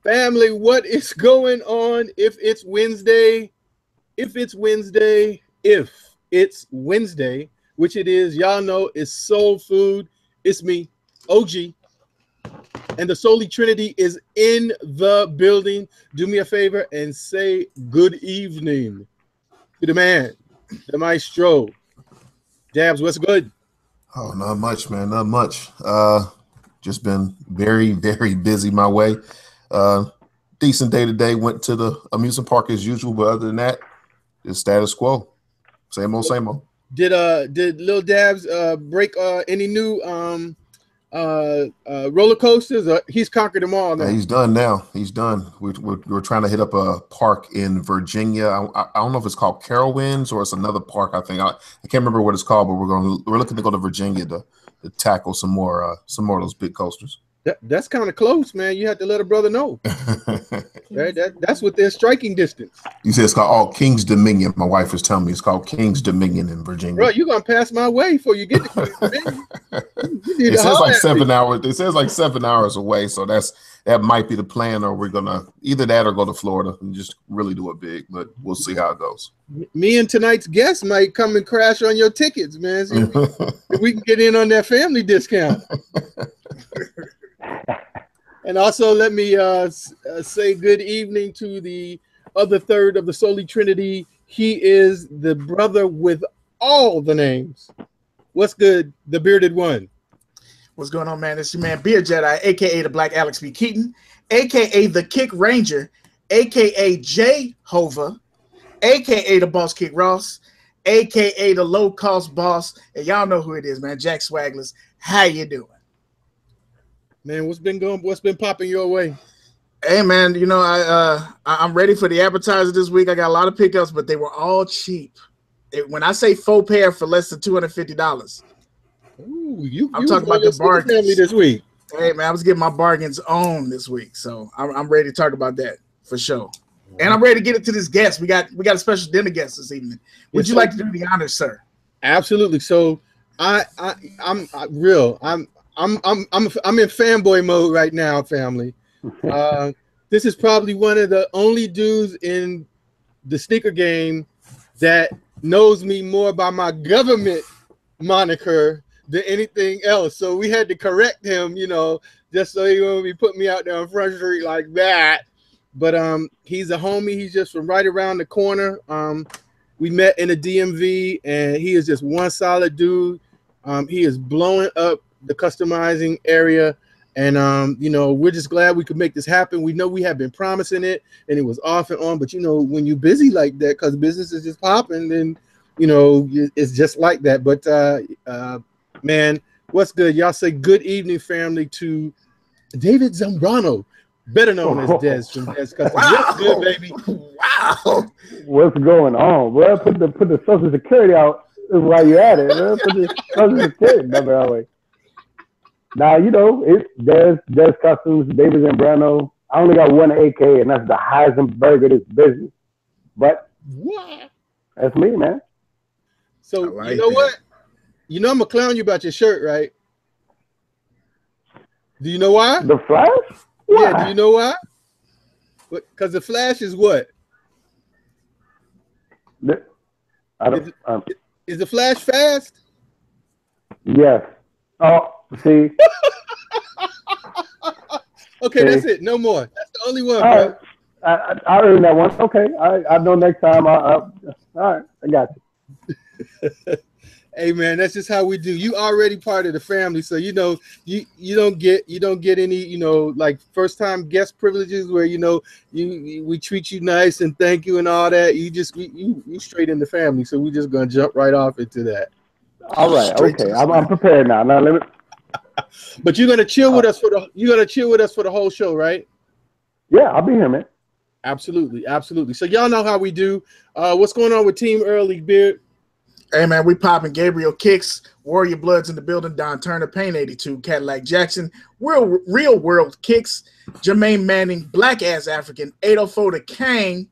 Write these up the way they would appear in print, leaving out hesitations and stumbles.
Family, what is going on? If it's Wednesday, which it is, y'all know it's Soul Food. It's me, OG, and the Soli Trinity is in the building. Do me a favor and say good evening to the man, the maestro. Dabs, what's good? Oh, not much, man. Not much. Just been very, very busy my way. Decent day today. Went to the amusement park as usual, but other than that, just status quo. Same old, same old. Did Lil Dabs break any new roller coasters? He's conquered them all now. He's done now. He's done. We're trying to hit up a park in Virginia. I don't know if it's called Carowinds or it's another park. I think I can't remember what it's called, but we're looking to go to Virginia to tackle some more of those big coasters. That's kind of close, man. You have to let a brother know. That's within striking distance. You said it's called King's Dominion. My wife was telling me it's called King's Dominion in Virginia. Bro, you're gonna pass my way before you get to King's Dominion. It says like 7 hours. It says like 7 hours away. So that might be the plan, or we're gonna either that or go to Florida and just really do it big. But we'll see how it goes. Me and tonight's guest might come and crash on your tickets, man. So if we can get in on that family discount. And also, let me say good evening to the other third of the Soli Trinity. He is the brother with all the names. What's good, the bearded one? What's going on, man? It's your man, Beard Jedi, a.k.a. the Black Alex B. Keaton, a.k.a. the Kick Ranger, a.k.a. Jehovah, a.k.a. the Boss Kick Ross, a.k.a. the low-cost boss. And y'all know who it is, man. Jack Swagless. How you doing? Man, what's been popping your way? Hey, man, you know, I'm ready for the appetizer this week. I got a lot of pickups, but they were all cheap. When I say 4 pair for less than $250, I'm talking about the bargains. Family this week. Hey, man, I was getting my bargains on this week, so I'm ready to talk about that for sure. And I'm ready to get it to this guest. We got a special dinner guest this evening. Would you like to do the honors, sir? Absolutely. So I'm in fanboy mode right now, family. This is probably one of the only dudes in the sneaker game that knows me more by my government moniker than anything else. So we had to correct him, you know, just so he won't be putting me out there on Front Street like that. But he's a homie. He's just from right around the corner. We met in a DMV, and he is just one solid dude. He is blowing up the customizing area, and you know, we're just glad we could make this happen. We know we have been promising it, and it was off and on, but you know, when you're busy like that, because business is just popping, then you know, it's just like that. But man, what's good? Y'all say good evening, family, to David Zambrano, better known as Dez from Dez Customz. Wow. What's good, baby? Wow. What's going on? Well, put the Social Security out while you're at it. Man. Put the Social Security number out. Now, you know, it's Dez Customz, David Zambrano. I only got one AK, and that's the Heisenberg of this business. But that's me, man. So, like, you know what? You know I'm going to clown you about your shirt, right? Do you know why? The Flash? Why? Yeah, do you know why? Because the Flash is what? Is the Flash fast? Yes. Oh, see. Okay, that's it. No more. That's the only one, bro. Right. I earned that one. Okay, I know next time. All right, I got you. Hey man, that's just how we do. You already part of the family, so you know you don't get any, you know, like first time guest privileges where, you know, we treat you nice and thank you and all that. You just you straight in the family, so we're just gonna jump right off into that. All right, okay, I'm prepared now. Now let me. But you're gonna chill with us for the whole show, right? Yeah, I'll be here, man. Absolutely, absolutely. So y'all know how we do. What's going on with Team Early, Beard? Hey, man, we popping Gabriel Kicks, Warrior Bloods in the building, Don Turner, Payne 82, Cadillac Jackson, Real World Kicks, Jermaine Manning, Black Ass African, 804 The Kang,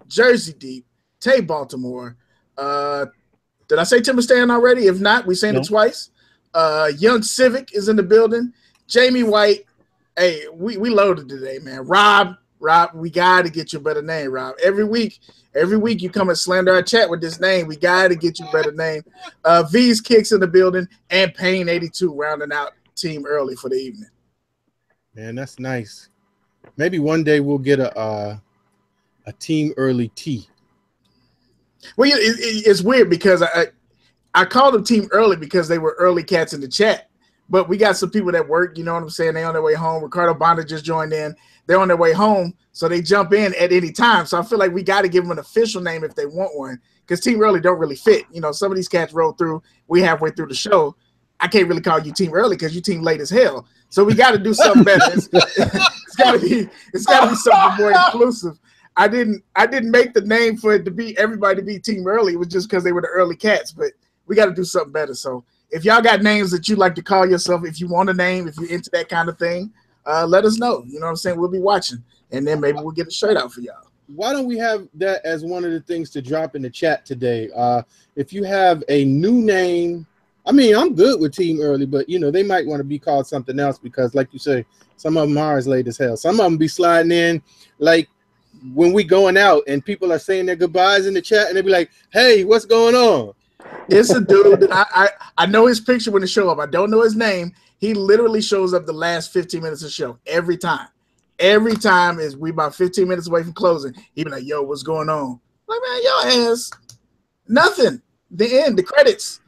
Jersey Deep, Tay Baltimore. Did I say Timber Stand already? If not, we saying it twice. Young Civic is in the building, Jamie White, Hey, we loaded today, man. Rob, we gotta get you a better name, Rob. Every week you come and slander our chat with this name. We gotta get you a better name. V's Kicks in the building and Payne 82 rounding out Team Early for the evening. Man, that's nice. Maybe one day we'll get a Team Early T. Well, it's weird because I called them Team Early because they were early cats in the chat. But we got some people that work, you know what I'm saying? They're on their way home. Ricardo Bonda just joined in. They're on their way home, so they jump in at any time. So I feel like we got to give them an official name if they want one, because Team Early don't really fit. You know, some of these cats roll through. We halfway through the show. I can't really call you Team Early because you Team Late as hell. So we got to do something better. It's got to be something more inclusive. I didn't make the name for it to be everybody to be Team Early. It was just because they were the early cats. But we got to do something better. So if y'all got names that you like to call yourself, if you want a name, if you're into that kind of thing, let us know. You know what I'm saying? We'll be watching, and then maybe we'll get a shirt out for y'all. Why don't we have that as one of the things to drop in the chat today? If you have a new name, I mean, I'm good with Team Early, but, you know, they might want to be called something else because, like you say, some of them are as late as hell. Some of them be sliding in, like, when we going out and people are saying their goodbyes in the chat, and they be like, hey, what's going on? It's a dude that I know his picture when it show up. I don't know his name. He literally shows up the last 15 minutes of the show every time. Every time is we about 15 minutes away from closing. He be like, yo, what's going on? Like, man, your ass, nothing. The end, the credits.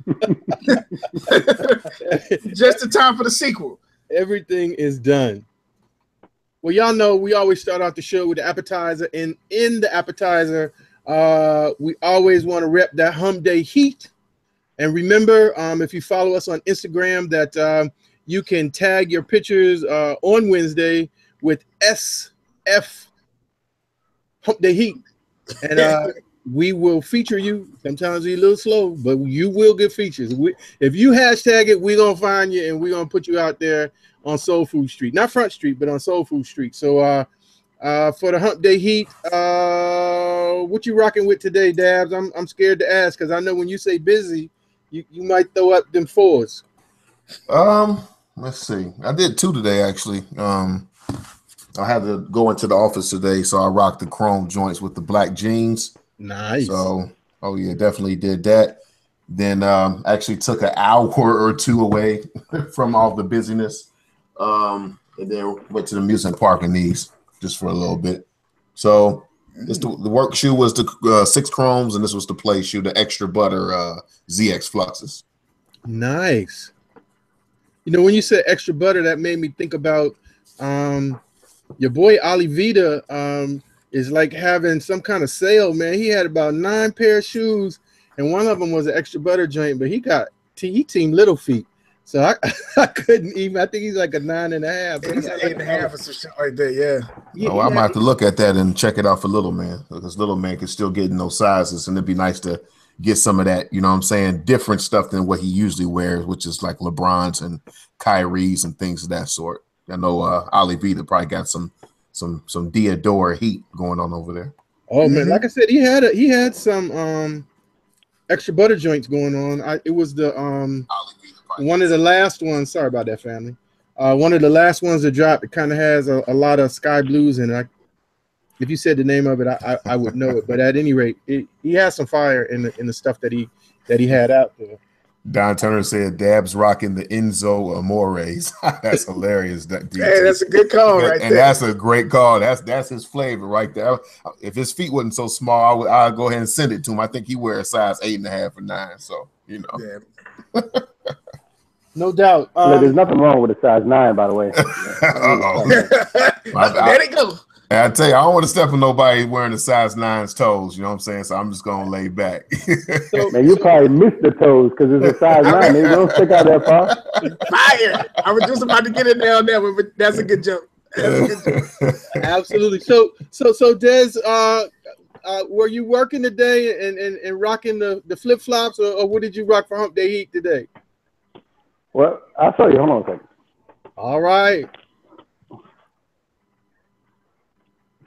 Just in time for the sequel. Everything is done. Well, y'all know we always start off the show with the appetizer, and in the appetizer, we always want to rep that Hump Day heat. And remember, if you follow us on Instagram, that you can tag your pictures on Wednesday with SF Hump Day Heat, and we will feature you. Sometimes we're a little slow, but you will get features. If you hashtag it, we're gonna find you and we're gonna put you out there on Soul Food Street, not Front Street, but on Soul Food Street. So for the Hump Day Heat, what you rocking with today, Dabs? I'm scared to ask because I know when you say busy, you might throw up them fours. Let's see. I did 2 today actually. I had to go into the office today, so I rocked the chrome joints with the black jeans. Nice. So, oh yeah, definitely did that. Then actually took an hour or 2 away from all the busyness. And then went to the amusement park in these just for a little bit. So this the work shoe was the 6 chromes, and this was the play shoe, the extra butter ZX Fluxes. Nice. You know, when you said extra butter, that made me think about your boy Ali Vita is like having some kind of sale, man. He had about 9 pair of shoes, and one of them was an extra butter joint, but he team Little Feet. So I couldn't even. I think he's like a 9.5. He's like 8.5 or some shit like that. Yeah. Oh, I might have to look at that and check it out for Little Man, because Little Man can still get in those sizes, and it'd be nice to get some of that. You know what I'm saying? Different stuff than what he usually wears, which is like LeBron's and Kyrie's and things of that sort. I know Ali Vita probably got some Diodora heat going on over there. Oh man, like I said, he had some extra butter joints going on. It was the one of the last ones. Sorry about that, family. One of the last ones that dropped. It kind of has a lot of sky blues in it. If you said the name of it, I would know it. But at any rate, he has some fire in the stuff that he had out there. Don Turner said Dabs rocking the Enzo Amores. That's hilarious. Hey, that's a good call right there. And that's a great call. That's his flavor right there. If his feet wasn't so small, I'd go ahead and send it to him. I think he wears a size 8.5 or 9. So, you know. Yeah. No doubt. There's nothing wrong with a size 9, by the way. There they go. I tell you, I don't want to step on nobody wearing a size 9's toes. You know what I'm saying? So I'm just gonna lay back. Man, you probably missed the toes because it's a size 9. They don't stick out that far. Fire! I was just about to get in there on that one, but that's a good joke. Absolutely. So Dez, were you working today and rocking the flip flops, or what did you rock for Hump Day Heat today? Well, I'll show you. Hold on a second. All right.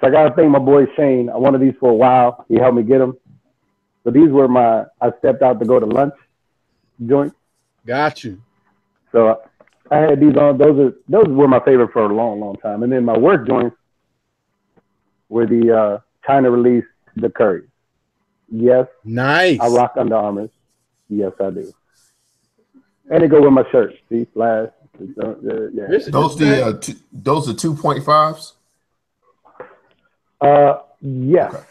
So I got to thank my boy Shane. I wanted these for a while. He helped me get them. So these were I stepped out to go to lunch joint. Got you. So I had these on. Those were my favorite for a long time. And then my work joints were the China release, the Curry. Yes. Nice. I rock Under Armours. Yes, I do. And they go with my shirt. See, flash. Yeah. Those are 2.5s. Yes. Okay.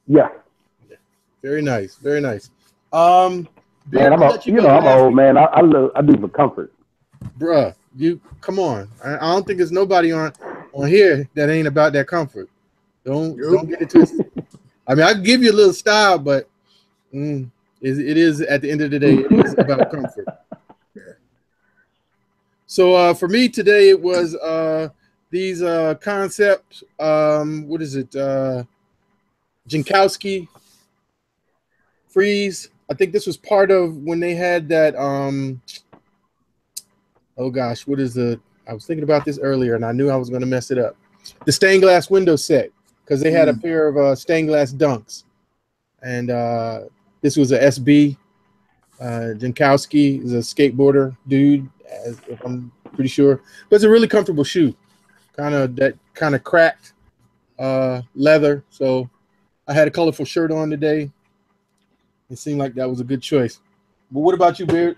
Yeah. Very nice. Very nice. Man, I'm an old man. I do for comfort. Bruh, you come on. I don't think there's nobody on here that ain't about that comfort. Don't get it twisted. I mean, I can give you a little style, but it is at the end of the day, it is about comfort. So for me today, it was these concept. What is it? Jankowski Freeze. I think this was part of when they had that. Oh gosh, what is the? I was thinking about this earlier, and I knew I was going to mess it up. The stained glass window set, because they had a pair of stained glass dunks, and this was a SB. Jankowski is a skateboarder dude, if I'm pretty sure, but it's a really comfortable shoe. Kind of cracked leather. So I had a colorful shirt on today. It seemed like that was a good choice. But what about you, Beard?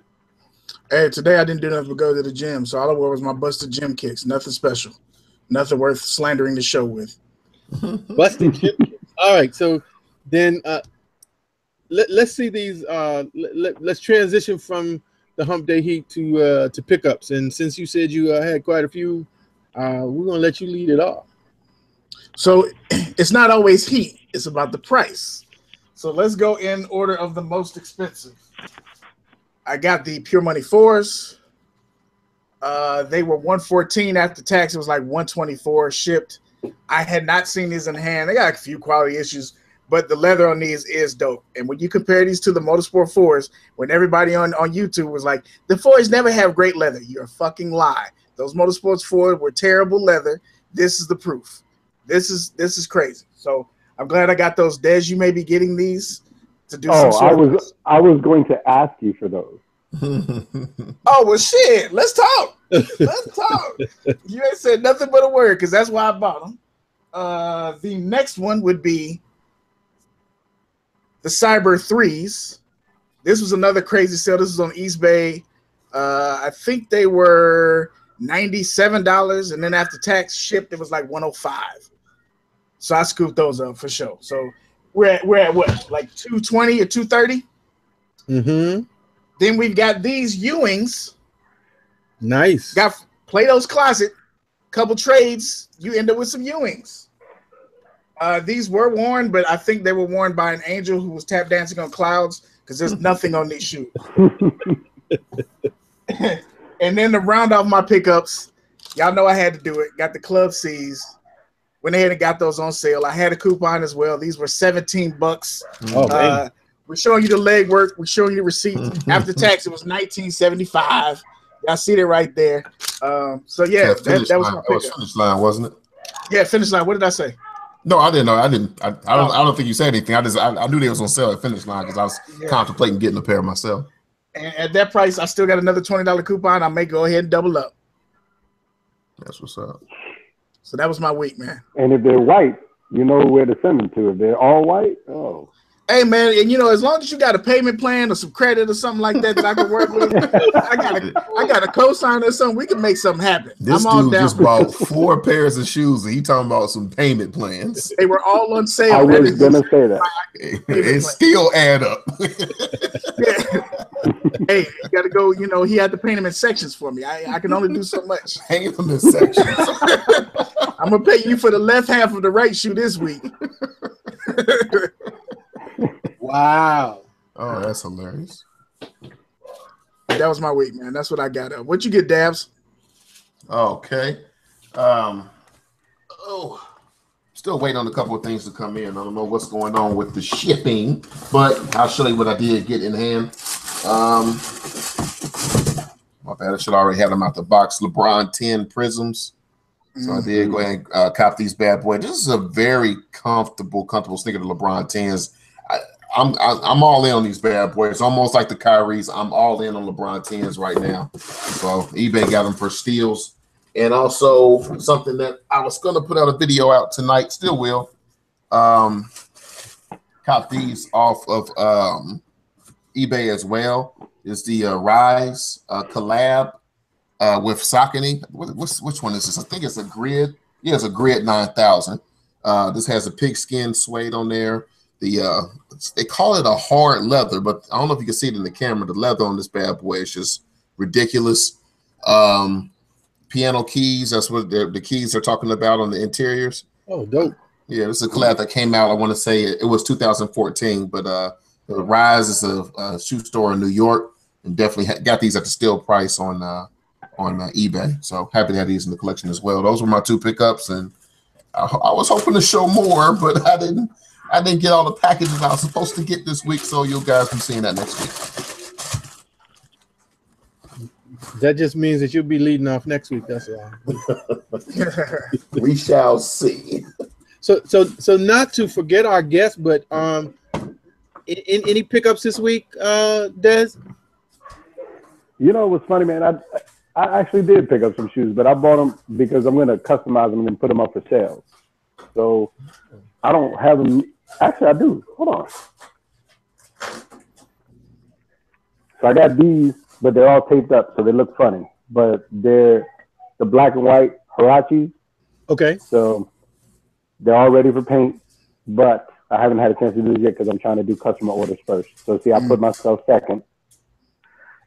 Hey, today I didn't do nothing but go to the gym, so all I wore was my busted gym kicks. Nothing special. Nothing worth slandering the show with. Busted gym kicks. All right, so then let's see these. Let's transition from the Hump Day Heat to pickups. And since you said you had quite a few, we're gonna let you lead it off. So it's not always heat; it's about the price. So let's go in order of the most expensive. I got the Pure Money 4s. They were $114 after tax. It was like $124 shipped. I had not seen these in hand. They got a few quality issues, but the leather on these is dope. And when you compare these to the Motorsport 4s, when everybody on YouTube was like, the 4s never have great leather, you're a fucking lie. Those Motorsports 4s were terrible leather. This is the proof. This is crazy. So I'm glad I got those. Dez, you may be getting these to do some sort I was going to ask you for those. Oh, well, shit. Let's talk. Let's talk. You ain't said nothing but a word because that's why I bought them. The next one would be the Cyber 3s. This was another crazy sale. This was on East Bay. I think they were $97, and then after tax shipped, it was like $105. So I scooped those up for sure. So we're at what, like 220 or 230? Mm-hmm. Then we've got these Ewings. Nice. Got Plato's Closet. Couple trades. You end up with some Ewings. These were worn, but I think they were worn by an angel who was tap dancing on clouds because there's nothing on these shoes. And then to round off my pickups, y'all know I had to do it. Got the Club C's. When they had got those on sale, I had a coupon as well. These were $17. Oh, we're showing you the leg work. We're showing you the receipt. After tax, it was $19.75. Y'all see it right there. So yeah, that was my pickup. That was Finish Line, wasn't it? Yeah, Finish Line. What did I say? No, I didn't know. I don't think you said anything. I knew they was on sale at Finish Line because I was contemplating getting a pair myself. And at that price, I still got another $20 coupon. I may go ahead and double up. That's what's up. So that was my week, man. And if they're white, you know where to send them to. If they're all white, oh. Hey, man, and you know, as long as you got a payment plan or some credit or something like that I can work with, I got a cosign or something, we can make something happen. This dude just bought 4 pairs of shoes and he talking about some payment plans. They were all on sale. I was going to say that. It still add up. Hey, you got to go, you know, he had to paint them in sections for me. I can only do so much. Paint them in sections. I'm going to pay you for the left half of the right shoe this week. wow. Oh, that's hilarious. That was my week, man. That's what I got up. What you get, Dabs? Okay. Still waiting on a couple of things to come in. I don't know what's going on with the shipping, but I'll show you what I did get in hand. My bad, I should already have them out the box. LeBron 10 Prisms. So I did go ahead and cop these bad boys. This is a very comfortable sneaker, the LeBron 10s. I'm all in on these bad boys. Almost like the Kyries. I'm all in on LeBron 10s right now. So eBay got them for steals. And also something that I was going to put out a video out tonight, still will. Cop these off of eBay as well. Is the Rise collab with Saucony. Which one is this? I think it's a Grid. Yeah, it's a Grid 9000. This has a pigskin suede on there. They call it a hard leather, but I don't know if you can see it in the camera. The leather on this bad boy is just ridiculous. Piano keys, that's what the keys they're talking about on the interiors. Oh, dope. Yeah, this is a collab that came out, I want to say it was 2014, but the Rise is a shoe store in New York, and definitely got these at the steal price on eBay. So happy to have these in the collection as well. Those were my 2 pickups, and I was hoping to show more, but I didn't get all the packages I was supposed to get this week, so you guys will be seeing that next week. That just means that you'll be leading off next week. That's all. We shall see. So not to forget our guest, but any pickups this week, Dez? You know what's funny, man? I actually did pick up some shoes, but I bought them because I'm going to customize them and put them up for sale. So I don't have them. Actually, I do. Hold on. So I got these, but they're all taped up, so they look funny. But they're the black and white Huaraches. Okay. So they're all ready for paint, but I haven't had a chance to do this yet because I'm trying to do customer orders first. So see, I put myself second.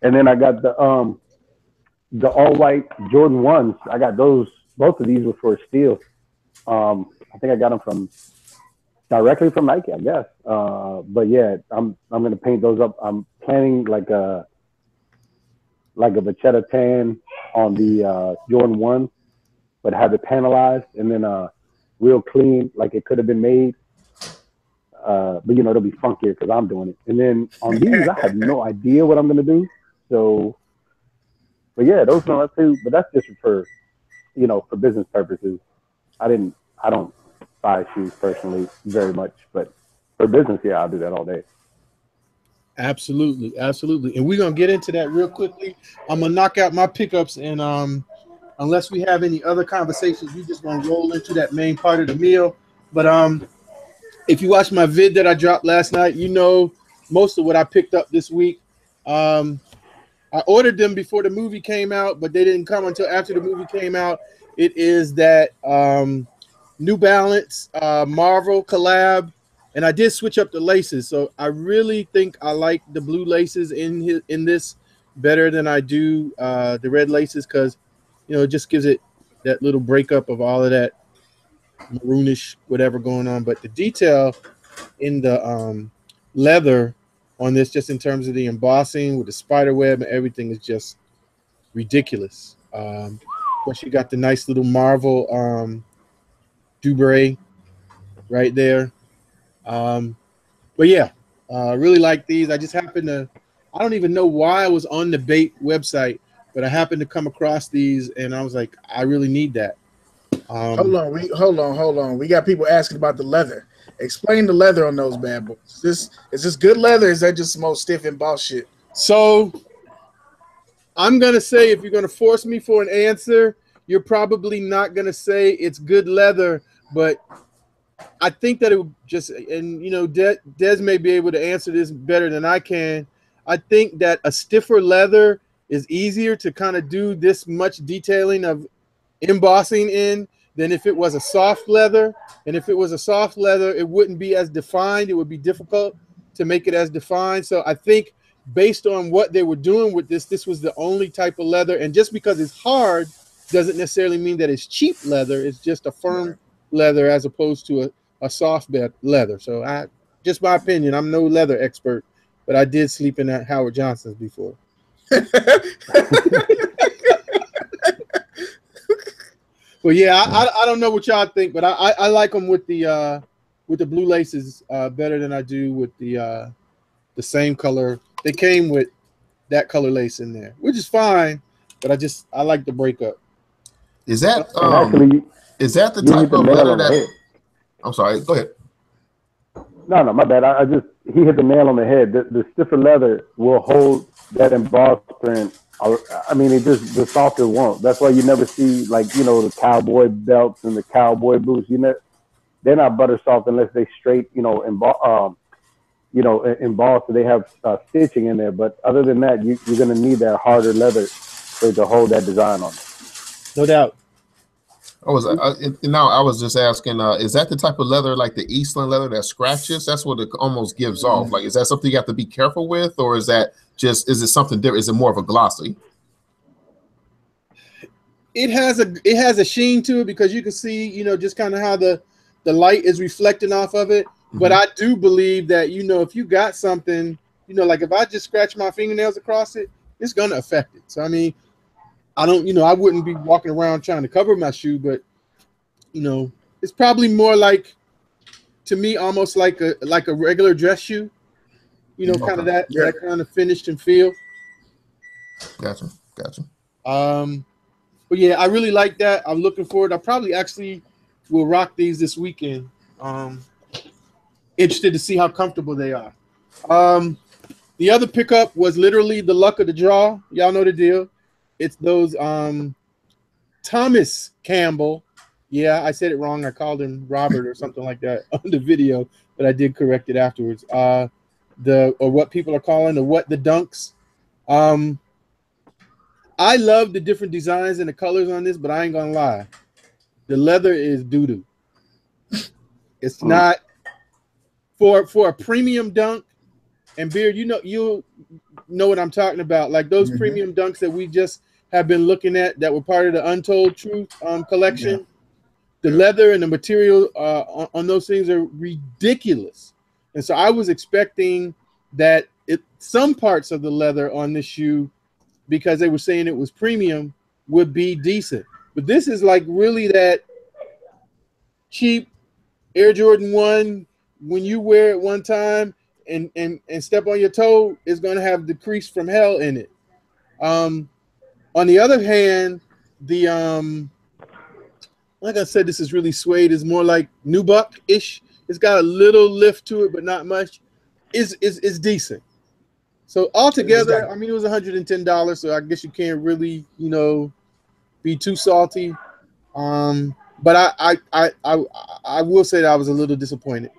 And then I got the all-white Jordan 1s. I got those. Both of these were for a steal. I think I got them directly from Nike, I guess. But yeah, I'm gonna paint those up. I'm planning like a Vachetta tan on the Jordan 1, but have it panelized and then real clean, like it could have been made. But you know, it'll be funkier because I'm doing it. And then on these, I have no idea what I'm gonna do. So, but yeah, those are my 2. But that's just for, you know, for business purposes. I don't buy shoes personally very much, but for business, yeah, I'll do that all day. Absolutely, absolutely. And we're gonna get into that real quickly. I'm gonna knock out my pickups, and unless we have any other conversations, we just gonna roll into that main part of the meal. But if you watched my vid that I dropped last night, you know most of what I picked up this week. I ordered them before the movie came out, but they didn't come until after the movie came out. It is that New Balance Marvel collab, and I did switch up the laces. So I really think I like the blue laces in this better than I do the red laces, because you know it just gives it that little breakup of all of that maroonish whatever going on. But the detail in the leather on this, just in terms of the embossing with the spider web and everything, is just ridiculous. Plus you got the nice little Marvel Dubray right there. But yeah, really like these. I just happened to, I don't even know why I was on the Bait website, but I happened to come across these and I was like, I really need that. Hold on. We got people asking about the leather. Explain the leather on those bad boys. Is this good leather? Or is that just some old stiff embossed shit? So I'm gonna say, if you're gonna force me for an answer, you're probably not gonna say it's good leather, but I think that it would just, and you know, Dez may be able to answer this better than I can. I think that a stiffer leather is easier to kind of do this much detailing of embossing in than if it was a soft leather. And if it was a soft leather, it wouldn't be as defined. It would be difficult to make it as defined. So I think based on what they were doing with this was the only type of leather. And just because it's hard doesn't necessarily mean that it's cheap leather. It's just a firm leather as opposed to a soft leather. So just my opinion, I'm no leather expert, but I did sleep in at Howard Johnson's before. Well, yeah, I don't know what y'all think, but I like them with the blue laces better than I do with the same color. They came with that color lace in there, which is fine, but I like the breakup. Is that actually, is that the type of leather that? I'm sorry. Go ahead. No, my bad. I just he hit the nail on the head. The stiffer leather will hold that embossed print. I mean, the softer won't. That's why you never see, like, you know, the cowboy belts and the cowboy boots. You know, they're not butter soft unless they straight, embossed. So they have stitching in there. But other than that, you're gonna need that harder leather to hold that design on it. No doubt. I was just asking, is that the type of leather like the Eastland leather that scratches? That's what it almost gives off. Like, is that something you have to be careful with, or is it something different? Is it more of a glossy? It has a sheen to it because you can see, just kind of how the light is reflecting off of it. Mm-hmm. But I do believe that, if you got something, like if I just scratch my fingernails across it, it's going to affect it. So, I mean, I wouldn't be walking around trying to cover my shoe, but, it's probably more like, to me, almost like a regular dress shoe, kind of that kind of finished and feel. Gotcha. But yeah, I really like that. I'm looking forward. I probably actually will rock these this weekend. Interested to see how comfortable they are. The other pickup was literally the luck of the draw. Y'all know the deal. It's those Thomas Campbell. Yeah, I said it wrong. I called him Robert or something like that on the video, but I did correct it afterwards. Or what people are calling the dunks. I love the different designs and the colors on this, but I ain't gonna lie. The leather is doo-doo. It's not for a premium dunk. And Beard, you know what I'm talking about. Like those premium dunks that we just have been looking at that were part of the Untold Truth collection. Yeah. The leather and the material on those things are ridiculous. And so I was expecting that some parts of the leather on this shoe, because they were saying it was premium, would be decent. But this is like really that cheap Air Jordan 1, when you wear it one time and step on your toe, is going to have the crease from hell in it. On the other hand, the like I said, this is really suede. It's more like nubuck-ish. It's got a little lift to it, but not much. Is decent. So altogether, I mean, it was $110. So I guess you can't really, be too salty. But I will say that I was a little disappointed.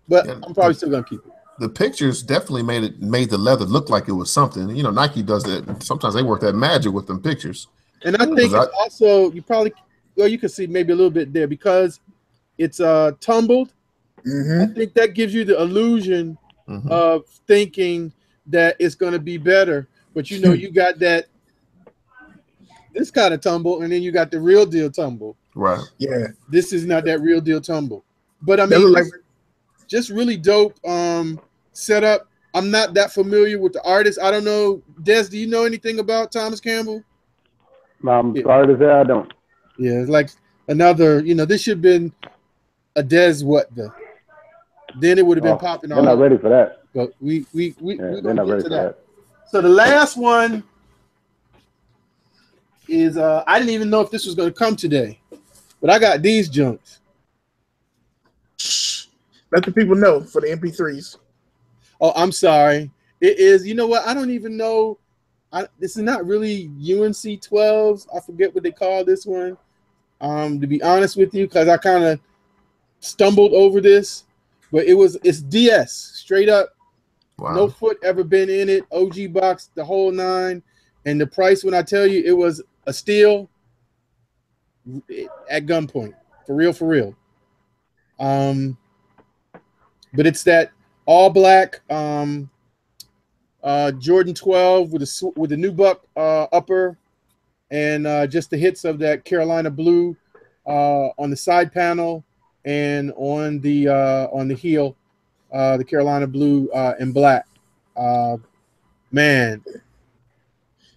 But I'm probably still gonna keep it. The pictures definitely made the leather look like it was something. Nike does that. Sometimes they work that magic with them pictures. And I think it's also you can see maybe a little bit there because it's tumbled. I think that gives you the illusion of thinking that it's going to be better, but you got this kind of tumble, and then you got the real deal tumble. Right. Yeah. This is not that real deal tumble, but I mean, just really dope setup. I'm not that familiar with the artist. I don't know. Dez, do you know anything about Thomas Campbell? I'm sorry to say I don't. Yeah, it's like another. This should have been a Dez then it would have been popping on. They're not ready for that. But we're they're not ready for that. So the last one is I didn't even know if this was going to come today, but I got these junks. Let the people know for the MP3s. Oh, I'm sorry. It is. You know what? I don't even know. This is not really UNC 12s. I forget what they call this one. To be honest with you, because I kind of stumbled over this, but it's DS straight up. Wow. No foot ever been in it. OG box, the whole 9. And the price, when I tell you it was a steal at gunpoint. For real. But it's that all black Jordan 12 with the nubuck upper and just the hits of that Carolina blue on the side panel and on the heel. The Carolina blue and black. Man.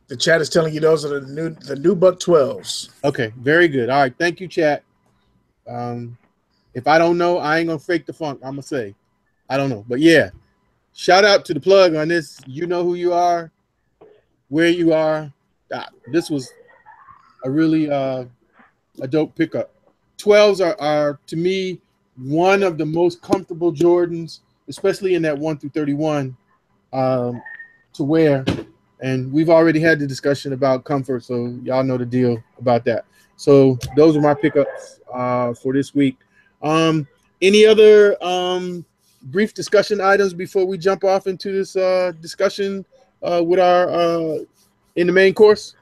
The chat is telling you those are the new buck 12s. Okay, very good. All right, thank you, chat. If I don't know, I ain't gonna fake the funk. I'm gonna say I don't know. But yeah, shout out to the plug on this. You know who you are, where you are. This was a really a dope pickup. 12s are to me one of the most comfortable Jordans especially in that 1 through 31, to wear. And we've already had the discussion about comfort, so y'all know the deal about that. So those are my pickups for this week. Any other brief discussion items before we jump off into this discussion with our in the main course?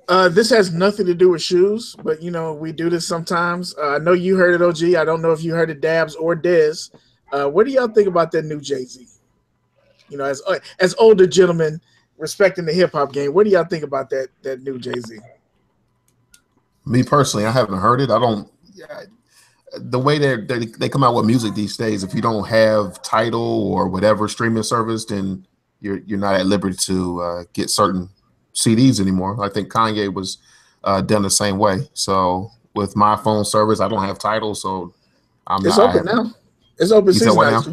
This has nothing to do with shoes, but you know we do this sometimes. I know you heard it, OG. I don't know if you heard it, Dabs or Dez. What do y'all think about that new JayZ? You know, as older gentlemen respecting the hip hop game, what do y'all think about that new JayZ? Me personally, I haven't heard it. I don't. The way they come out with music these days, if you don't have Tidal or whatever streaming service, then you're not at liberty to get certain CDs anymore. I think Kanye was done the same way. So with my phone service, I don't have Tidal, so it's open now. It's open season now. So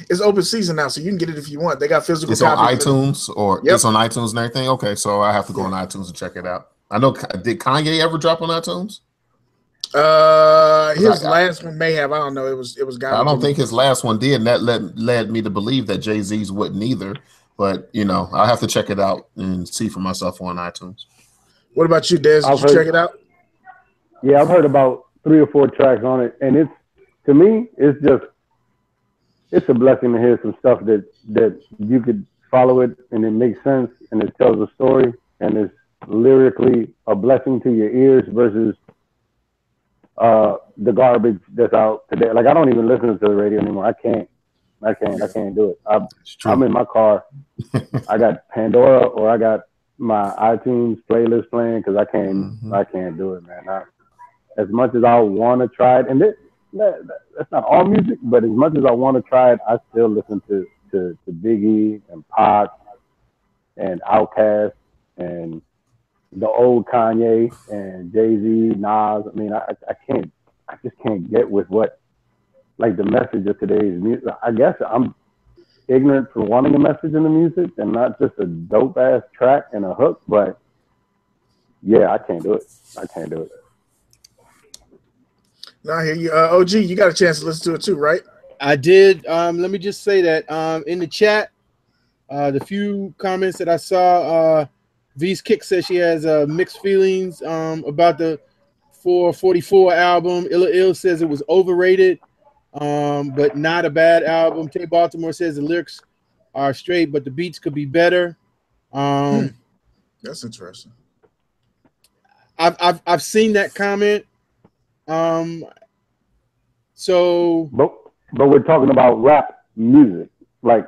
it's open season now, so you can get it if you want. They got physical. It's on iTunes, or it's on iTunes and everything. Okay, so I have to go on iTunes and check it out. I know. Did Kanye ever drop on iTunes? His last one may have. I don't know. It was. I don't think his last one did, and that led me to believe that JayZ's wouldn't either. But you know, I'll have to check it out and see for myself on iTunes. What about you, Dez? Did you check it out? Yeah, I've heard about 3 or 4 tracks on it, and it's, to me, it's a blessing to hear some stuff that you could follow it and it makes sense and it tells a story and it's lyrically a blessing to your ears versus the garbage that's out today. Like I don't even listen to the radio anymore. I can't do it. I'm in my car. I got Pandora or I got my iTunes playlist playing because I can't do it, man. As much as I want to try it, and that's not all music, but as much as I want to try it, I still listen to Biggie and Pac and Outkast and the old Kanye and JayZ, Nas. I mean, I just can't get with what, like the message of today's music. I guess I'm ignorant for wanting a message in the music and not just a dope ass track and a hook, but yeah, I can't do it. No, I hear you. OG, you got a chance to listen to it too, right? I did. Let me just say that in the chat, the few comments that I saw, V's Kick says she has mixed feelings about the 444 album. Illa Ill says it was overrated, but not a bad album. Tay Baltimore says the lyrics are straight, but the beats could be better. That's interesting. I've seen that comment. So, but we're talking about rap music. Like,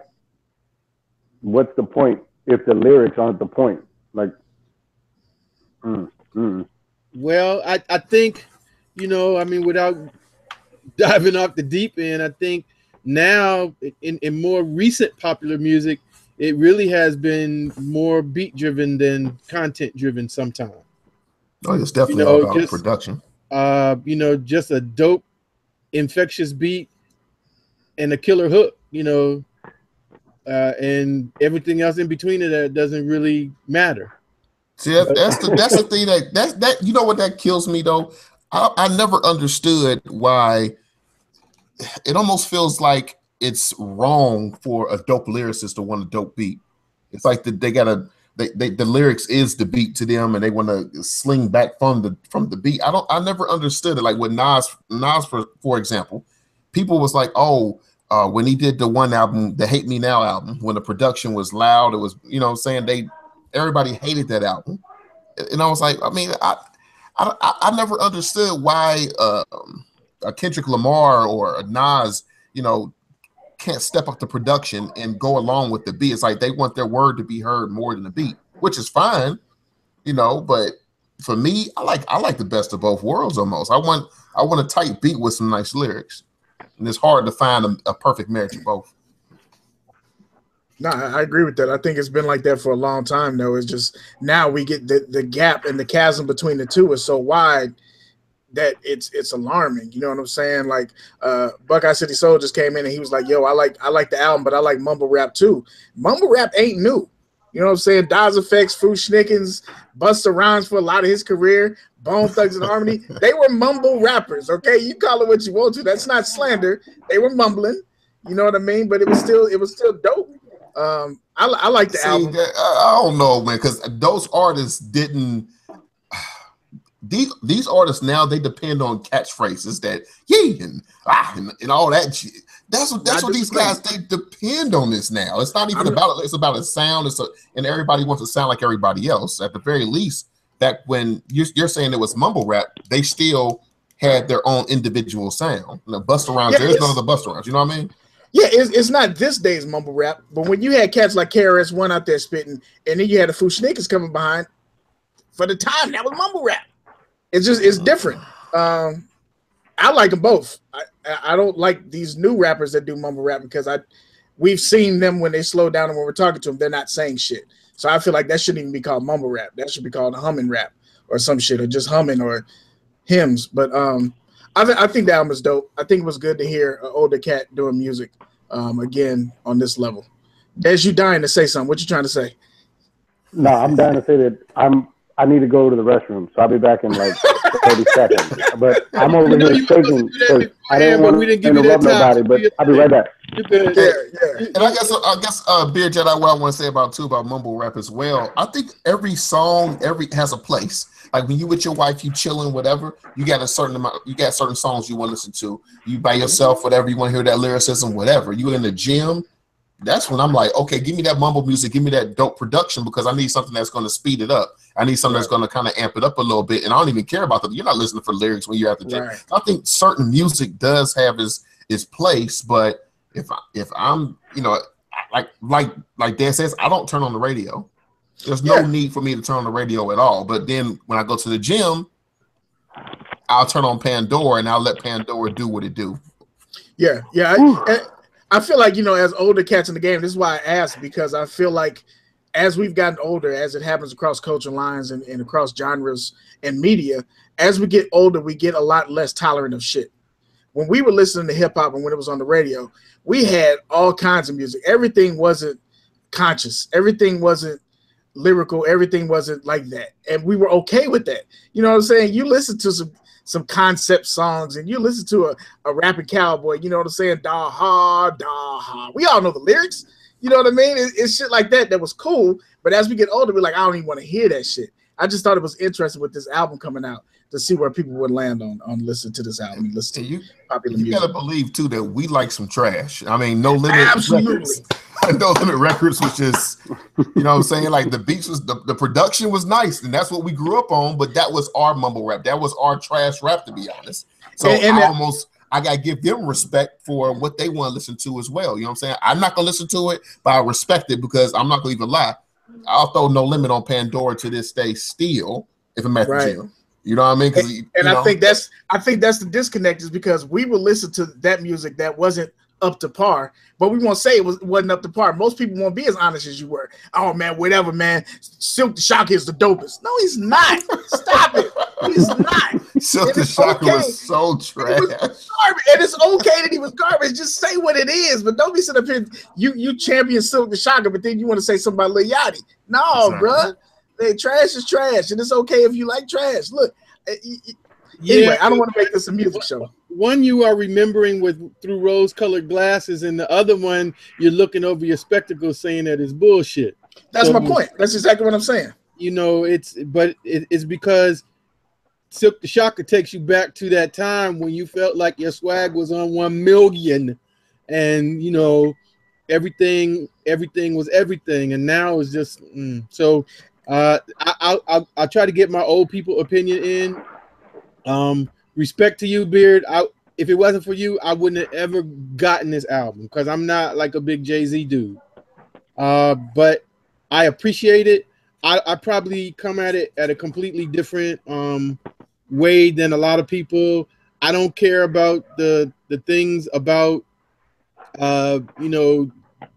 what's the point if the lyrics aren't the point? Like, well, I think, you know, I mean, without diving off the deep end, I think now in more recent popular music, it really has been more beat driven than content driven sometimes. Oh, it's definitely all about production. You know, just a dope, infectious beat and a killer hook, you know, and everything else in between it that doesn't really matter. See, that's the thing that you know what that kills me though. I never understood why it almost feels like it's wrong for a dope lyricist to want a dope beat. It's like the lyrics is the beat to them, and they want to sling back from the beat. I never understood it. Like with Nas for example, people was like, when he did the one album, the Hate Me Now album, when the production was loud, it was, you know what I'm saying, everybody hated that album, and I was like, I mean, I never understood why a Kendrick Lamar or a Nas, you know, can't step up the production and go along with the beat. It's like they want their word to be heard more than the beat, which is fine, you know. But for me, I like the best of both worlds almost. I want a tight beat with some nice lyrics, and it's hard to find a perfect marriage of both. No, I agree with that. I think it's been like that for a long time, though. It's just now we get the gap and the chasm between the two is so wide that it's alarming. You know what I'm saying? Like Buckeye City Soul just came in and he was like, yo, I like the album, but I like mumble rap too. Mumble rap ain't new. You know what I'm saying? Daz Effects, Fruit Schnickens, Busta Rhymes for a lot of his career, Bone Thugs and Harmony, they were mumble rappers, okay? You call it what you want to. That's not slander. They were mumbling. You know what I mean? But it was still dope. I like the album. I don't know, man, because those artists didn't. These artists now, they depend on catchphrases that and all that shit. That's what these guys, they depend on this now. It's not even about it. It's about a sound. And everybody wants to sound like everybody else. At the very least, that when you're saying it was mumble rap, they still had their own individual sound. The Busta Rhymes, there's none of the Busta Rhymes. You know what I mean? Yeah, it's not this day's mumble rap, but when you had cats like KRS-One out there spitting, and then you had the OGSneekerz coming behind, for the time, that was mumble rap. It's different. I like them both. I don't like these new rappers that do mumble rap because we've seen them when they slow down and when we're talking to them, they're not saying shit. So I feel like that shouldn't even be called mumble rap. That should be called humming rap or some shit, or just humming or hymns. But I think the album is dope. I think it was good to hear an older cat doing music again on this level. Dez, you dying to say something. What you trying to say? No, I'm dying to say that I need to go to the restroom, so I'll be back in like 30 seconds. But I'm over here thinking because I didn't want to interrupt nobody, but I'll be right back. Yeah. And I guess Beard Jedi, what I want to say about mumble rap as well. I think every song has a place. Like when you with your wife, you chilling, whatever. You got certain songs you want to listen to. You by yourself, whatever. You want to hear that lyricism, whatever. You in the gym. That's when I'm like, okay, give me that mumble music, give me that dope production, because I need something that's going to speed it up. I need something that's going to kind of amp it up a little bit. And I don't even care about you're not listening for lyrics when you're at the gym. Right. I think certain music does have its place, but if I'm, like Dad says, I don't turn on the radio. There's no need for me to turn on the radio at all. But then when I go to the gym, I'll turn on Pandora and I'll let Pandora do what it do. Yeah. I feel like, as older cats in the game, this is why I asked, because I feel like as we've gotten older, as it happens across culture lines and across genres and media, as we get older, we get a lot less tolerant of shit. When we were listening to hip hop and when it was on the radio, we had all kinds of music. Everything wasn't conscious. Everything wasn't lyrical. Everything wasn't like that. And we were okay with that. You know what I'm saying? You listen to some concept songs and you listen to a rapping cowboy, you know what I'm saying? Da ha, da ha. We all know the lyrics. You know what I mean? It's shit like that was cool. But as we get older, we're like, I don't even want to hear that shit. I just thought it was interesting with this album coming out to see where people would land on listening to this album and listen to popular music. You gotta believe too that we like some trash. I mean, No Limit Absolutely. Records. No Limit Records, which is, you know what I'm saying? Like the beats was the production was nice, and that's what we grew up on, but that was our mumble rap. That was our trash rap, to be honest. So I gotta give them respect for what they want to listen to as well. You know what I'm saying? I'm not gonna listen to it, but I respect it because I'm not gonna even lie. I'll throw No Limit on Pandora to this day still if I'm at the gym. You know what I mean? I think that's the disconnect, is because we will listen to that music that wasn't up to par, but we won't say it wasn't up to par. Most people won't be as honest as you were. Oh man, whatever, man. Silk the Shocker is the dopest. No, he's not. Stop it. He's not. Silk the Shocker was so trash. And it's okay that he was garbage. Just say what it is, but don't be sitting up here. You champion Silk the Shocker, but then you want to say something about Lil Yachty. No, bro. Hey, trash is trash, and it's okay if you like trash. Look, anyway, I don't want to make this a music show. One you are remembering through rose-colored glasses, and the other one you're looking over your spectacles saying that it's bullshit. That's my point. That's exactly what I'm saying. You know, it's because Silk the Shocker takes you back to that time when you felt like your swag was on 1 million, and you know everything was everything, and now it's just so. I'll try to get my old people opinion in. Respect to you, Beard. If it wasn't for you, I wouldn't have ever gotten this album because I'm not like a big JayZ dude. But I appreciate it. I probably come at it at a completely different way than a lot of people. I don't care about the things about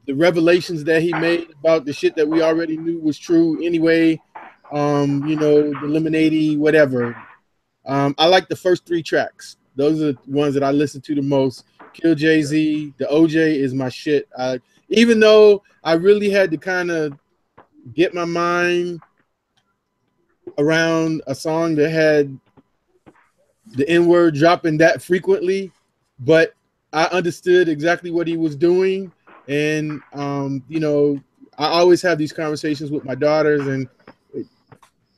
the revelations that he made about the shit that we already knew was true anyway. The Lemonade, whatever. I like the first 3 tracks. Those are the ones that I listen to the most. Kill JayZ, the OJ is my shit. Even though I really had to kind of get my mind around a song that had the N-word dropping that frequently, but I understood exactly what he was doing, and you know, I always have these conversations with my daughters, and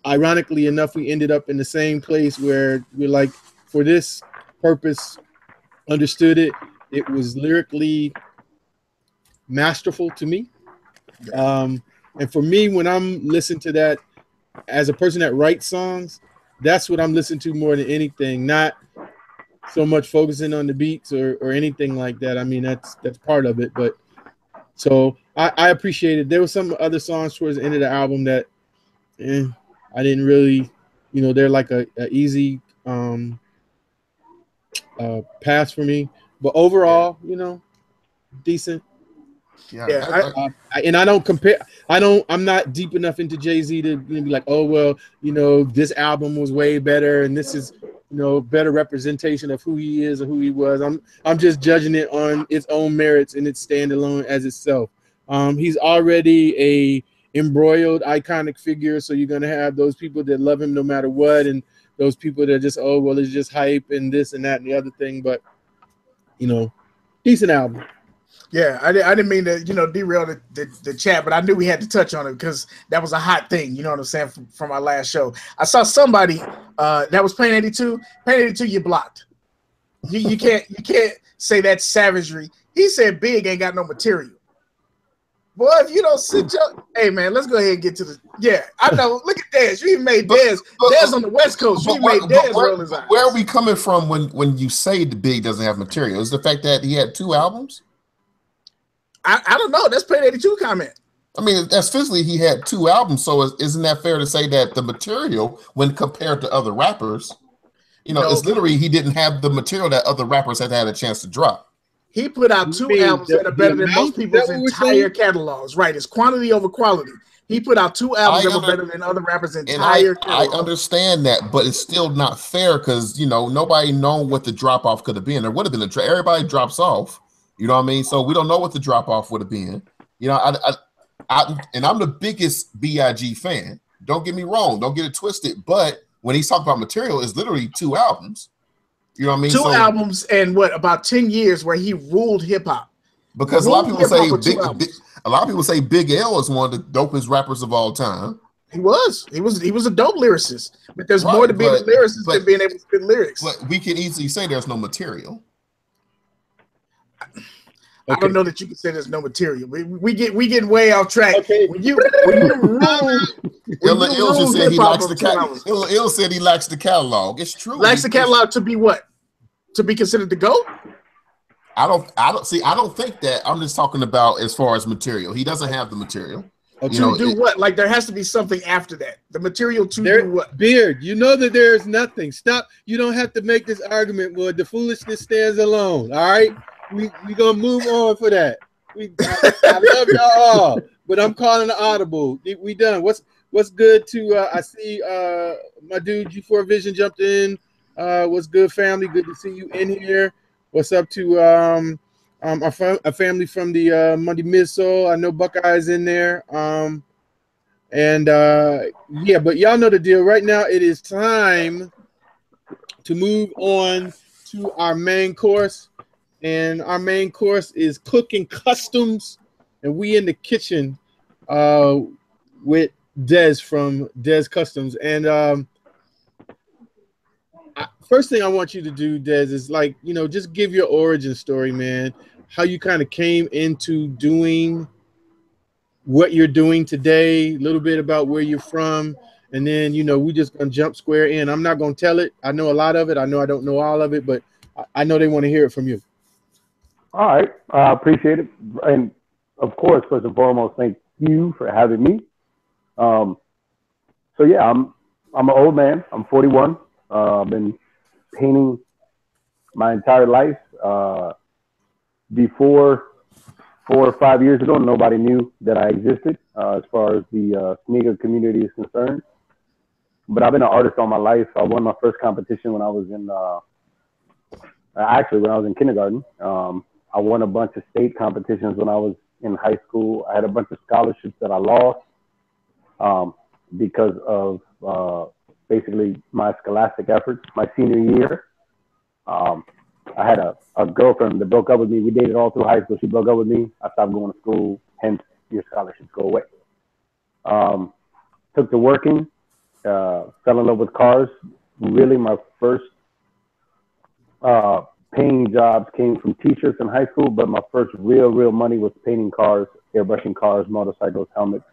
ironically enough, we ended up in the same place where we're like, for this purpose, understood it. It was lyrically masterful to me. And for me, when I'm listening to that, as a person that writes songs, that's what I'm listening to more than anything. Not so much focusing on the beats or anything like that. I mean, that's part of it. But so I appreciate it. There were some other songs towards the end of the album that I didn't really, you know, they're like a easy pass for me. But overall, you know, decent. And I don't compare. I'm not deep enough into JayZ to be like, oh well, you know, this album was way better, and this is, you know, better representation of who he is or who he was. I'm just judging it on its own merits and its standalone as itself. He's already a embroiled, iconic figure, so you're gonna have those people that love him no matter what, and those people that just, oh well, it's just hype and this and that and the other thing. But you know, decent album. Yeah, I didn't mean to, you know, derail the chat, but I knew we had to touch on it because that was a hot thing, you know what I'm saying, from our last show. I saw somebody that was Pain 82. Pain 82, you blocked. You can't say that's savagery. He said Big ain't got no material. Boy, if you don't sit your, hey man, let's go ahead and get to the, yeah, I know. Look at Dez. You even made Dez on the West Coast. You even made Dez roll his eyes. Where are we coming from when you say the Big doesn't have material? Is the fact that he had 2 albums? I don't know. That's Pain 82 comment. I mean, that's physically he had 2 albums, so isn't that fair to say that the material, when compared to other rappers, you know, it's literally he didn't have the material that other rappers had a chance to drop. He put out 2 albums that are better than most people's entire catalogs. Right, it's quantity over quality. He put out 2 albums that were better than other rappers' entire catalog. I understand that, but it's still not fair because, you know, nobody known what the drop off could have been. There would have been everybody drops off. You know what I mean? So we don't know what the drop off would have been. You know, and I'm the biggest BIG fan. Don't get me wrong. Don't get it twisted. But when he's talking about material, it's literally 2 albums. You know what I mean? 2 albums and about 10 years where he ruled hip hop. Because a lot of people say Big L is one of the dopest rappers of all time. He was a dope lyricist. But there's more to being a lyricist than being able to spit lyrics. But we can easily say there's no material. I don't know that you can say there's no material. We getting way off track. Okay. When you rule, Ill just said he lacks the catalog. Ill said he lacks the catalog. It's true. Lacks the catalog to be what? To be considered the GOAT? I don't think that. I'm just talking about as far as material. He doesn't have the material. What? Like there has to be something after that. The material to do what? Beard, you know that there is nothing. Stop. You don't have to make this argument, boy. The foolishness stands alone. All right. We gonna move on for that. I love y'all all, but I'm calling an audible. We done. What's good to I see my dude G4 Vision jumped in. What's good, family? Good to see you in here. What's up to a family from the Monday Mid-Soul? I know Buckeye's in there. Yeah, but y'all know the deal. Right now it is time to move on to our main course. And our main course is cooking customs, and we in the kitchen with Dez from Dez Customz. And first thing I want you to do, Dez, is like, you know, just give your origin story, man. How you kind of came into doing what you're doing today, a little bit about where you're from, and then, you know, we just gonna jump square in. I'm not gonna tell it. I know a lot of it. I know I don't know all of it, but I know they want to hear it from you. All right, I appreciate it, and of course, first and foremost, thank you for having me. So yeah, I'm an old man. I'm 41. I've been painting my entire life. Before 4 or 5 years ago, nobody knew that I existed as far as the sneaker community is concerned. But I've been an artist all my life. I won my first competition when I was in when I was in kindergarten. I won a bunch of state competitions when I was in high school. I had a bunch of scholarships that I lost because of basically my scholastic efforts. My senior year, I had a a girlfriend that broke up with me. We dated all through high school. She broke up with me. I stopped going to school. Hence, your scholarships go away. Took to working. Fell in love with cars. Really, my first paying jobs came from t-shirts in high school, but my first real money was painting cars, airbrushing cars, motorcycles, helmets,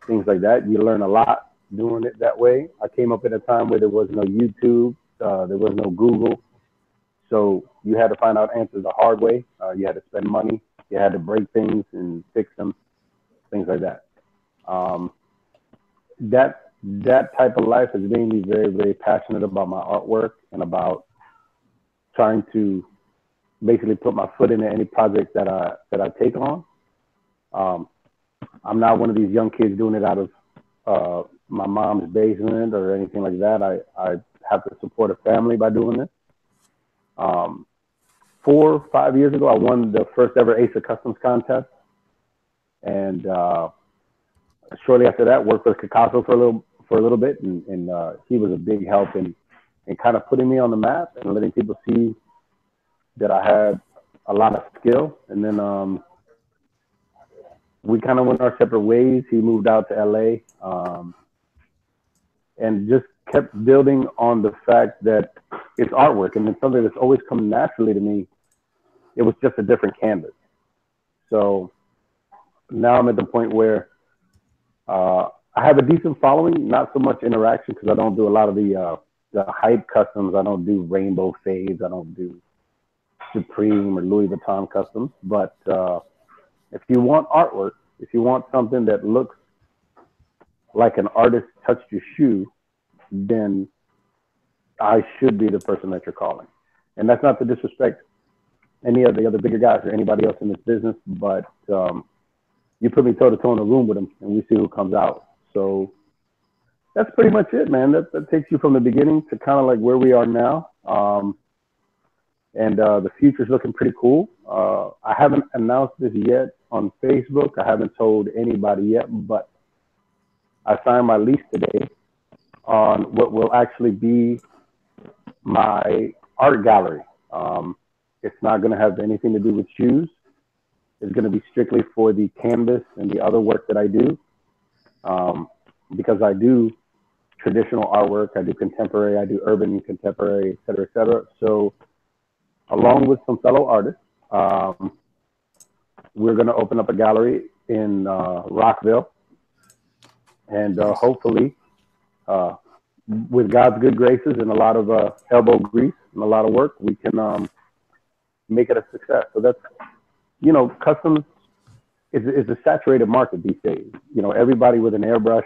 things like that. You learn a lot doing it that way. I came up at a time where there was no YouTube, there was no Google, so you had to find out answers the hard way. You had to spend money. You had to break things and fix them, things like that. That type of life has made me very passionate about my artwork and about trying to basically put my foot into any project that I take on. I'm not one of these young kids doing it out of my mom's basement or anything like that. I have to support a family by doing this. 4 or 5 years ago, I won the first ever Dez Customz contest, and shortly after that, worked with Picasso for a little bit, and he was a big help in kind of putting me on the map and letting people see that I had a lot of skill. And then we kind of went our separate ways. He moved out to LA, and just kept building on the fact that it's artwork, and it's something that's always come naturally to me. It was just a different canvas. So now I'm at the point where I have a decent following, not so much interaction because I don't do a lot of the hype customs. I don't do rainbow fades. I don't do Supreme or Louis Vuitton customs. But if you want artwork, if you want something that looks like an artist touched your shoe, then I should be the person that you're calling. And that's not to disrespect any of the other bigger guys or anybody else in this business, but you put me toe to toe in a room with them and we see who comes out. So that's pretty much it, man. That takes you from the beginning to kind of like where we are now. And the future's looking pretty cool. I haven't announced this yet on Facebook. I haven't told anybody yet, but I signed my lease today on what will actually be my art gallery. It's not going to have anything to do with shoes. It's going to be strictly for the canvas and the other work that I do. Because I do traditional artwork, I do contemporary, I do urban and contemporary, et cetera, et cetera. So along with some fellow artists, we're going to open up a gallery in Rockville. And hopefully, with God's good graces and a lot of elbow grease and a lot of work, we can make it a success. So that's, you know, customs is a saturated market these days. You know, everybody with an airbrush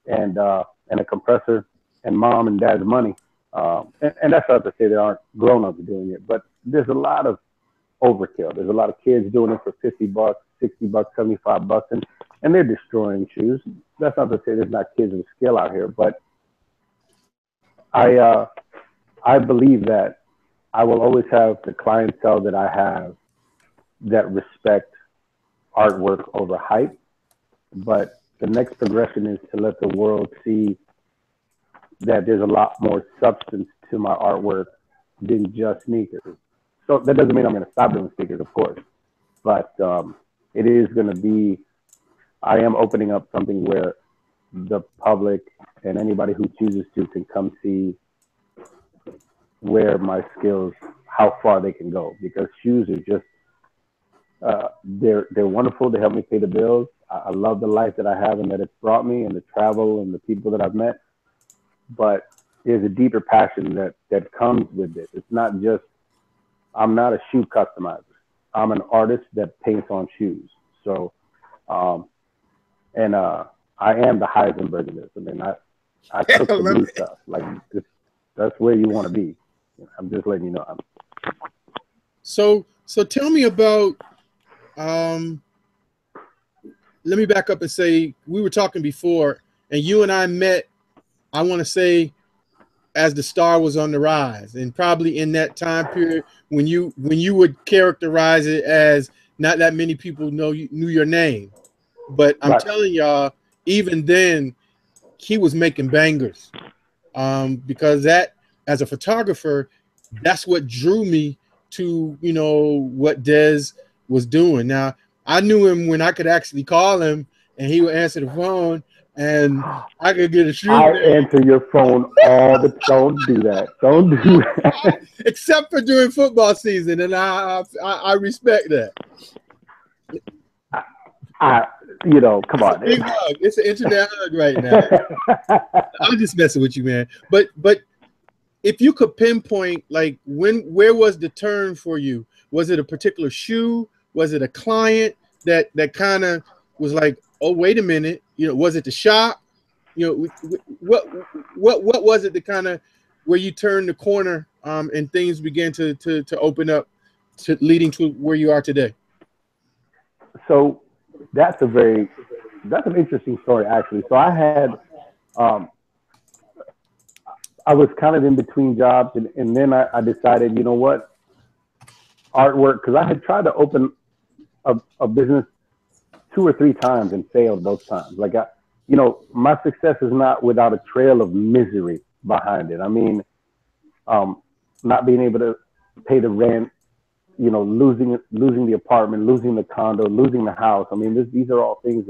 and a compressor and mom and dad's money. And that's not to say there aren't grown-ups doing it, but there's a lot of overkill. There's a lot of kids doing it for $50, $60, $75, and they're destroying shoes. That's not to say there's not kids with skill out here, but I believe that I will always have the clientele that I have that respect artwork over hype. But the next progression is to let the world see that there's a lot more substance to my artwork than just sneakers. So that doesn't mean I'm going to stop doing sneakers, of course, but it is going to be, I am opening up something where the public and anybody who chooses to can come see where my skills, how far they can go, because shoes are just, they're wonderful. They help me pay the bills. I love the life that I have and that it's brought me, and the travel and the people that I've met. But there's a deeper passion that comes with this. It's not just, I'm not a shoe customizer. I'm an artist that paints on shoes. So, I am the Heisenberg of this. I mean, I took the blue stuff. Like, that's where you want to be. I'm just letting you know. So tell me about, let me back up and say, we were talking before, and you and I met, I want to say, as the star was on the rise, and probably in that time period when you would characterize it as not that many people knew your name. But I'm telling y'all, even then, he was making bangers, because that, as a photographer, that's what drew me to, you know, what Dez was doing. Now, I knew him when I could actually call him and he would answer the phone and I could get a shoe. I answer your phone all the time. Don't do that. Don't do that. Except for during football season, and I respect that. You know, come on. Big hug. It's an internet hug right now. I'm just messing with you, man. But if you could pinpoint, like, where was the turn for you? Was it a particular shoe? Was it a client that kind of was like, oh, wait a minute, you know, was it the shop? You know, what was it that kind of where you turned the corner and things began to open up, to leading to where you are today? So that's an interesting story, actually. So I had I was kind of in between jobs, and then I decided, you know what, artwork, because I had tried to open a business 2 or 3 times and failed both times. Like, you know, my success is not without a trail of misery behind it. I mean, not being able to pay the rent, you know, losing the apartment, losing the condo, losing the house. I mean, these are all things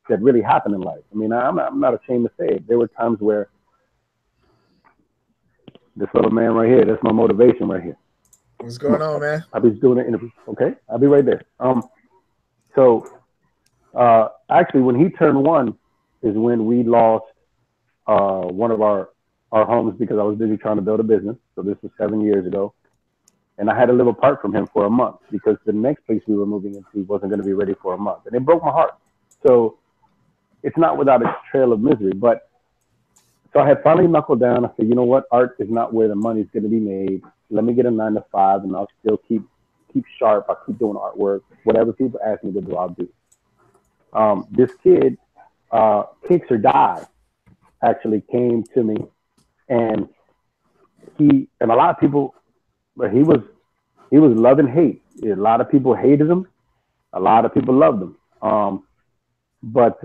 that really happen in life. I mean, I'm not ashamed to say it. There were times where this little man right here, that's my motivation right here. What's going on, man? I was doing an interview. Okay, I'll be right there. Actually, when he turned 1 is when we lost one of our homes because I was busy trying to build a business. So this was 7 years ago. And I had to live apart from him for a month because the next place we were moving into wasn't going to be ready for a month. And it broke my heart. So it's not without a trail of misery. But so I had finally knuckled down. I said, you know what? Art is not where the money's going to be made. Let me get a 9 to 5 and I'll still keep sharp. I'll keep doing artwork. Whatever people ask me to do, I'll do. This kid, Kicks or Die, actually came to me, and a lot of people, but he was love and hate. A lot of people hated him. A lot of people loved him. But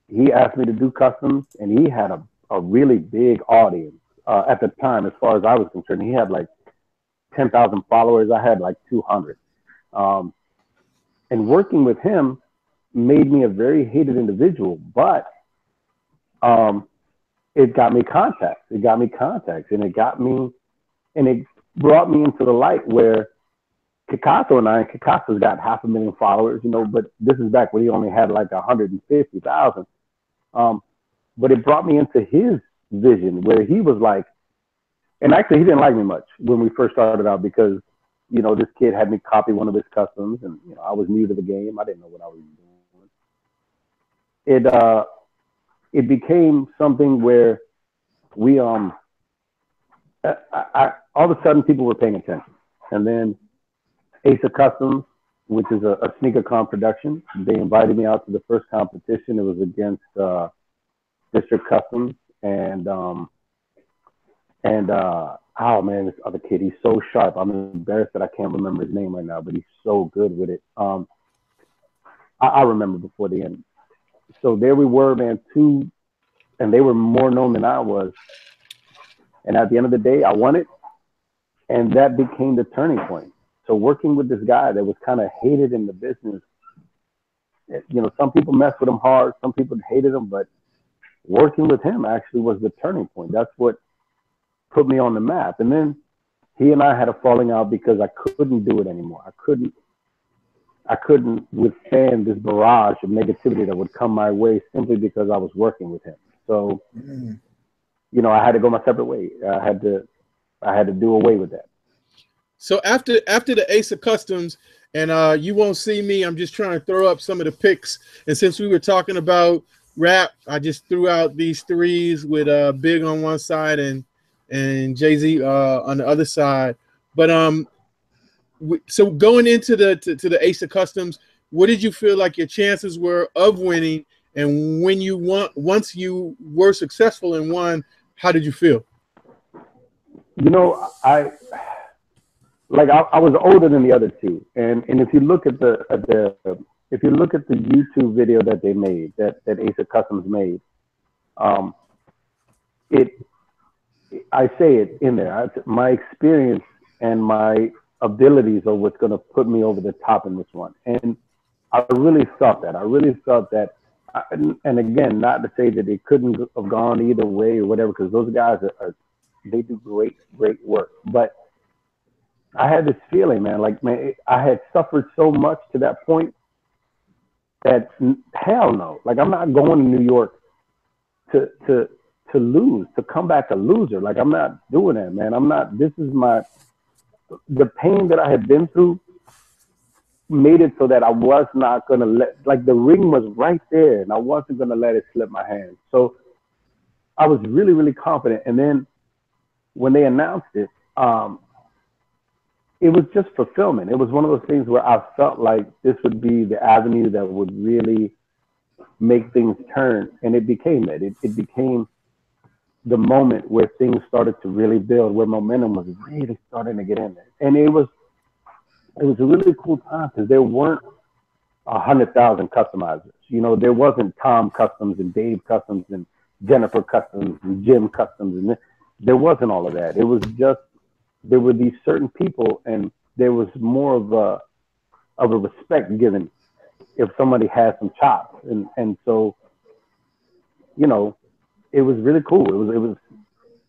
he asked me to do customs, and he had a really big audience at the time, as far as I was concerned. He had like 10,000 followers. I had like 200. And working with him made me a very hated individual, but it got me contacts. And it brought me into the light where Picasso's got 500,000 followers, you know, but this is back when he only had like 150,000. But it brought me into his vision where he was like, and actually he didn't like me much when we first started out because, you know, this kid had me copy one of his customs, and you know, I was new to the game. I didn't know what I was doing. It became something where we all of a sudden people were paying attention. And then Dez Customz, which is a SneakerCon production, they invited me out to the first competition. It was against Dez Customz and oh man, this other kid, he's so sharp. I'm embarrassed that I can't remember his name right now, but he's so good with it. I remember before the end. So there we were, man, and they were more known than I was. And at the end of the day, I won it, and that became the turning point. So working with this guy that was kind of hated in the business, you know, some people messed with him hard, some people hated him, but working with him actually was the turning point. That's what put me on the map. And then he and I had a falling out because I couldn't do it anymore. I couldn't withstand this barrage of negativity that would come my way simply because I was working with him. So, you know, I had to go my separate way. I had to do away with that. So after the Dez Customz, and you won't see me, I'm just trying to throw up some of the picks. And since we were talking about rap, I just threw out these threes with Big on one side and JayZ on the other side. But so going into the Dez Customz, what did you feel like your chances were of winning? And when you once you were successful and won, how did you feel? You know, I was older than the other two, and if you look at the YouTube video that they made, that Dez Customz made, I say it in there. My experience and my abilities are what's going to put me over the top in this one. And I really felt that. I really felt that. And again, not to say that it couldn't have gone either way or whatever, because those guys they do great work. But I had this feeling, man, like, man, I had suffered so much to that point that hell no. Like, I'm not going to New York to lose, to come back a loser. Like, I'm not doing that, man. The pain that I had been through made it so that I was not going to like, the ring was right there and I wasn't going to let it slip my hand. So I was really, really confident. And then when they announced it, it was just fulfillment. It was one of those things where I felt like this would be the avenue that would really make things turn. And it became that. It became the moment where things started to really build, where momentum was really starting to get in there. And it was a really cool time because there weren't 100,000 customizers. You know, there wasn't Tom Customz and Dave Customz and Jennifer Customz and Jim Customz, and there wasn't all of that. It was just, there were these certain people, and there was more of a respect given if somebody had some chops, and so, you know, it was really cool. It was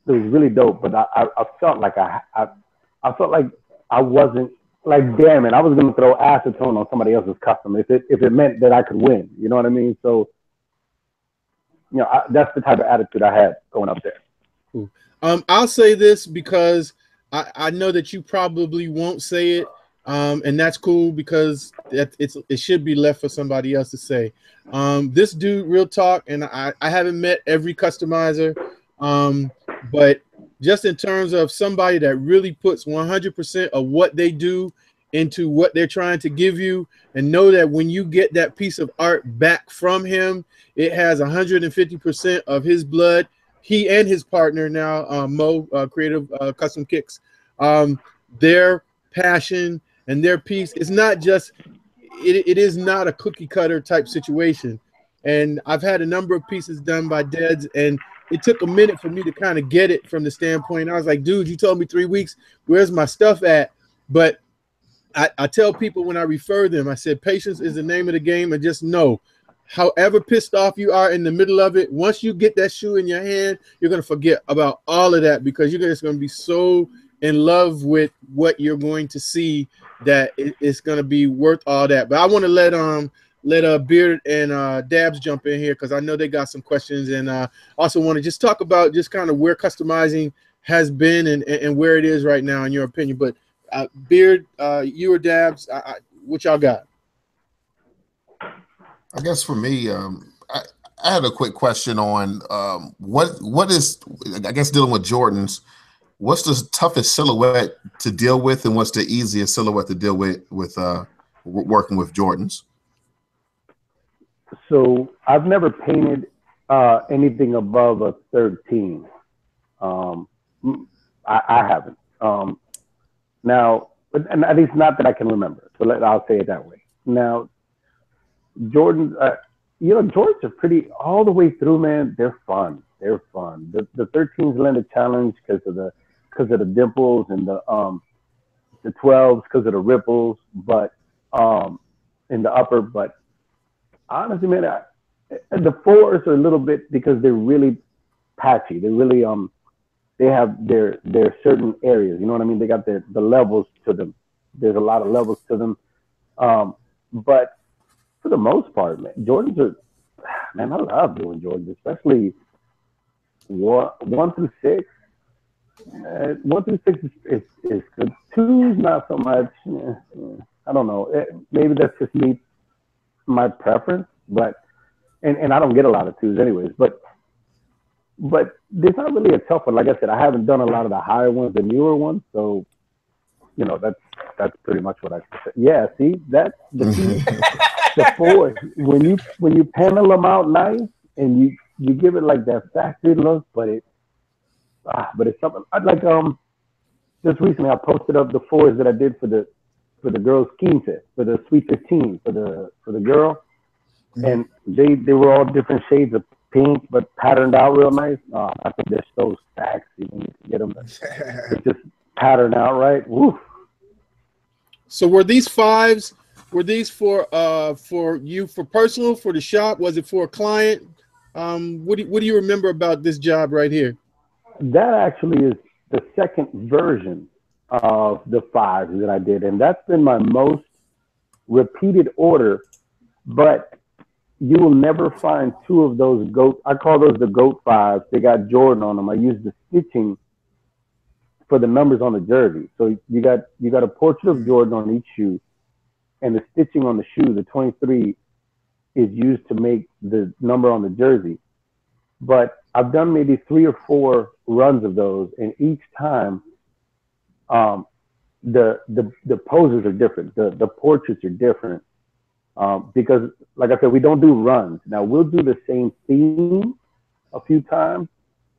really dope. But I felt like I felt like I wasn't, like, damn it, I was gonna throw acetone on somebody else's custom if it meant that I could win. You know what I mean? So, you know, that's the type of attitude I had going up there. Cool. I'll say this because I know that you probably won't say it, and that's cool because it should be left for somebody else to say. This dude, real talk, and I haven't met every customizer, but just in terms of somebody that really puts 100% of what they do into what they're trying to give you, and know that when you get that piece of art back from him, it has 150% of his blood. He and his partner now, Mo, Creative Custom Kicks, their passion and their piece is not just, it is not a cookie cutter type situation. And I've had a number of pieces done by Dez, and it took a minute for me to kind of get it from the standpoint. I was like, dude, you told me 3 weeks, where's my stuff at? But I tell people when I refer them, I said, patience is the name of the game, and just know, however pissed off you are in the middle of it, once you get that shoe in your hand, you're going to forget about all of that, because you're just going to be so in love with what you're going to see that it's going to be worth all that. But I want to let Beard and Dabs jump in here, because I know they got some questions, and also want to just talk about just kind of where customizing has been and where it is right now in your opinion. But Beard, you or Dabs, what y'all got? I guess for me, I had a quick question on what is, I guess, dealing with Jordans. What's the toughest silhouette to deal with, and what's the easiest silhouette to deal with working with Jordans? So I've never painted anything above a 13. I haven't. Now, and at least not that I can remember. So I'll say it that way. Now, Jordans, you know, Jordans are pretty all the way through, man. They're fun. They're fun. The 13s lend a challenge because of the dimples, and the 12s because of the ripples, but in the upper. But honestly, man, the 4s are a little bit, because they're really patchy. They're really they have their certain areas. You know what I mean? They got the levels to them. There's a lot of levels to them. But for the most part, man, Jordans are, man, I love doing Jordans, especially 1 through 6. 1 through 6 is good. 2's not so much. I don't know. Maybe that's just me, my preference. But and I don't get a lot of 2's anyways. But there's not really a tough one. Like I said, I haven't done a lot of the higher ones, the newer ones. So, you know, that's pretty much what I say. Yeah, see, that's the key. The 4s, when you panel them out nice, and you give it like that factory look, but it's something like just recently I posted up the 4s that I did for the girls' scheme set, for the Sweet 15 for the girl, and they were all different shades pink but patterned out real nice. Oh, I think they're so sexy when you get them. It's just patterned out right. Woo. So were these fives? Were these for you for personal, for the shop? Was it for a client? What do you remember about this job right here? That actually is the second version of the fives that I did, and that's been my most repeated order. But you will never find two of those goat. I call those the goat fives. They got Jordan on them. I use the stitching for the numbers on the jersey. So you got a portrait of Jordan on each shoe, and the stitching on the shoe, the 23, is used to make the number on the jersey. But I've done maybe 3 or 4 runs of those, and each time, the poses are different. The portraits are different because, like I said, we don't do runs. Now we'll do the same theme a few times,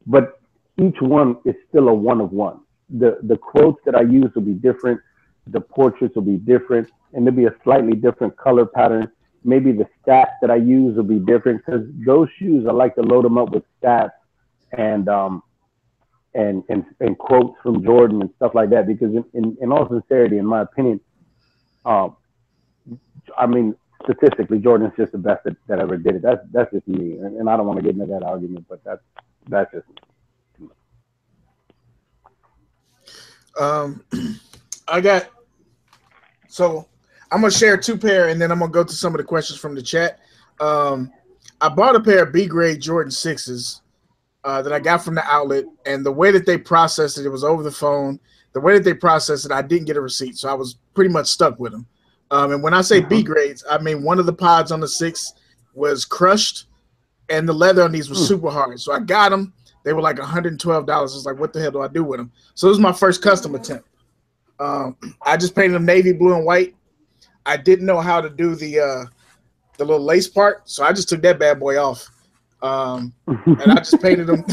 but each one is still a one of one. The quotes that I use will be different. The portraits will be different, and there'll be a slightly different color pattern. Maybe the stats that I use will be different because those shoes, I like to load them up with stats and quotes from Jordan and stuff like that. Because in all sincerity, in my opinion, I mean, statistically, Jordan's just the best that ever did it. That's just me, and I don't want to get into that argument, but that's just me. So I'm gonna share 2 pair, and then I'm gonna go to some of the questions from the chat. I bought a pair of B grade Jordan 6s that I got from the outlet, and the way that they processed it was over the phone. The way that they processed it, I didn't get a receipt, so I was pretty much stuck with them. And when I say B grades, I mean one of the pods on the 6 was crushed, and the leather on these was super hard. So I got them. They were like $112. I was like, what the hell do I do with them? So this was my first custom attempt. I just painted them navy blue and white. I didn't know how to do the little lace part, so I just took that bad boy off. And I just painted them.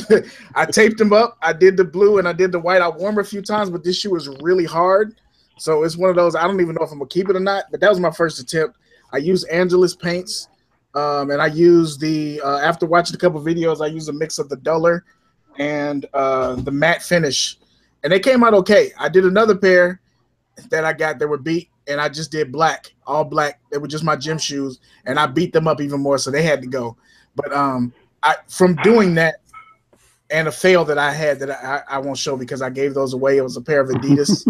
I taped them up. I did the blue and I did the white. I warmed a few times, but this shoe was really hard. So it's one of those, I don't even know if I'm going to keep it or not, but that was my first attempt. I used Angelus paints, and I used after watching a couple videos, I used a mix of the duller and the matte finish, and they came out okay. I did another pair that I got that were beat, and I just did black, all black. They were just my gym shoes, and I beat them up even more, so they had to go. But from doing that and a fail that I had that I won't show because I gave those away. It was a pair of Adidas,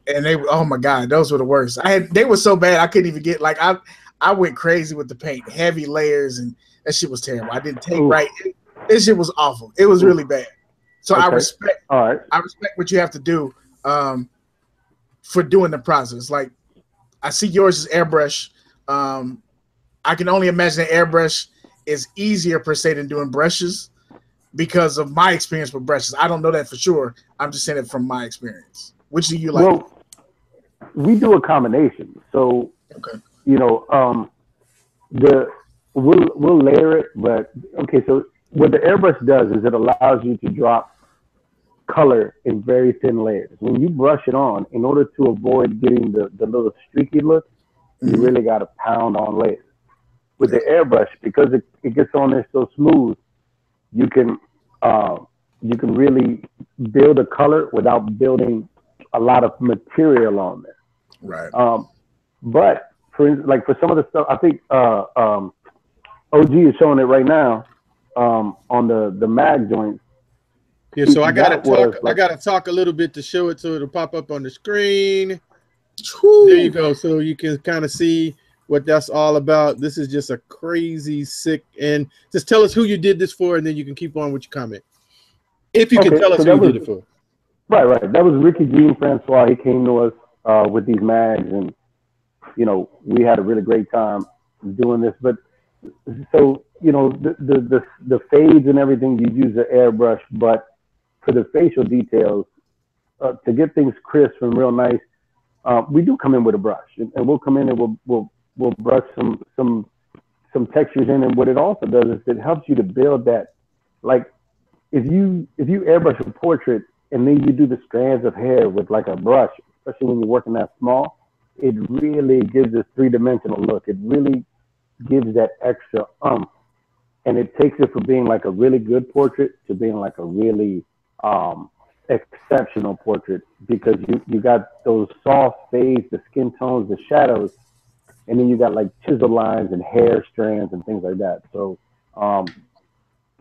and they were, oh my God, those were the worst. They were so bad I couldn't even get, like, I went crazy with the paint, heavy layers, and that shit was terrible. I didn't take right. This shit was awful. It was really bad. So okay. I respect what you have to do for doing the process. Like, I see yours is airbrush. I can only imagine that airbrush is easier per se than doing brushes because of my experience with brushes. I don't know that for sure. I'm just saying it from my experience. Which do you like? Well, we do a combination. So, okay. You know, we'll layer it, but okay. So what the airbrush does is it allows you to drop color in very thin layers. When you brush it on, in order to avoid getting the little streaky look, you really got to pound on layers. With the airbrush, because it gets on there so smooth, you can really build a color without building a lot of material on there. Right. But for instance, like for some of the stuff, I think OG is showing it right now on the mag joints. Yeah, so I gotta talk a little bit to show it so it'll pop up on the screen. Woo. There you go. So you can kind of see what that's all about. This is just a crazy sick, and just tell us who you did this for, and then you can keep on with your comment. If you can tell us who you did it for. Right. That was Ricky Jean Francois. He came to us with these mags, and you know, we had a really great time doing this. But so, you know, the fades and everything, you use the airbrush, but for the facial details, to get things crisp and real nice, we do come in with a brush, and we'll come in and we'll brush some textures in. And what it also does is it helps you to build that, like if you airbrush a portrait and then you do the strands of hair with like a brush, especially when you're working that small, it really gives this 3-dimensional look. It really gives that extra and it takes it from being like a really good portrait to being like a really exceptional portrait, because you got those soft fades, the skin tones, the shadows, and then you got like chisel lines and hair strands and things like that. So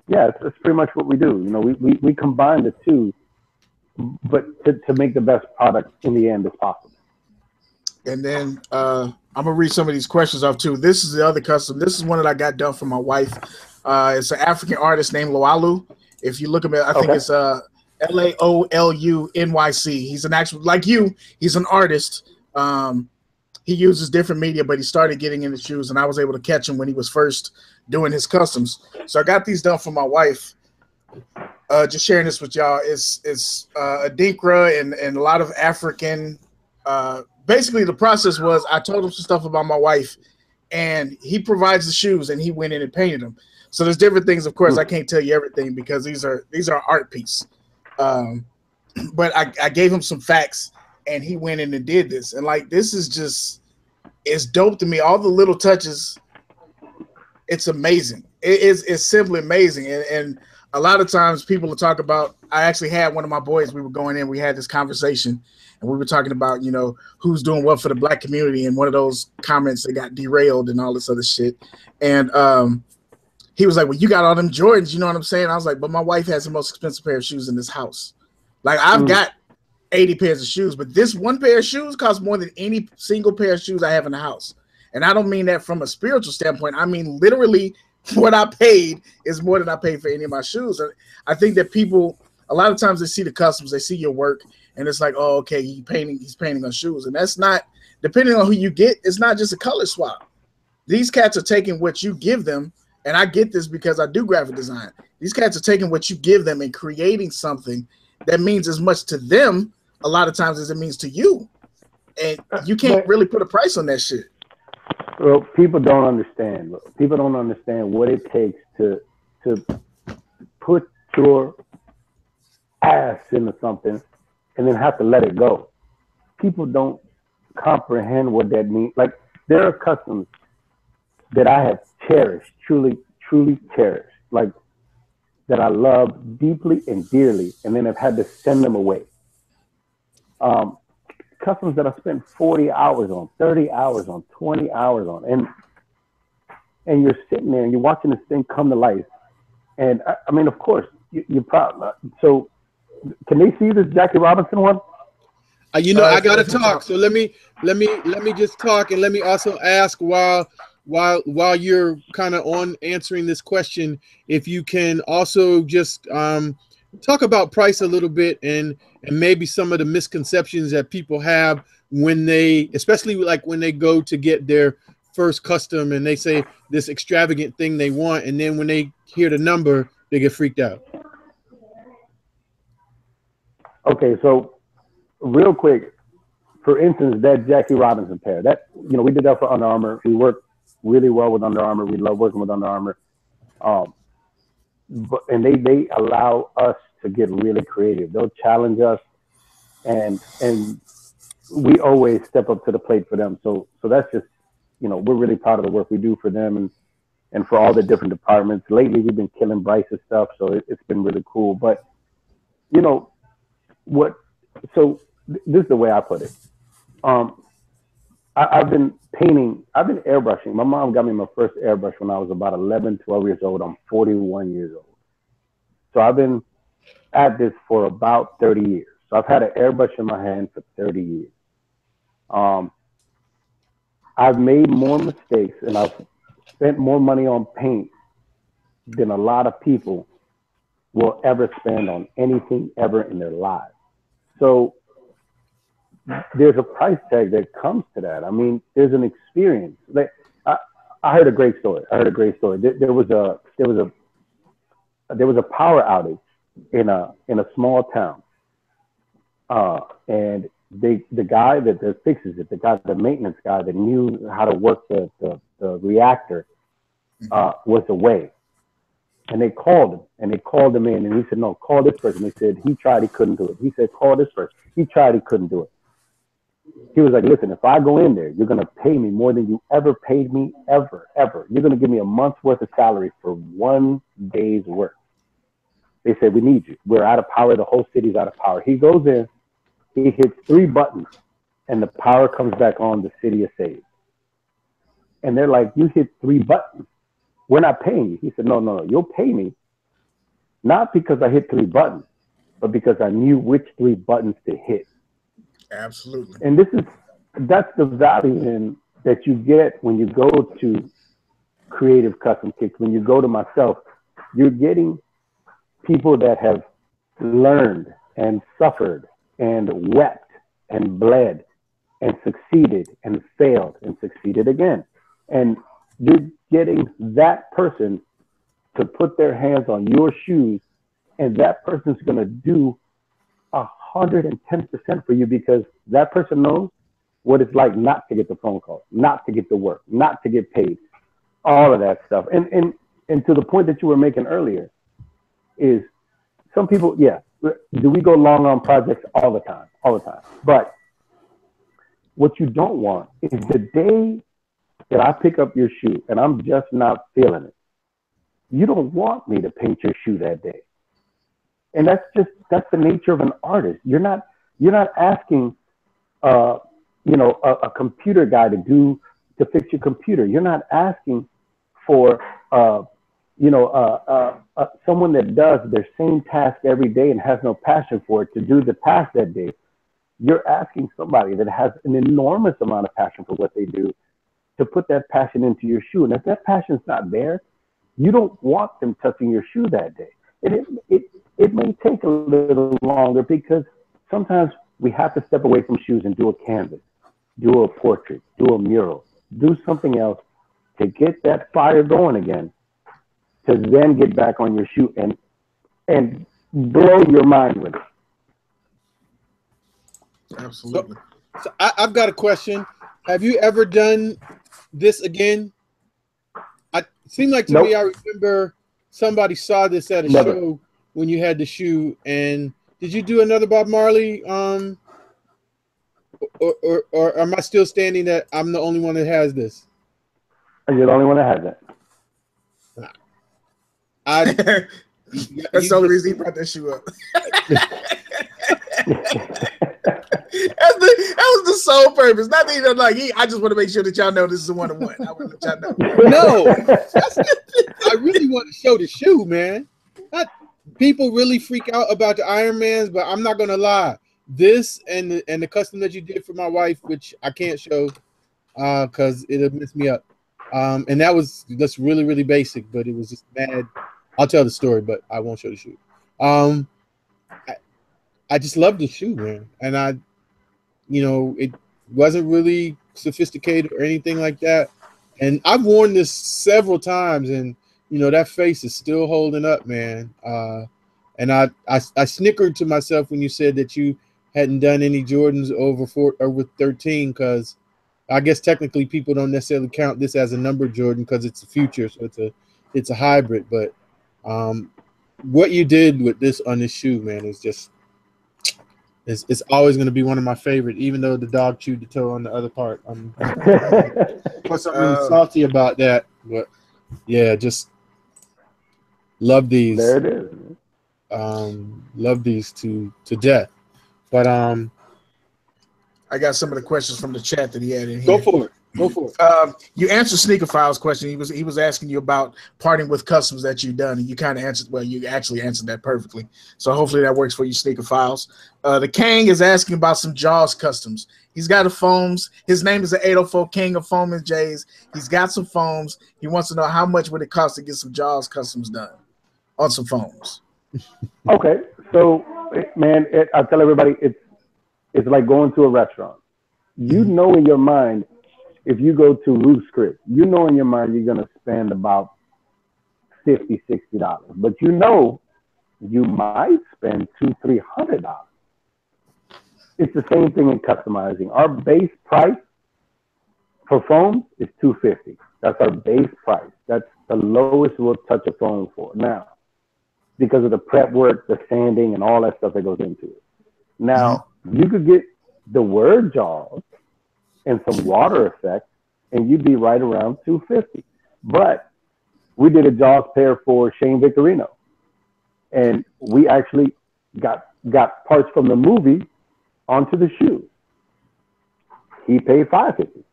yeah, it's pretty much what we do. You know, we combine the two, but to make the best product in the end as possible. And then I'm gonna read some of these questions off too. This is the other custom. This is one that I got done for my wife. It's an African artist named Loalu. If you look at it, I think it's LAOLUNYC. He's an actual, like you, he's an artist. He uses different media, but he started getting into shoes, and I was able to catch him when he was first doing his customs. So I got these done for my wife. Just sharing this with y'all. It's Adinkra and a lot of African. Basically, the process was I told him some stuff about my wife, and he provides the shoes, and he went in and painted them. So there's different things. Of course, I can't tell you everything because these are art piece. But I gave him some facts, and he went in and did this. And like, this is just, it's dope to me. All the little touches, it's amazing. It's simply amazing. And a lot of times people will talk about, I actually had one of my boys, we were going in, we had this conversation, and we were talking about, you know, who's doing what for the black community. And one of those comments that got derailed and all this other shit. And he was like, well, you got all them Jordans, you know what I'm saying? I was like, but my wife has the most expensive pair of shoes in this house. Like, I've got 80 pairs of shoes, but this one pair of shoes costs more than any single pair of shoes I have in the house. And I don't mean that from a spiritual standpoint. I mean, literally, what I paid is more than I paid for any of my shoes. And I think that people, a lot of times they see the customs, they see your work, and it's like, oh, okay, he's painting on shoes. And that's not, depending on who you get, it's not just a color swap. These cats are taking what you give them, and I get this because I do graphic design. These cats are taking what you give them and creating something that means as much to them a lot of times as it means to you. And you can't really put a price on that shit. Well, people don't understand. People don't understand what it takes to put your ass into something and then have to let it go. People don't comprehend what that means. Like, there are customs that I have cherished, truly cherished, like that I love deeply and dearly, and then I've had to send them away. Customs that I spent 40 hours on, 30 hours on, 20 hours on, and you're sitting there and you're watching this thing come to life. And I mean, of course, you're proud. So, can they see this Jackie Robinson one? You know, I gotta talk. So let me just talk, and let me also ask while you're kind of on answering this question, if you can also just talk about price a little bit and maybe some of the misconceptions that people have when they, especially like when they go to get their first custom and they say this extravagant thing they want, and then when they hear the number, they get freaked out. Okay, so real quick, for instance, that Jackie Robinson pair, that, you know, we did that for Under Armour. We work really well with Under Armour. We love working with Under Armour. And they allow us to get really creative. They'll challenge us, and we always step up to the plate for them. So that's just, you know, we're really proud of the work we do for them and for all the different departments. Lately, we've been killing Bryce's stuff, so it's been really cool. But, you know, this is the way I put it. I've been airbrushing. My mom got me my first airbrush when I was about 11, 12 years old. I'm 41 years old. So I've been at this for about 30 years. So I've had an airbrush in my hand for 30 years. I've made more mistakes and I've spent more money on paint than a lot of people will ever spend on anything ever in their lives. So there's a price tag that comes to that. I mean, there's an experience. Like, I heard a great story. There was a power outage in a small town, and the guy that fixes it, the maintenance guy that knew how to work the reactor, was away. And they called him in, and he said, no, call this person. He said, he tried, he couldn't do it. He said, call this person. He tried, he couldn't do it. He was like, listen, if I go in there, you're going to pay me more than you ever paid me, ever. You're going to give me a month's worth of salary for 1 day's work. They said, we need you. We're out of power. The whole city's out of power. He goes in, he hits 3 buttons, and the power comes back on. The city is saved. And they're like, you hit 3 buttons. We're not paying you. He said, no. You'll pay me, not because I hit 3 buttons, but because I knew which 3 buttons to hit. Absolutely. And that's the value that you get when you go to Creative Custom Kicks. When you go to myself, you're getting people that have learned and suffered and wept and bled and succeeded and failed and succeeded again. And you're getting that person to put their hands on your shoes, and that person's going to do 110% for you, because that person knows what it's like not to get the phone call, not to get the work, not to get paid, all of that stuff. And to the point that you were making earlier is, some people, do we go long on projects all the time? But what you don't want is the day that I pick up your shoe and I'm just not feeling it. You don't want me to paint your shoe that day. And that's the nature of an artist. You're not asking, a computer guy to fix your computer. You're not asking for, someone that does their same task every day and has no passion for it to do the task that day. You're asking somebody that has an enormous amount of passion for what they do to put that passion into your shoe. And if that passion's not there, you don't want them touching your shoe that day. And it may take a little longer, because sometimes we have to step away from shoes and do a canvas, do a portrait, do a mural, do something else to get that fire going again, to then get back on your shoe and blow your mind with it. Absolutely. So I've got a question. Have you ever done this again? It seemed like to me, I remember somebody saw this at a show when you had the shoe. And did you do another Bob Marley? Or am I still standing that I'm the only one that has this? You're the only one that has it. That's the only reason he brought that shoe up. That was the sole purpose. Not that I just want to make sure that y'all know this is a 1-on-1. I want to let y'all know. No, I really want to show the shoe, man. People really freak out about the Iron Mans, but I'm not gonna lie. This and the custom that you did for my wife, which I can't show because it'll mess me up. And that's really, really basic, but it was just mad. I'll tell the story, but I won't show the shoe. I just love the shoe, man. And it wasn't really sophisticated or anything like that. And I've worn this several times, and that face is still holding up, man. And I snickered to myself when you said that you hadn't done any Jordans over 13, because I guess technically people don't necessarily count this as a number Jordan because it's a future, so it's a hybrid. But what you did with this on this shoe, man, is just it's always going to be one of my favorite, even though the dog chewed the toe on the other part. Plus, I'm really salty about that, but yeah, just love these. There it is. Love these to death. But I got some of the questions from the chat that he had in here. Go for it. You answered Sneaker Files' question. He was asking you about parting with customs that you've done, and you kind of answered. Well, you actually answered that perfectly. So hopefully that works for you, Sneaker Files. The King is asking about some JayZ Customz. He's got a foams. His name is the 804 King of Foam and Jays. He's got some foams. He wants to know how much would it cost to get some JayZ Customz done on some foams. Okay, so man, I tell everybody it's like going to a restaurant. You know in your mind, if you go to Ruth's Chris, you know in your mind you're gonna spend about $50, $60, but you might spend $200-$300. It's the same thing in customizing. Our base price for foam is $250. That's our base price. That's the lowest we'll touch a foam for. Now, because of the prep work, the sanding, and all that stuff that goes into it. Now, you could get the word JayZ and some water effect, and you'd be right around $250. But we did a Jaws pair for Shane Victorino, and we actually got parts from the movie onto the shoe. He paid $550.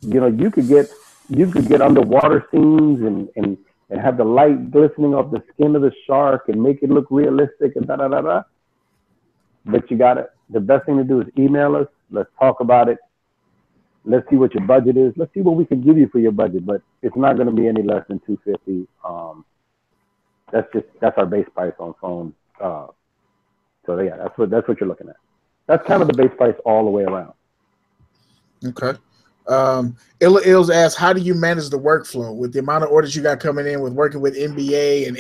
You know, you could get underwater scenes and have the light glistening off the skin of the shark and make it look realistic and da da da da. But the best thing to do is email us. Let's talk about it. Let's see what your budget is. Let's see what we can give you for your budget. But it's not going to be any less than $250. That's our base price on phone. So yeah, that's what you're looking at. That's kind of the base price all the way around. Okay. Ills asks, how do you manage the workflow with the amount of orders you got coming in with working with NBA and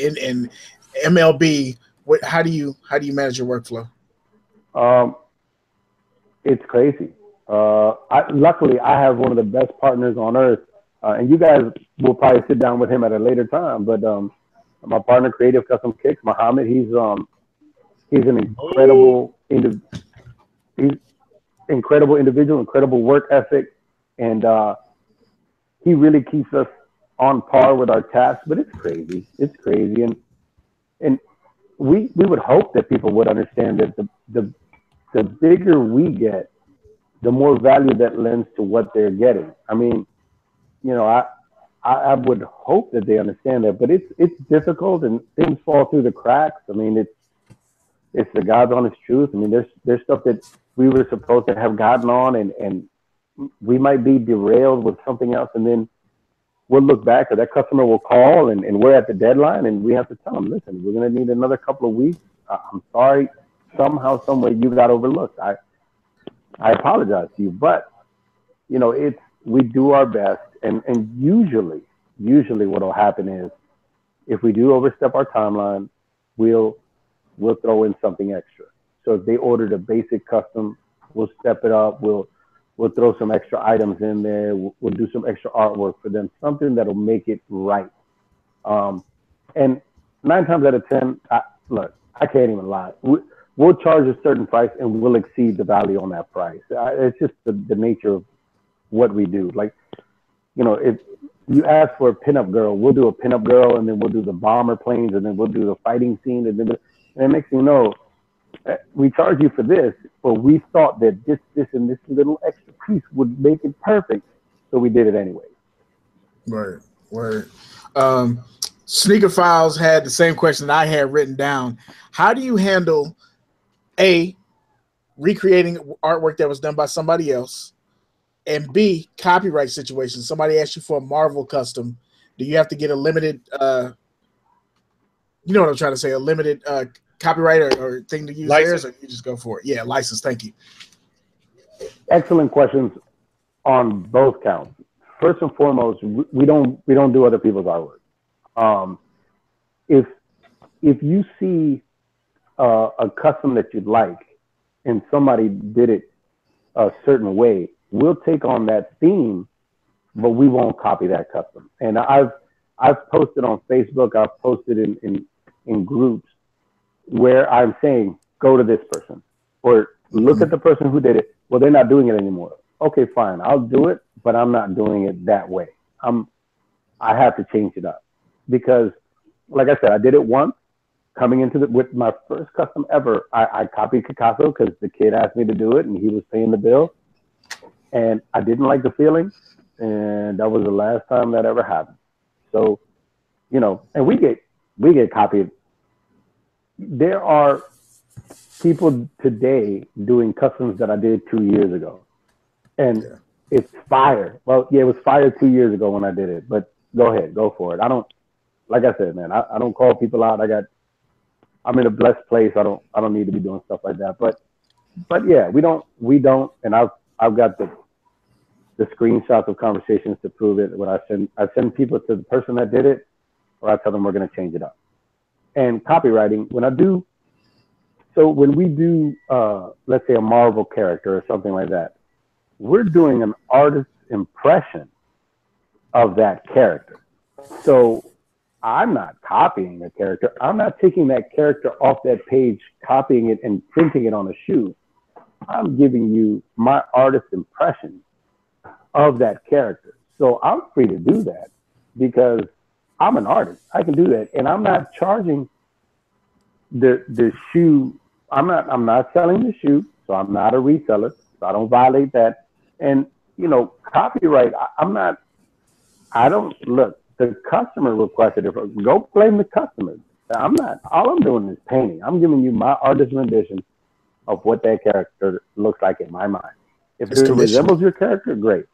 MLB? How do you manage your workflow? It's crazy. Luckily, I have one of the best partners on earth, and you guys will probably sit down with him at a later time. But my partner, Creative Custom Kicks, Muhammad, he's an incredible individual, incredible work ethic, and he really keeps us on par with our tasks. But it's crazy. It's crazy, and we would hope that people would understand that the bigger we get, the more value that lends to what they're getting. I mean, you know, I would hope that they understand that, but it's difficult and things fall through the cracks. I mean, it's the God's honest truth. I mean, there's stuff that we were supposed to have gotten on, and we might be derailed with something else, and then we'll look back, or that customer will call, and we're at the deadline, and we have to tell them, listen, we're going to need another couple of weeks. I'm sorry, somehow, some way you got overlooked. I apologize to you, but you know, we do our best, and usually what will happen is, if we do overstep our timeline, we'll throw in something extra. So if they ordered a basic custom, we'll step it up. We'll throw some extra items in there. We'll do some extra artwork for them, something that'll make it right. And 9 times out of 10, look, I can't even lie. We'll charge a certain price and we'll exceed the value on that price. It's just the nature of what we do. Like, you know, if you ask for a pinup girl, we'll do a pinup girl, and then we'll do the bomber planes, and then we'll do the fighting scene, and it makes you know, we charge you for this, but we thought that this and this little extra piece would make it perfect, so we did it anyway. Right. Sneaker Files had the same question I had written down. How do you handle recreating artwork that was done by somebody else, and B, copyright situations? Somebody asked you for a Marvel custom. Do you have to get a limited, you know what I'm trying to say, a limited copyright or thing to use theirs, or you just go for it? Yeah, license. Thank you. Excellent questions on both counts. First and foremost, we don't do other people's artwork. If you see a custom that you'd like and somebody did it a certain way, we'll take on that theme, but we won't copy that custom. And I've posted on Facebook, I've posted in groups where I'm saying, go to this person, or look at the person who did it. Well, they're not doing it anymore. Okay, fine, I'll do it, but I'm not doing it that way. I have to change it up, because like I said, I did it once. Coming into with my first custom ever, I copied Picasso because the kid asked me to do it and he was paying the bill, and I didn't like the feeling, and that was the last time that ever happened. So, you know, and we get copied. There are people today doing customs that I did 2 years ago, and it's fire. Well, yeah, it was fire 2 years ago when I did it, but go ahead, go for it. I don't, like I said, man, I don't call people out. I'm in a blessed place. I don't need to be doing stuff like that. But yeah, we don't. And I've got the screenshots of conversations to prove it. When I send people to the person that did it, or I tell them we're going to change it up. And copywriting, when we do, let's say a Marvel character or something like that, we're doing an artist's impression of that character. So I'm not copying the character. I'm not taking that character off that page, copying it and printing it on a shoe. I'm giving you my artist impression of that character. So I'm free to do that because I'm an artist. I can do that, and I'm not charging the shoe. I'm not selling the shoe, so I'm not a reseller. So I don't violate that. And copyright. I don't look. The customer requested it. Go blame the customer. I'm not. All I'm doing is painting. I'm giving you my artist rendition of what that character looks like in my mind. If it resembles your character, great.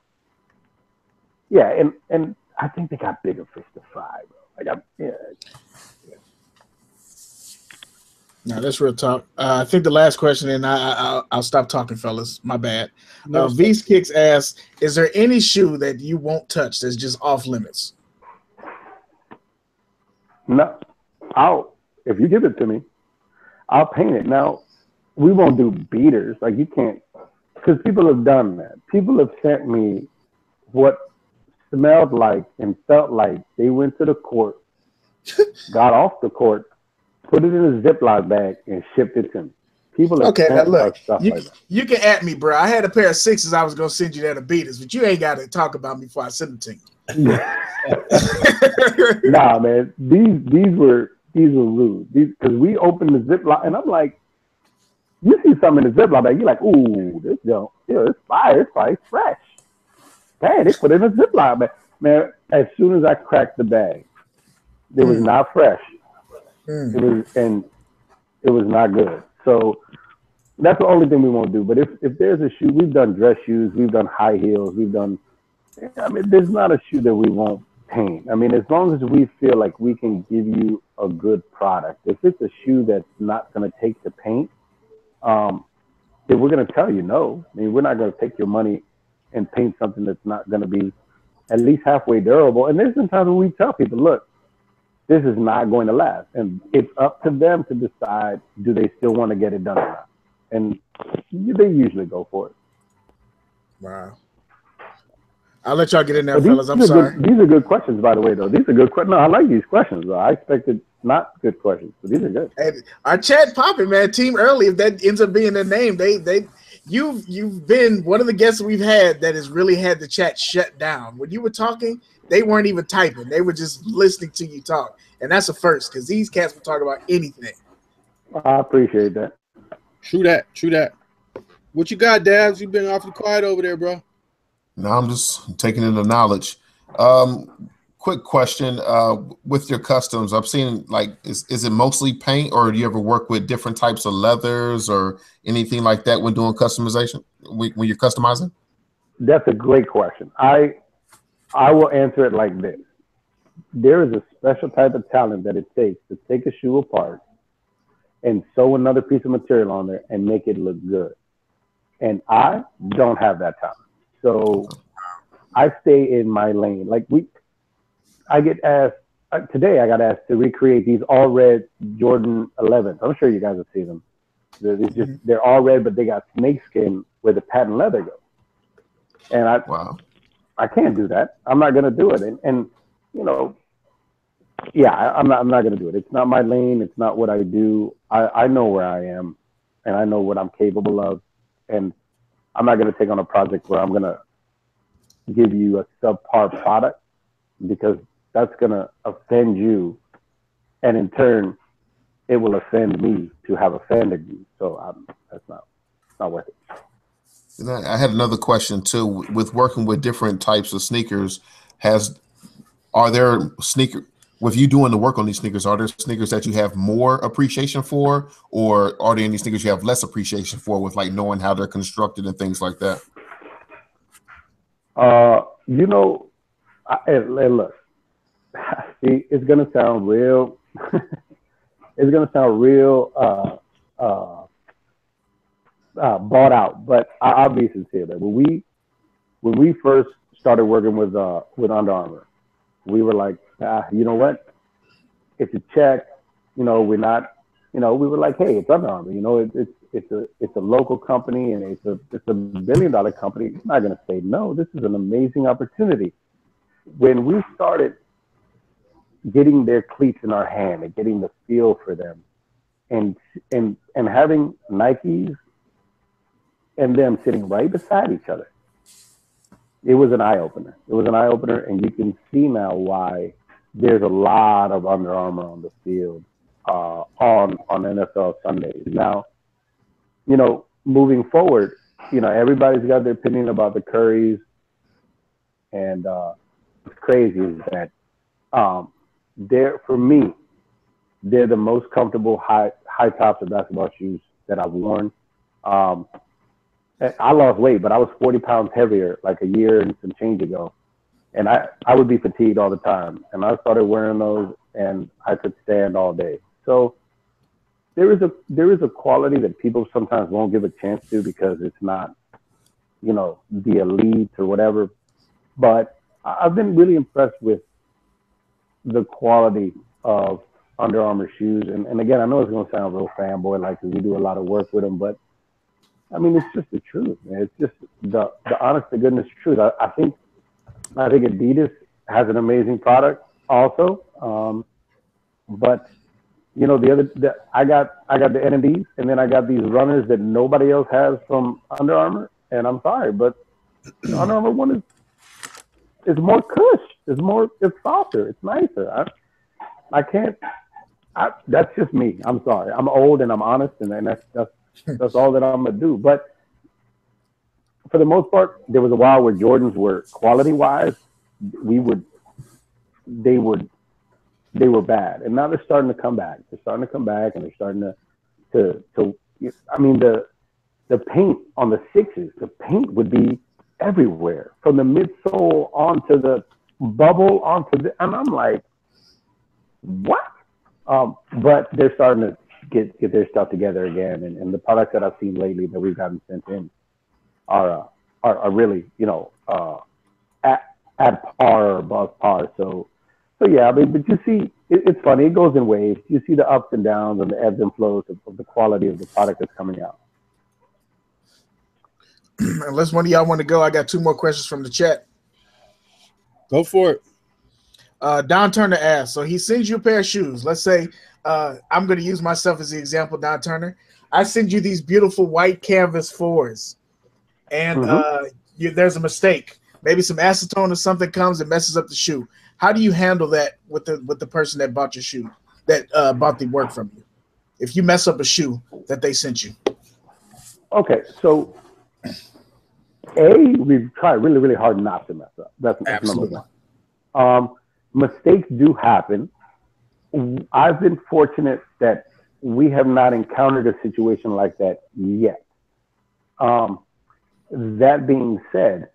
Yeah, and I think they got bigger fish to fry, bro. No, that's real talk. I think the last question, and I'll stop talking, fellas. My bad. No, V's Kicks asks, is there any shoe that you won't touch that's just off limits? No. If you give it to me, I'll paint it. Now, we won't do beaters. Like, you can't, because people have done that. People have sent me what smelled like and felt like they went to the court, got off the court, put it in a Ziploc bag, and shipped it to me. People have okay, now look, stuff like that. You can at me, bro. I had a pair of 6s I was going to send you that are beaters, but you ain't got to talk about me before I send them to you. Nah, man. These were rude. Because we opened the Ziploc, and I'm like, you see something in the Ziploc bag, you're like, ooh, this junk, it's fire, it's probably fresh. Man, they put it in a Ziploc bag. Man, as soon as I cracked the bag, it was not fresh. It was not good. So that's the only thing we won't do. But if there's a shoe, we've done dress shoes, we've done high heels, there's not a shoe that we won't paint. I mean, as long as we feel like we can give you a good product. If it's a shoe that's not going to take the paint, then we're going to tell you no. I mean, we're not going to take your money and paint something that's not going to be at least halfway durable. And there's been times when we tell people, look, this is not going to last. And it's up to them to decide, do they still want to get it done or not? And they usually go for it. Wow. I'll let y'all get in there, fellas. I'm sorry. These are good questions, by the way, though. These are good questions. No, I like these questions, though. I expected not good questions, but these are good. Hey, our chat popping, man. Team Early, if that ends up being their name, you've been one of the guests we've had that has really had the chat shut down. When you were talking, they weren't even typing. They were just listening to you talk. And that's a first, because these cats will talk about anything. I appreciate that. True that. What you got, Dez? You've been awfully quiet over there, bro. No, I'm just taking in the knowledge. Quick question. With your customs, I've seen, like, is it mostly paint, or do you ever work with different types of leathers or anything like that when doing customization, when you're customizing? That's a great question. I will answer it like this. There is a special type of talent that it takes to take a shoe apart and sew another piece of material on there and make it look good. And I don't have that talent. So I stay in my lane. Like I get asked, today I got asked to recreate these all red Jordan 11s. I'm sure you guys have seen them. They're all red, but they got snakeskin where the patent leather goes. And I can't do that. I'm not going to do it. And you know, yeah, I'm not going to do it. It's not my lane. It's not what I do. I know where I am, and I know what I'm capable of. And I'm not going to take on a project where I'm going to give you a subpar product, because that's going to offend you. And in turn, it will offend me to have offended you. So that's not worth it. And I had another question too. With working with different types of sneakers, with you doing the work on these sneakers, are there sneakers that you have more appreciation for, or are there any sneakers you have less appreciation for, with like knowing how they're constructed and things like that? You know, look, see, it's gonna sound real. It's gonna sound real bought out, but I'll be sincere. That when we first started working with Under Armour, we were like, you know what? It's a check. You know, we're not. You know, we were like, hey, it's Under Armour. You know, it's a local company, and it's a $1 billion company. It's not going to say no. This is an amazing opportunity. When we started getting their cleats in our hand and getting the feel for them, and having Nikes and them sitting right beside each other. It was an eye opener. It was an eye opener, and you can see now why there's a lot of Under Armour on the field on NFL Sundays. Now, you know, moving forward, you know, everybody's got their opinion about the Currys, and what's crazy is that for me, they're the most comfortable high tops of basketball shoes that I've worn. I lost weight, but I was 40 pounds heavier like a year and some change ago. And I would be fatigued all the time. And I started wearing those, and I could stand all day. So there is a quality that people sometimes won't give a chance to because it's not, you know, the elite or whatever. But I've been really impressed with the quality of Under Armour shoes. And again, I know it's going to sound real fanboy-like because we do a lot of work with them, but I mean, it's just the truth, man. It's just the honest to goodness truth. I think Adidas has an amazing product also. But you know, I got the NMDs, and then I got these runners that nobody else has from Under Armour. And I'm sorry, but the Under Armour one is more cush. It's softer. It's nicer. That's just me. I'm sorry. I'm old and I'm honest, and that's all that I'm gonna do. But for the most part, there was a while where Jordans were quality-wise, they were bad, and now they're starting to come back. They're starting to come back, and they're starting to. I mean, the paint on the sixes, the paint would be everywhere, from the midsole onto the bubble and I'm like, what? But they're starting to get their stuff together again, and the products that I've seen lately that we've gotten sent in are really, you know, at par or above par. So yeah, I mean, but you see, it's funny. It goes in waves. You see the ups and downs and the ebbs and flows of the quality of the product that's coming out. Unless one of y'all want to go, I got 2 more questions from the chat. Go for it. Don Turner asks, so he sends you a pair of shoes. Let's say I'm going to use myself as the example, Don Turner. I send you these beautiful white canvas 4s, and there's a mistake. Maybe some acetone or something comes and messes up the shoe. How do you handle that with the person that bought your shoe, that bought the work from you? If you mess up a shoe that they sent you. Okay, so we try really, really hard not to mess up. That's number one. Mistakes do happen. I've been fortunate that we have not encountered a situation like that yet. That being said,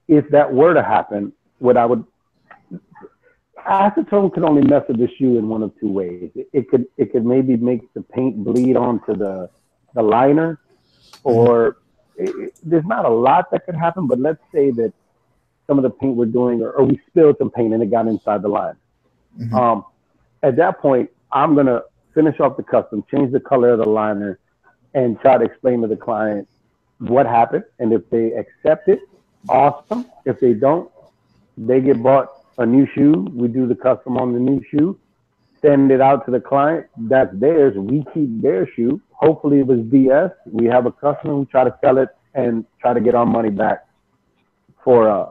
if that were to happen, acetone can only mess with the shoe in one of 2 ways. It could maybe make the paint bleed onto the liner, or there's not a lot that could happen, but let's say that some of the paint we're doing, or we spilled some paint and it got inside the line. At that point, I'm going to finish off the custom, change the color of the liner, and try to explain to the client what happened. And if they accept it, awesome. If they don't, they get bought a new shoe. We do the custom on the new shoe, send it out to the client. That's theirs. We keep their shoe. Hopefully it was BS. We have a customer who try to sell it and try to get our money back for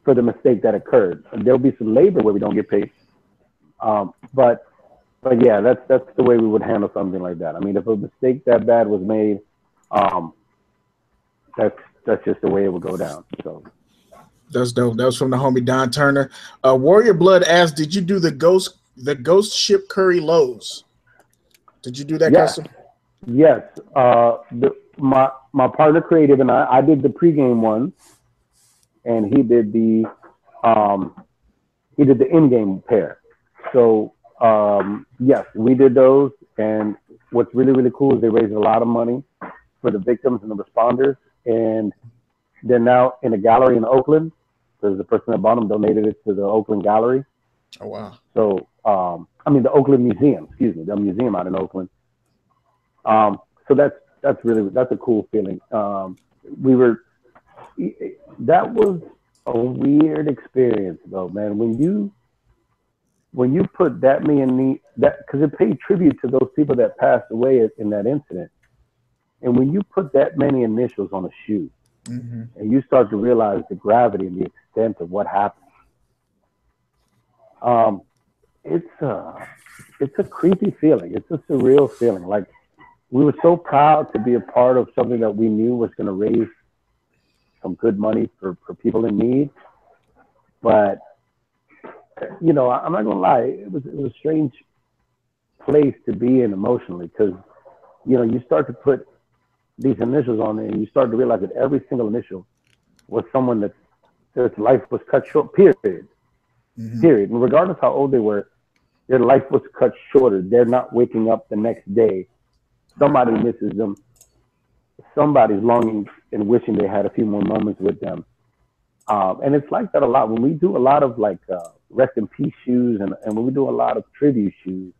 the mistake that occurred. And there'll be some labor where we don't get paid. But yeah, that's the way we would handle something like that. I mean, if a mistake that bad was made, that's just the way it would go down. So that's dope. That was from the homie Don Turner. Warrior Blood asked, did you do the ghost ship curry lows? Did you do that custom? Yes. My partner creative and I did the pregame one, and he did the in-game pair. So yes, we did those, and what's really, really cool is they raised a lot of money for the victims and the responders, and they're now in a gallery in Oakland because the person that bought them donated it to the Oakland Gallery. Oh wow! So the Oakland Museum, the museum out in Oakland. So that's a cool feeling. That was a weird experience though, man. When you put that many because it paid tribute to those people that passed away in that incident. And when you put that many initials on a shoe, and you start to realize the gravity and the extent of what happened, it's a creepy feeling. It's a surreal feeling. Like, we were so proud to be a part of something that we knew was going to raise some good money for people in need. But, you know, I'm not going to lie, it was a strange place to be in emotionally, because, you know, you start to put these initials on there and you start to realize that every single initial was someone that their life was cut short, period. Period. And regardless how old they were, their life was cut shorter. They're not waking up the next day. Somebody misses them. Somebody's longing and wishing they had a few more moments with them. And it's like that a lot. When we do a lot of like rest in peace shoes, and when we do a lot of tribute shoes,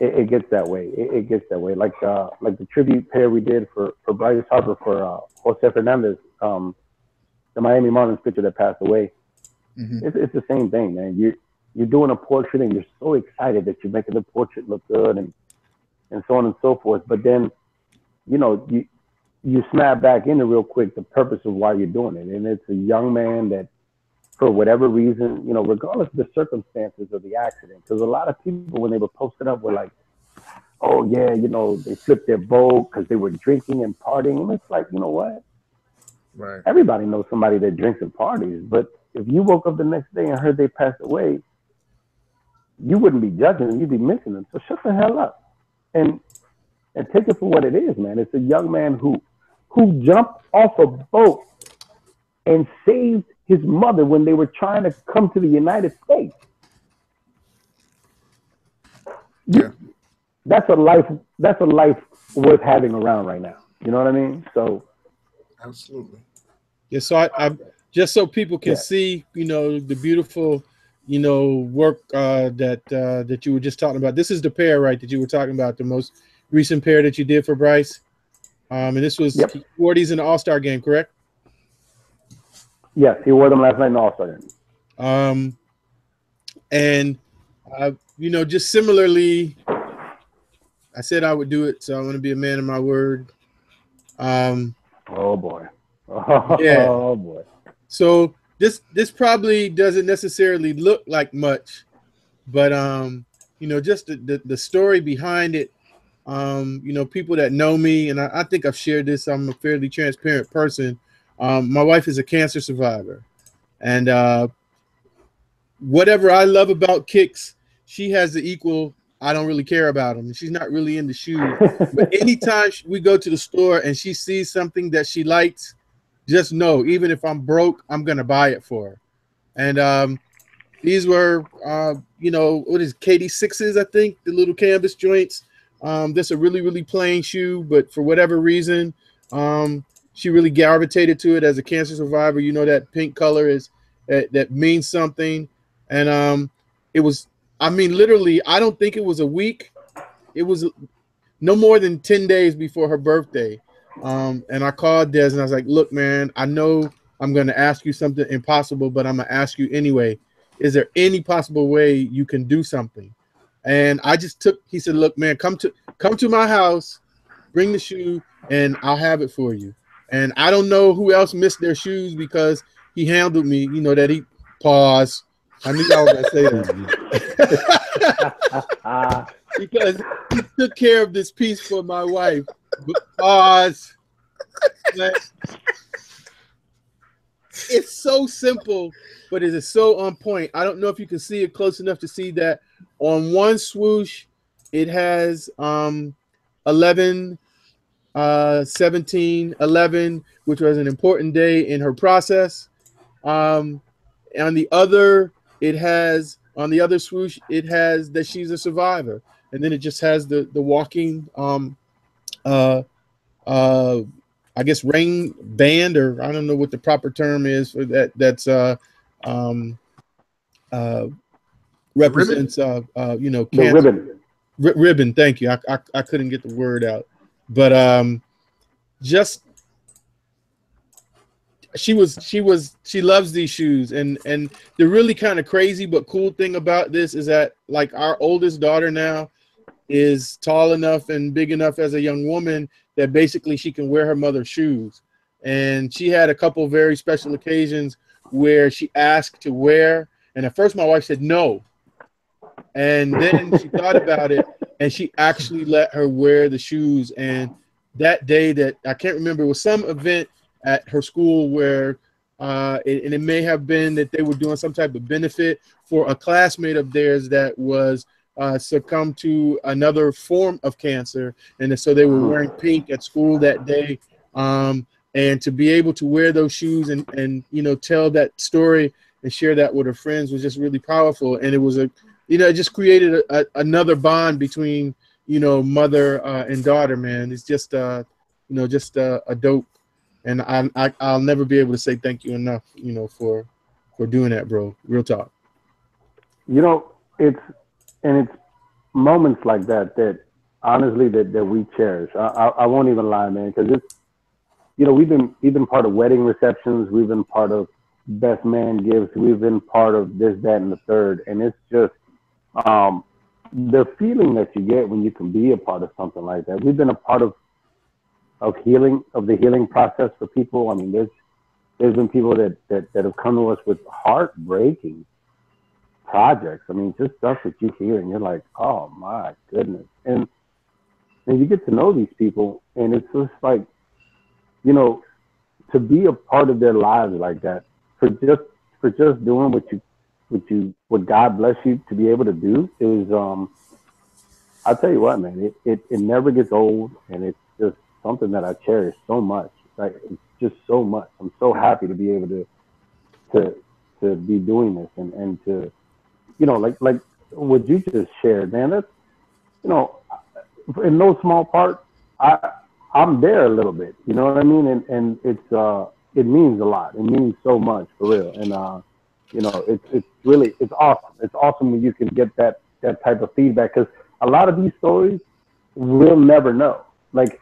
it gets that way. It gets that way. Like the tribute pair we did for Bryce Harper for Jose Fernandez, the Miami Marlins pitcher that passed away. It's the same thing, man. You're doing a portrait and you're so excited that you're making the portrait look good and so on and so forth. But then, you know, you snap back into real quick the purpose of why you're doing it. And it's a young man that, for whatever reason, you know, regardless of the circumstances of the accident, because a lot of people, when they were posted up, were like, oh yeah, you know, they flipped their boat because they were drinking and partying. And it's like, you know what? Right. Everybody knows somebody that drinks and parties, but if you woke up the next day and heard they passed away, you wouldn't be judging them, you'd be missing them. So shut the hell up and take it for what it is, man. It's a young man who jumped off a boat and saved his mother when they were trying to come to the United States. Yeah. That's a life worth having around right now. You know what I mean? So absolutely. Yeah, so I just so people can see, you know, the beautiful, you know, work that you were just talking about. This is the pair, right, that you were talking about, the most recent pair that you did for Bryce. And this was 40s in the All-Star game, correct? Yes, he wore them last night in the All-Star game. And you know, just similarly, I said I would do it, so I want to be a man of my word. Oh boy. Yeah. Oh boy. So this probably doesn't necessarily look like much, but you know, just the story behind it. You know, people that know me, and I think I've shared this. I'm a fairly transparent person. My wife is a cancer survivor, and whatever I love about kicks, she has the equal. I don't really care about them. She's not really into shoes. But anytime we go to the store and she sees something that she likes, just know, even if I'm broke, I'm gonna buy it for her. And these were, you know, what is KD6s? I think, the little canvas joints. That's a really, really plain shoe, but for whatever reason, she really gravitated to it as a cancer survivor. You know, that pink color is that means something. And it was, I mean, literally, I don't think it was a week. It was no more than 10 days before her birthday. And I called Dez and I was like, look, man, I know I'm going to ask you something impossible, but I'm going to ask you anyway. Is there any possible way you can do something? And I just he said, look, man, come to my house, bring the shoe, and I'll have it for you. And I don't know who else missed their shoes because he handled me, you know, that he paused. I knew I was going to say that. Because he took care of this piece for my wife. Pause. It's so simple, but it is so on point. I don't know if you can see it close enough to see that on one swoosh, it has 11, 17, 11, which was an important day in her process. On the other, it has, on the other swoosh, it has that she's a survivor. And then it just has the walking, I guess, rain band, or I don't know what the proper term is for that. That's represents you know, cancer. Ribbon. Thank you. I couldn't get the word out, but just she loves these shoes, and the really kind of crazy but cool thing about this is that, like, our oldest daughter now, is tall enough and big enough as a young woman that basically she can wear her mother's shoes. And she had a couple of very special occasions where she asked to wear, and at first my wife said no. And then she thought about it, and she actually let her wear the shoes. And that day, that I can't remember, it was some event at her school where, and it may have been that they were doing some type of benefit for a classmate of theirs that was succumbed to another form of cancer. And so they were wearing pink at school that day. And to be able to wear those shoes and you know, tell that story and share that with her friends was just really powerful. And it was it just created another bond between, you know, mother and daughter, man. It's just, just a dope. And I'll never be able to say thank you enough, you know, for doing that, bro. Real talk. You know, it's moments like that honestly that we cherish. I won't even lie, man, because it's, you know, we've been part of wedding receptions, we've been part of best man gifts, we've been part of this, that, and the third, and it's just the feeling that you get when you can be a part of something like that. We've been a part of the healing process for people. I mean, there's been people that have come to us with heartbreaking projects. I mean, just stuff that you hear and you're like, oh my goodness. And you get to know these people, and it's just like, you know, to be a part of their lives like that, for just doing what God bless you to be able to do is, I'll tell you what, man, it never gets old, and it's just something that I cherish so much. Like, it's just so much. I'm so happy to be able to be doing this and to, you know, like what you just shared, man. That's, you know, in no small part, I'm there a little bit, you know what I mean? And it means a lot. It means so much, for real. And you know, it's really, it's awesome. It's awesome when you can get that type of feedback, because a lot of these stories we'll never know. Like,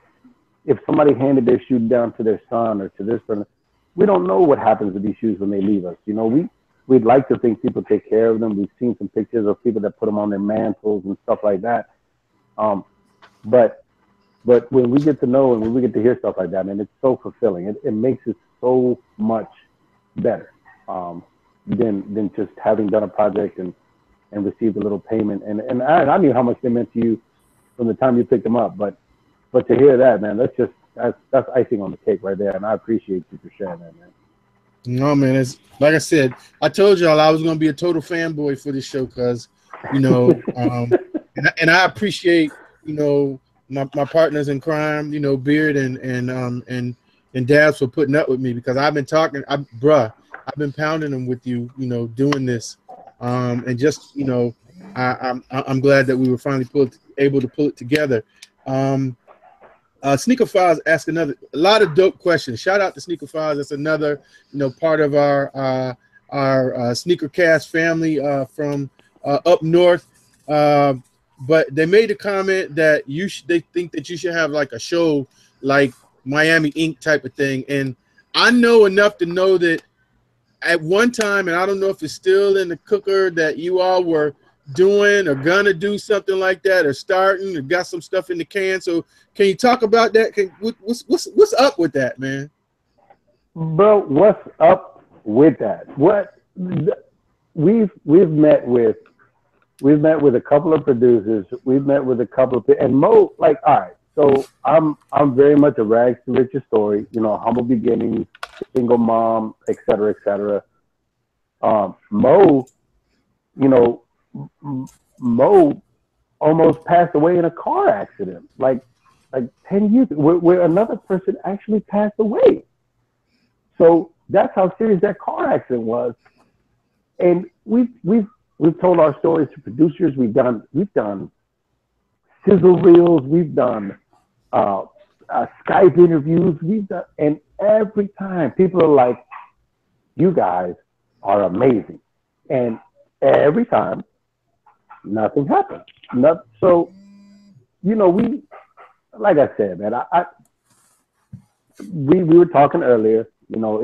if somebody handed their shoe down to their son or to this person, we don't know what happens with these shoes when they leave us. You know, we'd like to think people take care of them. We've seen some pictures of people that put them on their mantles and stuff like that. But when we get to know and when we get to hear stuff like that, man, it's so fulfilling. It makes it so much better than just having done a project and received a little payment. And I knew how much they meant to you from the time you picked them up. But to hear that, man, that's icing on the cake right there. And I appreciate you for sharing that, man. No, man, it's like I said, I told y'all I was going to be a total fanboy for this show, because, you know, and I appreciate, you know, my partners in crime, you know, Beard and Dez for putting up with me, because I've been talking, I've been pounding them with you, you know, doing this, and just, you know, I'm glad that we were finally able to pull it together. Sneaker Files asked a lot of dope questions. Shout out to Sneaker Files. That's another, you know, part of our Sneakercast family from up north. But they made a comment that they think that you should have like a show like Miami Ink type of thing. And I know enough to know that at one time, and I don't know if it's still in the cooker, that you all were doing or gonna do something like that, or starting, or got some stuff in the can. So can you talk about that? What's up with that, man? Bro, what's up with that? We've met with a couple of producers. We've met with a couple of, and Mo, like, all right, so I'm very much a rags to riches story, you know, humble beginnings, single mom, et cetera, et cetera. Mo, you know, Mo almost passed away in a car accident, like 10 years, where another person actually passed away. So that's how serious that car accident was. And we've told our stories to producers. We've done sizzle reels. We've done Skype interviews. And every time people are like, "You guys are amazing," and every time nothing happens. So, you know, like I said, man, we were talking earlier. You know,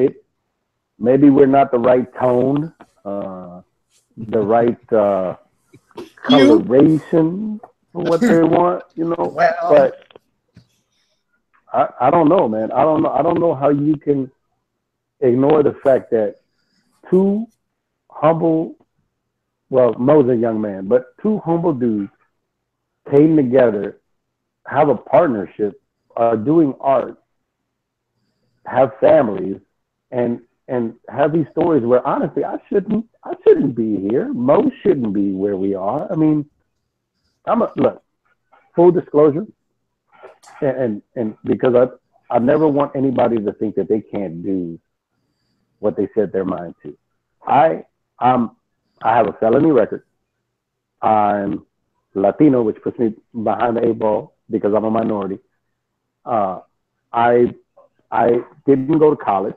maybe we're not the right tone. The right coloration, for what they want, you know. Well, but I don't know, man. I don't know how you can ignore the fact that two humble, well, Mo's a young man, but two humble dudes came together, have a partnership, are doing art, have families, and have these stories where honestly I shouldn't be here. Mo shouldn't be where we are. I mean, look, full disclosure, and because I never want anybody to think that they can't do what they set their mind to. I have a felony record. I'm Latino, which puts me behind the eight ball because I'm a minority. I didn't go to college.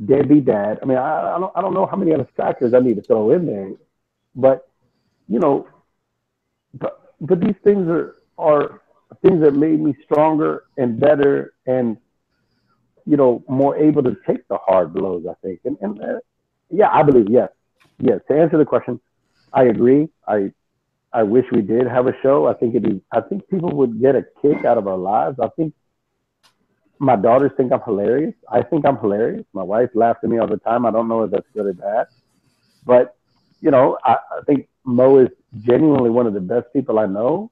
Deadbeat dad. I mean, I don't know how many other factors I need to throw in there, but but these things are things that made me stronger and better and more able to take the hard blows, I think. And yeah, I believe yes. To answer the question, I agree. I wish we did have a show. I think people would get a kick out of our lives. I think my daughters think I'm hilarious. I think I'm hilarious. My wife laughs at me all the time. I don't know if that's good or bad. But, I think Mo is genuinely one of the best people I know.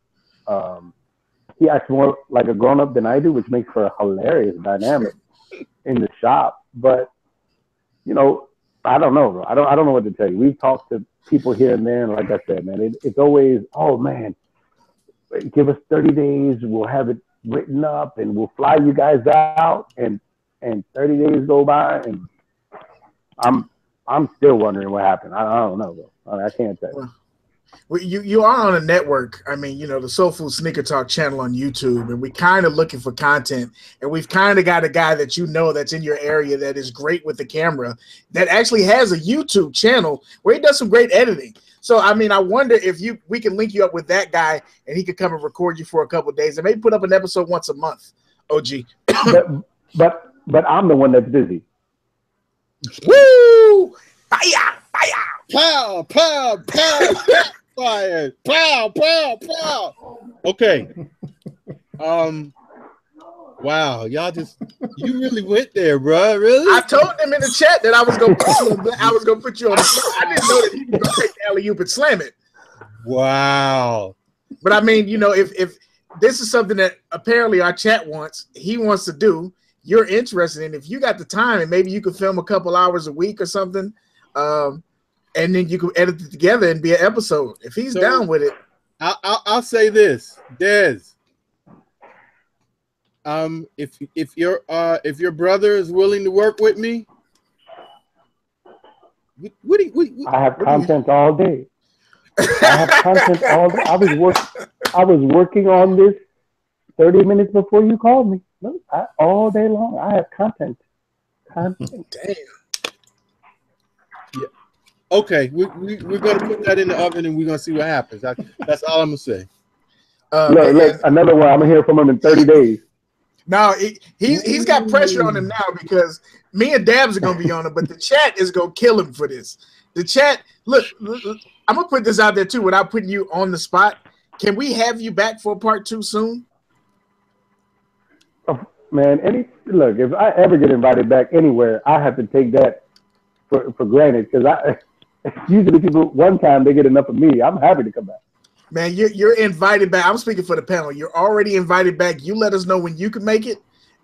He acts more like a grown-up than I do, which makes for a hilarious dynamic in the shop. But, I don't know, bro. I don't know what to tell you. We've talked to people here and there, and like I said, man, it's always, oh, man, give us 30 days. We'll have it written up, and we'll fly you guys out. And 30 days go by, and I'm still wondering what happened. I don't know, bro. I can't tell you. Well, you are on a network. I mean, the Solefood Sneakertalk channel on YouTube, and we kind of looking for content. And we've kind of got a guy that that's in your area that is great with the camera, that actually has a YouTube channel where he does some great editing. So, I mean, I wonder if we can link you up with that guy, and he could come and record you for a couple of days, and maybe put up an episode once a month. OG. but I'm the one that's busy. Woo! Fire! Fire! Pow! Pow! Pow! Fire! Pow! Pow! Pow! Okay. Wow, y'all you really went there, bro. Really? I told them in the chat that I was gonna put you on. I didn't know that he was gonna take the alley-oop and slam it. Wow. But I mean, if this is something that apparently our chat he wants to do, you're interested in. If you got the time, and maybe you could film a couple hours a week or something, and then you could edit it together and be an episode. If he's down with it, I'll say this, Dez. If your brother is willing to work with me, I have content all day. I have content all day. I was working on this 30 minutes before you called me. Look, all day long. I have content. Damn. Yeah. Okay, we're gonna put that in the oven and we're gonna see what happens. That's all I'm gonna say. Look, another one. I'm gonna hear from him in 30 days. No, he's got pressure on him now because me and Dabs are gonna be on him, but the chat is gonna kill him for this. The chat, look, I'm gonna put this out there too without putting you on the spot. Can we have you back for part 2 soon? Oh, man, look, if I ever get invited back anywhere, I have to take that for granted because usually people one time they get enough of me. I'm happy to come back. Man, you're invited back. I'm speaking for the panel. You're already invited back. You let us know when you can make it,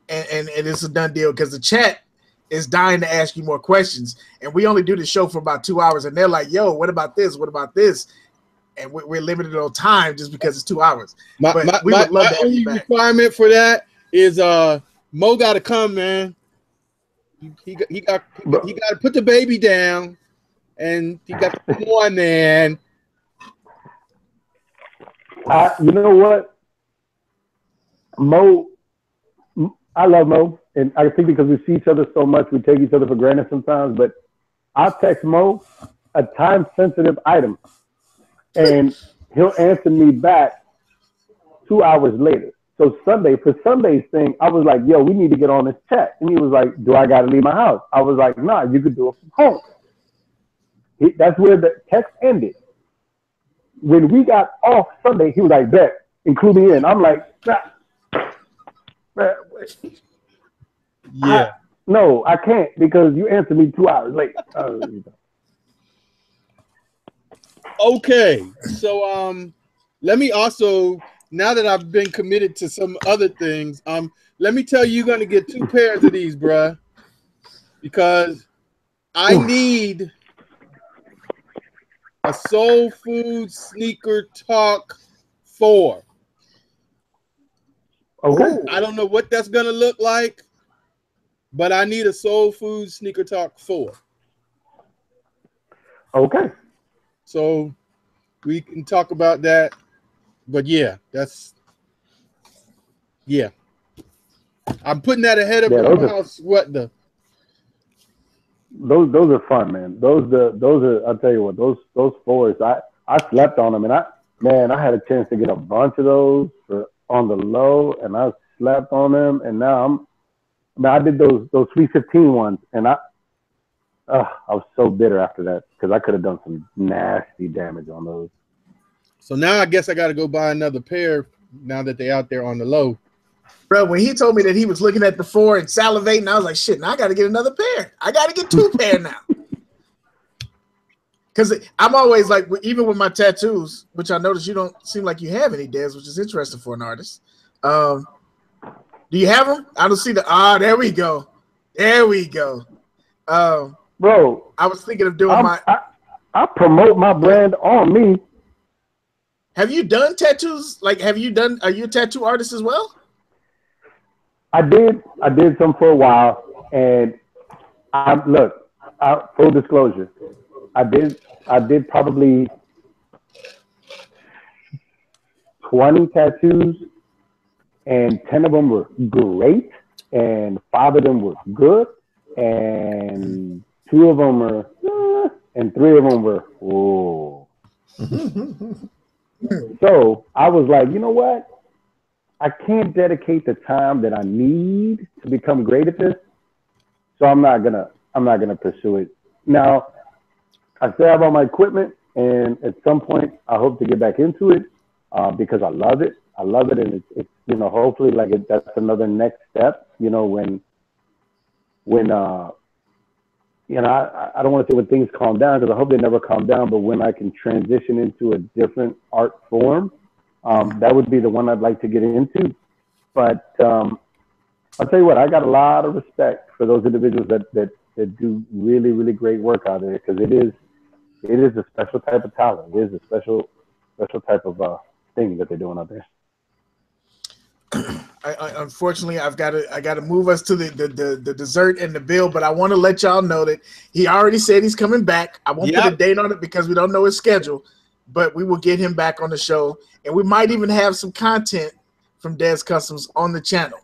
and it's a done deal because the chat is dying to ask you more questions. And we only do the show for about 2 hours, and they're like, yo, what about this? What about this? And we're limited on time just because it's 2 hours. My only requirement for that is Mo got to come, man. He got to put the baby down, and he got to come on, man. You know what, Mo, I love Mo, and I think because we see each other so much, we take each other for granted sometimes, but I'll text Mo a time-sensitive item, and he'll answer me back 2 hours later. So for Sunday's thing, I was like, yo, we need to get on this chat. And he was like, do I got to leave my house? I was like, nah, you could do it from home. That's where the text ended. when we got off Sunday, he was like, bet, include me in. I'm like, Yeah. no, I can't because you answered me 2 hours late. Okay, so let me also, now that I've been committed to some other things, let me tell you, you're gonna get 2 pairs of these, bruh, because I need a Solefood Sneakertalk 4. Okay. I don't know what that's gonna look like, but I need a Solefood Sneakertalk 4. Okay. So we can talk about that. But yeah, I'm putting that ahead of house. What the? Those are fun, man. Those are. I'll tell you what. Those 4s. I slept on them, and I had a chance to get a bunch of those on the low, and I slept on them, and now I did those 315 ones, and I was so bitter after that because I could have done some nasty damage on those. So now I guess I got to go buy another pair now that they're out there on the low. Bro, when he told me that he was looking at the 4 and salivating, I was like, shit, now I got to get another pair. I got to get 2 pair now. Because I'm always like, even with my tattoos, which I noticed you don't seem like you have any, Dez, which is interesting for an artist. Do you have them? I don't see the, there we go. There we go. Bro, I was thinking of doing I promote my brand on me. Have you done tattoos? Like, are you a tattoo artist as well? I did some for a while, and full disclosure, I did probably 20 tattoos, and 10 of them were great, and 5 of them were good, and 2 of them were, and 3 of them were, whoa. So I was like, you know what? I can't dedicate the time that I need to become great at this, so I'm not gonna pursue it. Now, I still have all my equipment, and at some point, I hope to get back into it because I love it. And it's hopefully that's another next step. When I don't want to say when things calm down because I hope they never calm down, but when I can transition into a different art form, that would be the one I'd like to get into. But I'll tell you what, I got a lot of respect for those individuals that do really, really great work out there because it is a special type of talent. It is a special type of thing that they're doing out there. Unfortunately, I got to move us to the dessert and the bill, but I want to let y'all know that he already said he's coming back. I won't put a date on it because we don't know his schedule, but we will get him back on the show, and we might even have some content from Dez Customz on the channel.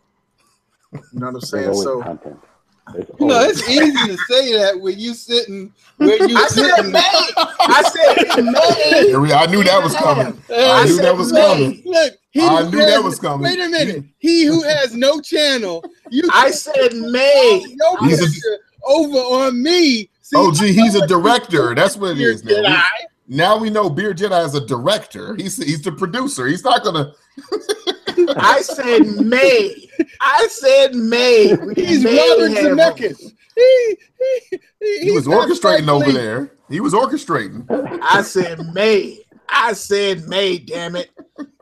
You know what I'm saying? So content. It's easy to say that when you sitting where you said May. I said May. I knew that was coming. I knew that was coming. Look, I knew that was coming. Wait a minute. He who has no channel. I said May. Over on me. See, he's a director. That's what it is now. Now we know Beard Jedi is a director. He's the producer. He's not gonna. I said May. He's Robert Zemeckis. He was orchestrating over there. He was orchestrating. I said May. Damn it.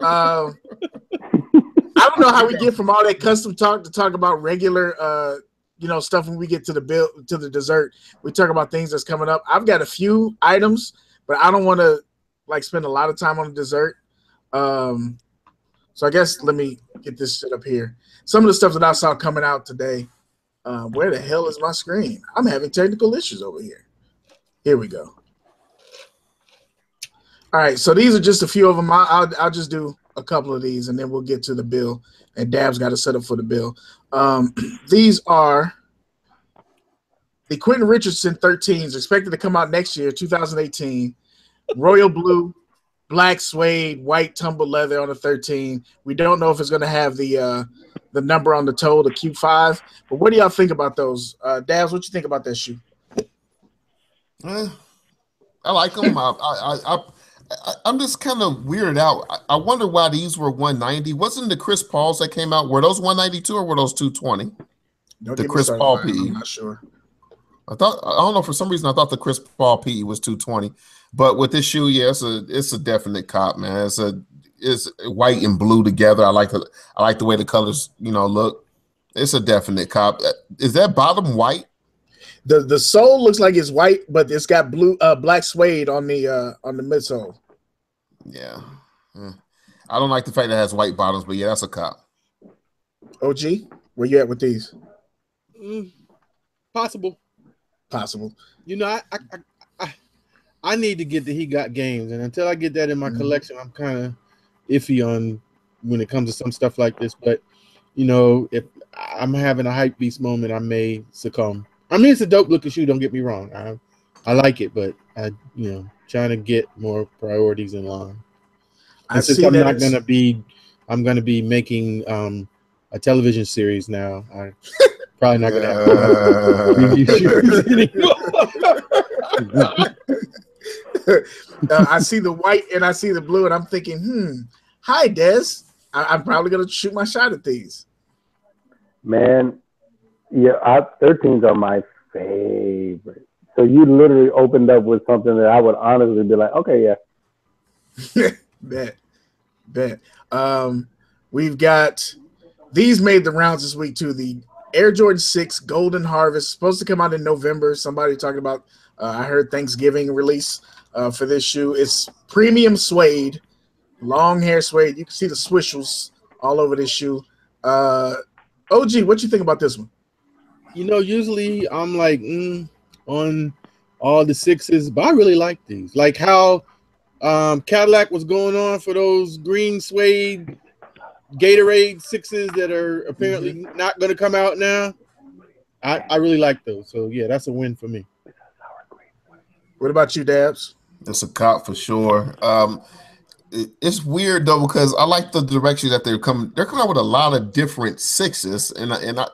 I don't know how we get from all that custom talk to talk about regular stuff when we get to the dessert. We talk about things that's coming up. I've got a few items, but I don't want to spend a lot of time on the dessert. So I guess let me get this set up here. Some of the stuff that I saw coming out today. Where the hell is my screen? I'm having technical issues over here. Here we go. All right, so these are just a few of them. I'll just do a couple of these, and then we'll get to the bill. And Dab's got to set up for the bill. These are the Quentin Richardson 13s, expected to come out next year, 2018. Royal blue, black suede, white tumble leather on a 13. We don't know if it's going to have the number on the toe, the Q5. But what do y'all think about those? Dabs, what you think about that shoe? I like them. I'm just kind of weirded out. I wonder why these were 190. Wasn't the Chris Pauls that came out? Were those 192 or were those 220? Don't The get me Chris started, Paul Ryan. PE. I'm not sure. I don't know, for some reason I thought the Chris Paul PE was 220. But with this shoe, yeah, it's a definite cop, man. It's white and blue together. I like the way the colors, look. It's a definite cop. Is that bottom white? The sole looks like it's white, but it's got black suede on the midsole. Yeah. I don't like the fact that it has white bottoms, but yeah, that's a cop. OG, where you at with these? Possible. I need to get the He Got Games, and until I get that in my collection, I'm kind of iffy on when it comes to some stuff like this. But if I'm having a hype beast moment, I may succumb. I mean, it's a dope looking shoe. Don't get me wrong. I like it, but trying to get more priorities in line. And since I'm going to be making a television series now. I'm probably not going to have review shoes anymore. I see the white and I see the blue, and I'm thinking, hi, Dez. I'm probably going to shoot my shot at these. Man, yeah, 13s are my favorite. So you literally opened up with something that I would honestly be like, okay, yeah. Bet. We've got these made the rounds this week too. The Air Jordan 6 Golden Harvest, supposed to come out in November. Somebody talking about, I heard Thanksgiving release for this shoe. It's premium suede, long hair suede. You can see the swishels all over this shoe. OG, what you think about this one? Usually I'm like on all the 6s, but I really like these. Like how Cadillac was going on for those green suede Gatorade 6s that are apparently not going to come out now. I really like those. So, yeah, that's a win for me. What about you, Dabs? It's a cop for sure. It's weird, though, because I like the direction that they're coming. They're coming out with a lot of different 6s, and I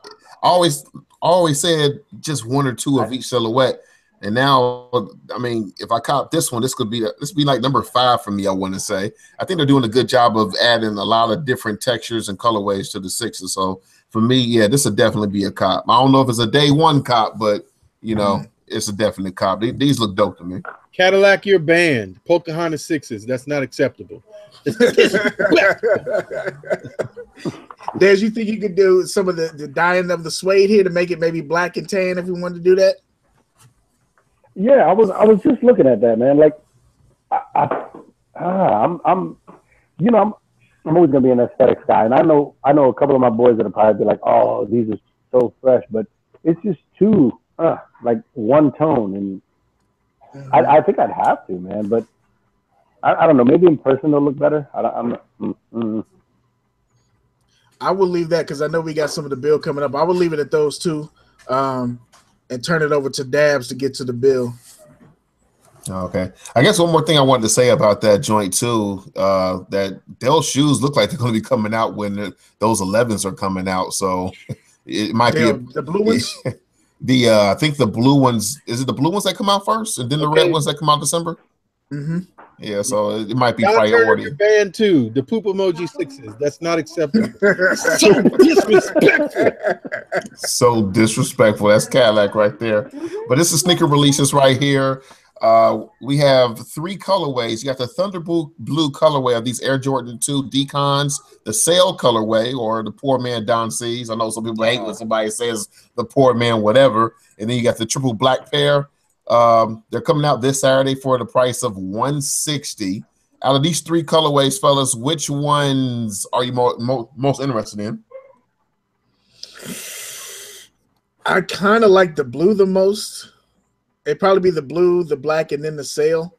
always said just one or two of each silhouette. And now, I mean, if I cop this one, this would be like number 5 for me, I want to say. I think they're doing a good job of adding a lot of different textures and colorways to the 6s. So for me, yeah, this would definitely be a cop. I don't know if it's a day one cop, but, it's a definite cop. These look dope to me. Cadillac, you're banned. Pocahontas 6s, that's not acceptable. Dez, you think you could do some of the dyeing of the suede here to make it maybe black and tan if you wanted to do that? Yeah, I was just looking at that, man. Like, I'm always gonna be an aesthetics guy, and I know a couple of my boys that are probably be like, oh, these are so fresh, but it's just too like one tone, and I think I'd have to, man. But I don't know. Maybe in person they'll look better. I will leave that because I know we got some of the bill coming up. I will leave it at those two. And turn it over to Dabs to get to the bill. Okay. I guess one more thing I wanted to say about that joint too, that those shoes look like they're going to be coming out when those 11s are coming out. So it might be the blue ones. I think the blue ones, is it the blue ones that come out first and then the red ones that come out December? Mm-hmm. Yeah, so it might be priority. Banned too. The poop emoji 6s. That's not acceptable. So disrespectful. So disrespectful. That's Cadillac right there. But this is sneaker releases right here. We have 3 colorways. You got the Thunder Blue colorway of these Air Jordan 2 Decons, the Sail colorway, or the Poor Man Don C's. I know some people hate when somebody says the poor man whatever. And then you got the triple black pair. They're coming out this Saturday for the price of $160. Out of these 3 colorways, fellas, which ones are you most interested in? I kind of like the blue the most. It'd probably be the blue, the black, and then the Sail.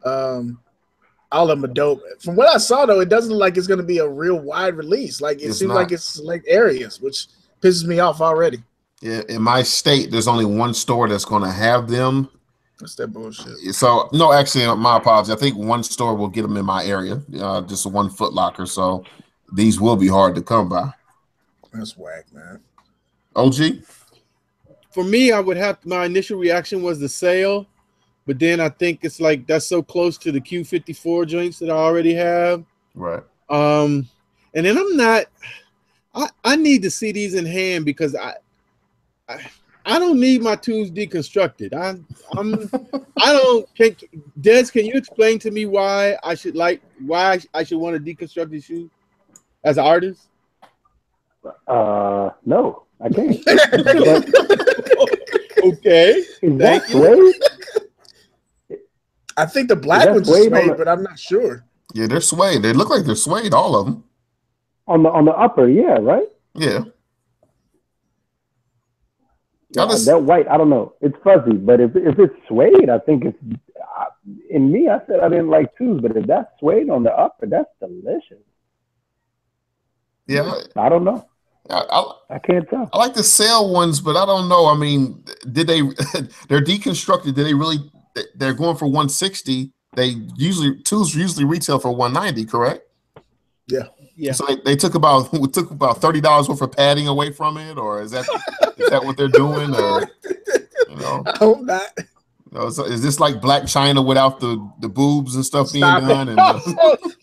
All of them are dope. From what I saw, though, it doesn't look like it's going to be a real wide release. Like it seems like it's like areas, which pisses me off already. Yeah, in my state, there's only one store that's going to have them. That's that bullshit. So, no, actually, my apologies. I think one store will get them in my area, just one Foot Locker. So, these will be hard to come by. That's whack, man. OG? For me, I would have my initial reaction was the Sail, but then I think it's like that's so close to the Q54 joints that I already have. Right. And then I'm not. I need to see these in hand because I don't need my tools deconstructed. I don't think Dez, can you explain to me why I should want to deconstruct these shoes as an artist? No, I can't. Okay. Thank you. I think the black ones are suede, but I'm not sure. Yeah, they're suede. They look like they're suede, all of them. On the upper, yeah, right? Yeah. That white, I don't know. It's fuzzy, but if it's suede, I think it's. In me, I said I didn't like twos, but if that's suede on the upper, that's delicious. Yeah. I don't know. I can't tell. I like the sale ones, but I don't know. I mean, did they? They're deconstructed. Did they really? They're going for 160. Tools usually retail for 190, correct? Yeah. Yeah. So they took about $30 worth of padding away from it, or is that what they're doing? Or I hope not. So is this like Black China without the boobs and stuff being done? And,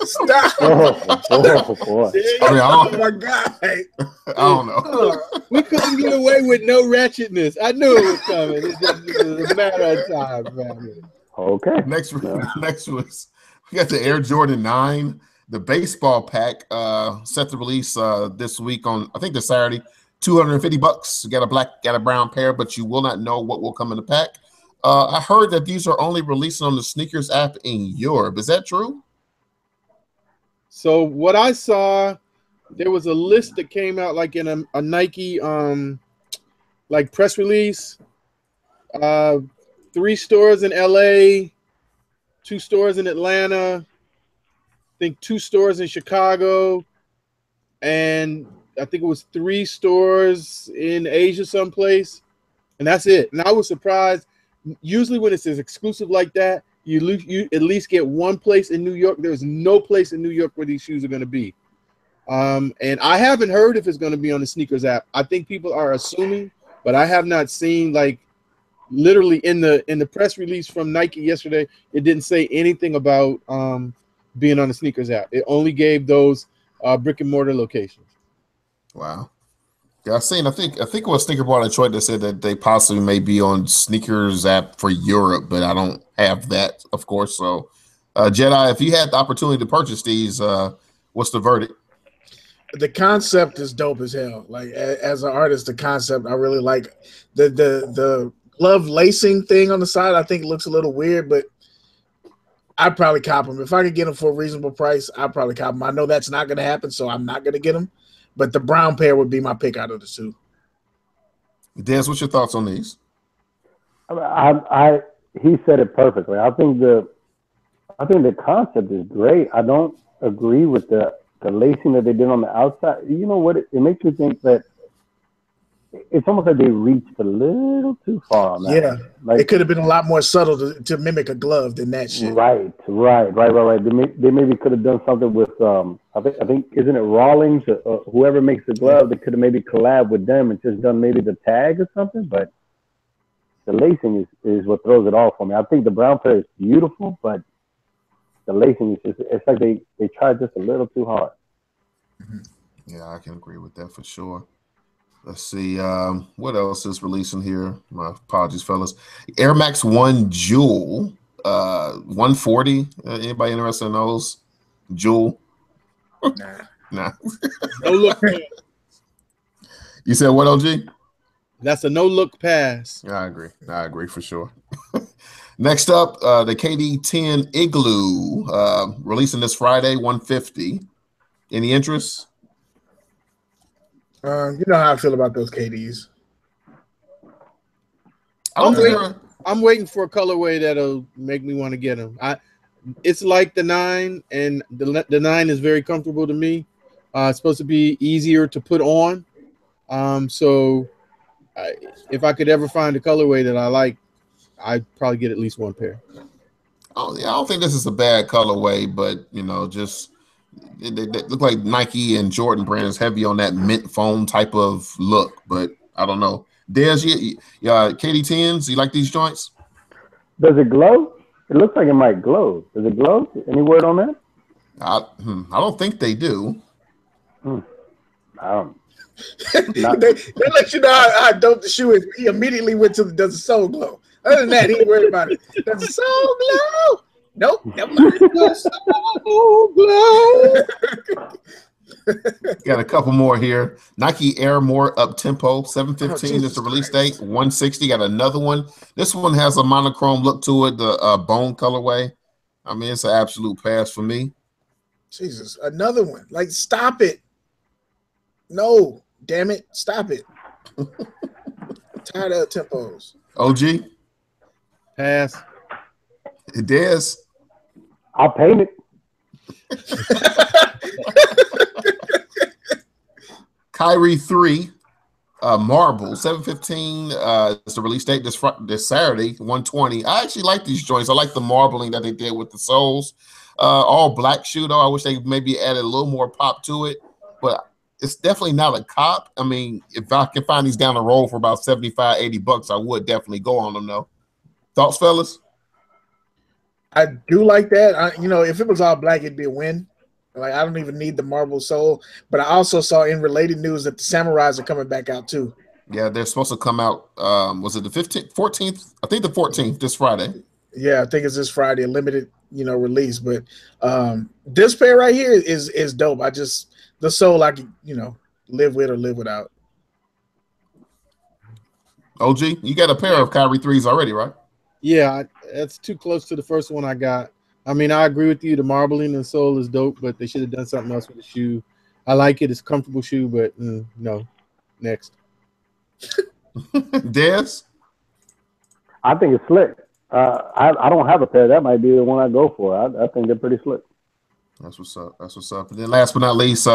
Stop! I my God! I don't know. We couldn't get away with no ratchetness. I knew it was coming. It was a matter of time, man. Okay. Next was we got the Air Jordan 9. The baseball pack set to release this week on, I think, this Saturday. $250. You got a black, got a brown pair, but you will not know what will come in the pack. I heard that these are only releasing on the SNKRS app in Europe. Is that true? So what I saw, there was a list that came out like in a Nike like press release. 3 stores in LA, 2 stores in Atlanta, I think 2 stores in Chicago, and I think it was 3 stores in Asia someplace, and that's it. And I was surprised. Usually when it's as exclusive like that, you at least get one place in New York. There's no place in New York where these shoes are going to be. And I haven't heard if it's going to be on the SNKRS app. I think people are assuming, but I have not seen, like, literally in the press release from Nike yesterday, it didn't say anything about being on the SNKRS app. It only gave those brick and mortar locations. Wow. Yeah, I think it was Sneaker Bar Detroit that said that they possibly may be on SNKRS app for Europe, but I don't have that, of course. So, Jedi, if you had the opportunity to purchase these, what's the verdict? The concept is dope as hell. Like, as an artist, the concept I really like. The glove lacing thing on the side, I think looks a little weird, but I'd probably cop them. If I could get them for a reasonable price, I'd probably cop them. I know that's not going to happen, so I'm not going to get them. But the brown pair would be my pick out of the 2. Dez, what's your thoughts on these? He said it perfectly. I think the concept is great. I don't agree with the lacing that they did on the outside. You know what? It makes me think that it's almost like they reached a little too far on that. Yeah, like, it could have been a lot more subtle to mimic a glove than that shit. Right. They maybe could have done something with I think isn't it Rawlings or whoever makes the glove? They could have maybe collabed with them and just done maybe the tag or something. But the lacing is what throws it off for me. I think the brown pair is beautiful, but the lacing is just, it's like they tried just a little too hard. Yeah, I can agree with that for sure. Let's see. What else is releasing here? My apologies, fellas. Air Max 1 Jewel, 140. Anybody interested in those? Jewel? Nah. No look pass. You said what, OG? That's a no look pass. Yeah, I agree for sure. Next up, the KD10 Igloo, releasing this Friday, 150. Any interest? You know how I feel about those KDs. I'm waiting for a colorway that'll make me want to get them. It's like the 9, and the 9 is very comfortable to me. It's supposed to be easier to put on. If I could ever find a colorway that I like, I'd probably get at least one pair. Oh yeah, I don't think this is a bad colorway, but just they look like Nike and Jordan brands heavy on that mint foam type of look, but I don't know. Dez, KD10s, you like these joints? Does it glow? It looks like it might glow. Does it glow? Any word on that? I don't think they do. I don't. they let you know how dope the shoe is. He immediately went to the does the soul glow. Other than that, he ain't worried about it. Does the soul glow? Nope. Never mind. Soul glow. Got a couple more here. Nike Air More Up Tempo 715 is the release date. 160. Got another one. This one has a monochrome look to it, the bone colorway. I mean, it's an absolute pass for me. Jesus, another one. Like, stop it. No, damn it, stop it. Tired of tempos. OG, Pass. Dez. I'll paint it. Kyrie 3, Marble 715 is the release date this Saturday, 120. I actually like these joints. I like the marbling that they did with the soles. All black shoe though. I wish they maybe added a little more pop to it, but it's definitely not a cop. I mean, if I can find these down the road for about 75, 80 bucks, I would definitely go on them though. Thoughts, fellas? I do like that. If it was all black, it'd be a win. Like, I don't even need the marble sole. But I also saw in related news that the Samurais are coming back out too. Yeah, they're supposed to come out. Was it the 15th, 14th? I think the 14th, this Friday. Yeah, I think it's this Friday, a limited, release. But this pair right here is dope. The sole I can, live with or live without. OG, you got a pair of Kyrie 3s already, right? Yeah, that's too close to the first one I got. I mean, I agree with you. The marbling and sole is dope, but they should have done something else with the shoe. I like it. It's a comfortable shoe, but no. Next. Dez? I think it's slick. I don't have a pair. That might be the one I go for. I think they're pretty slick. That's what's up. That's what's up. And then last but not least,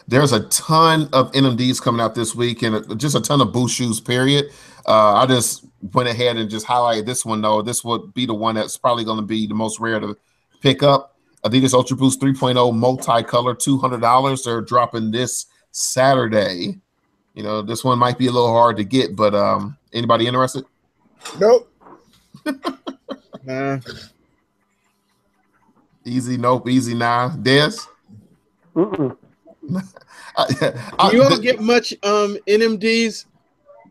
there's a ton of NMDs coming out this week and just a ton of Boost shoes, period. I just went ahead and just highlighted this one, though. This would be the one that's probably going to be the most rare to pick up. Adidas Ultra Boost 3.0 multicolor, $200. They're dropping this Saturday. This one might be a little hard to get, but anybody interested? Nope. Nah. Easy, nope. Easy, nah. Dez? Mm-mm. Do you all get much NMDs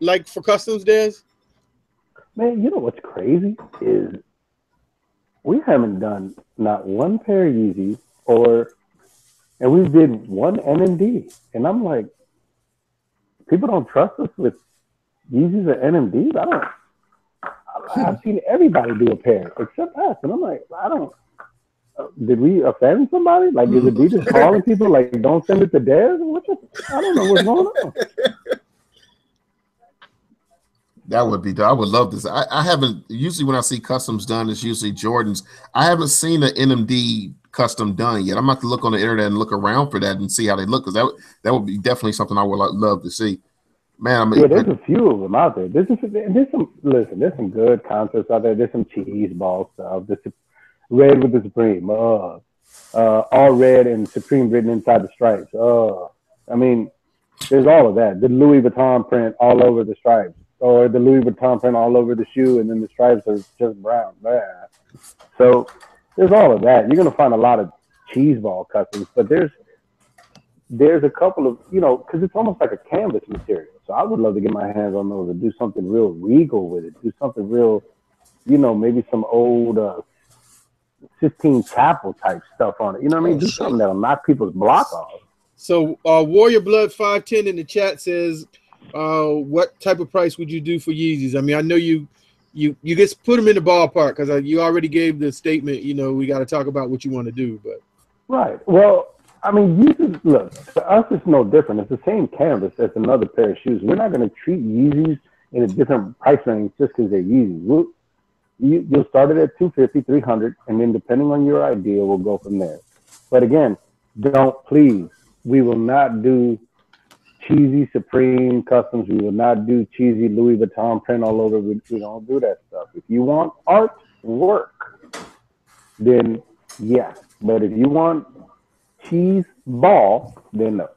like for customs, Dez? Man, you know what's crazy is we haven't done not one pair of Yeezys and we did one NMD. And I'm like, people don't trust us with Yeezys or NMDs. I've seen everybody do a pair except us. And I'm like, did we offend somebody? Like, is Adidas calling people like, don't send it to Dez? I don't know what's going on. That would be. I would love this. I haven't. Usually, when I see customs done, it's usually Jordans. I haven't seen an NMD custom done yet. I'm going to have to look on the internet and look around for that and see how they look, because that would be definitely something I would love to see. Man, there's a few of them out there. There's some good concepts out there. There's some cheese ball stuff. There's red with the Supreme. All red and Supreme written inside the stripes. I mean, there's all of that. The Louis Vuitton print all over the stripes, or the Louis Vuitton print all over the shoe, and then the stripes are just brown. Blah. So there's all of that. You're gonna find a lot of cheese ball customs, but there's a couple of, because it's almost like a canvas material. So I would love to get my hands on those and do something real regal with it. Do something real, maybe some old Sistine Chapel type stuff on it. You know what I mean? Do something that'll knock people's block off. So Warrior Blood 510 in the chat says, what type of price would you do for Yeezys? I mean, I know you just put them in the ballpark because you already gave the statement, we got to talk about what you want to do. But right. Well, I mean, Yeezys, look, for us, it's no different. It's the same canvas as another pair of shoes. We're not going to treat Yeezys in a different price range just because they're Yeezys. You'll start it at $250, $300, and then depending on your idea, we'll go from there. But again, we will not do cheesy Supreme customs. We will not do cheesy Louis Vuitton print all over. We don't do that stuff. If you want art work, then yes. But if you want cheese ball, then no.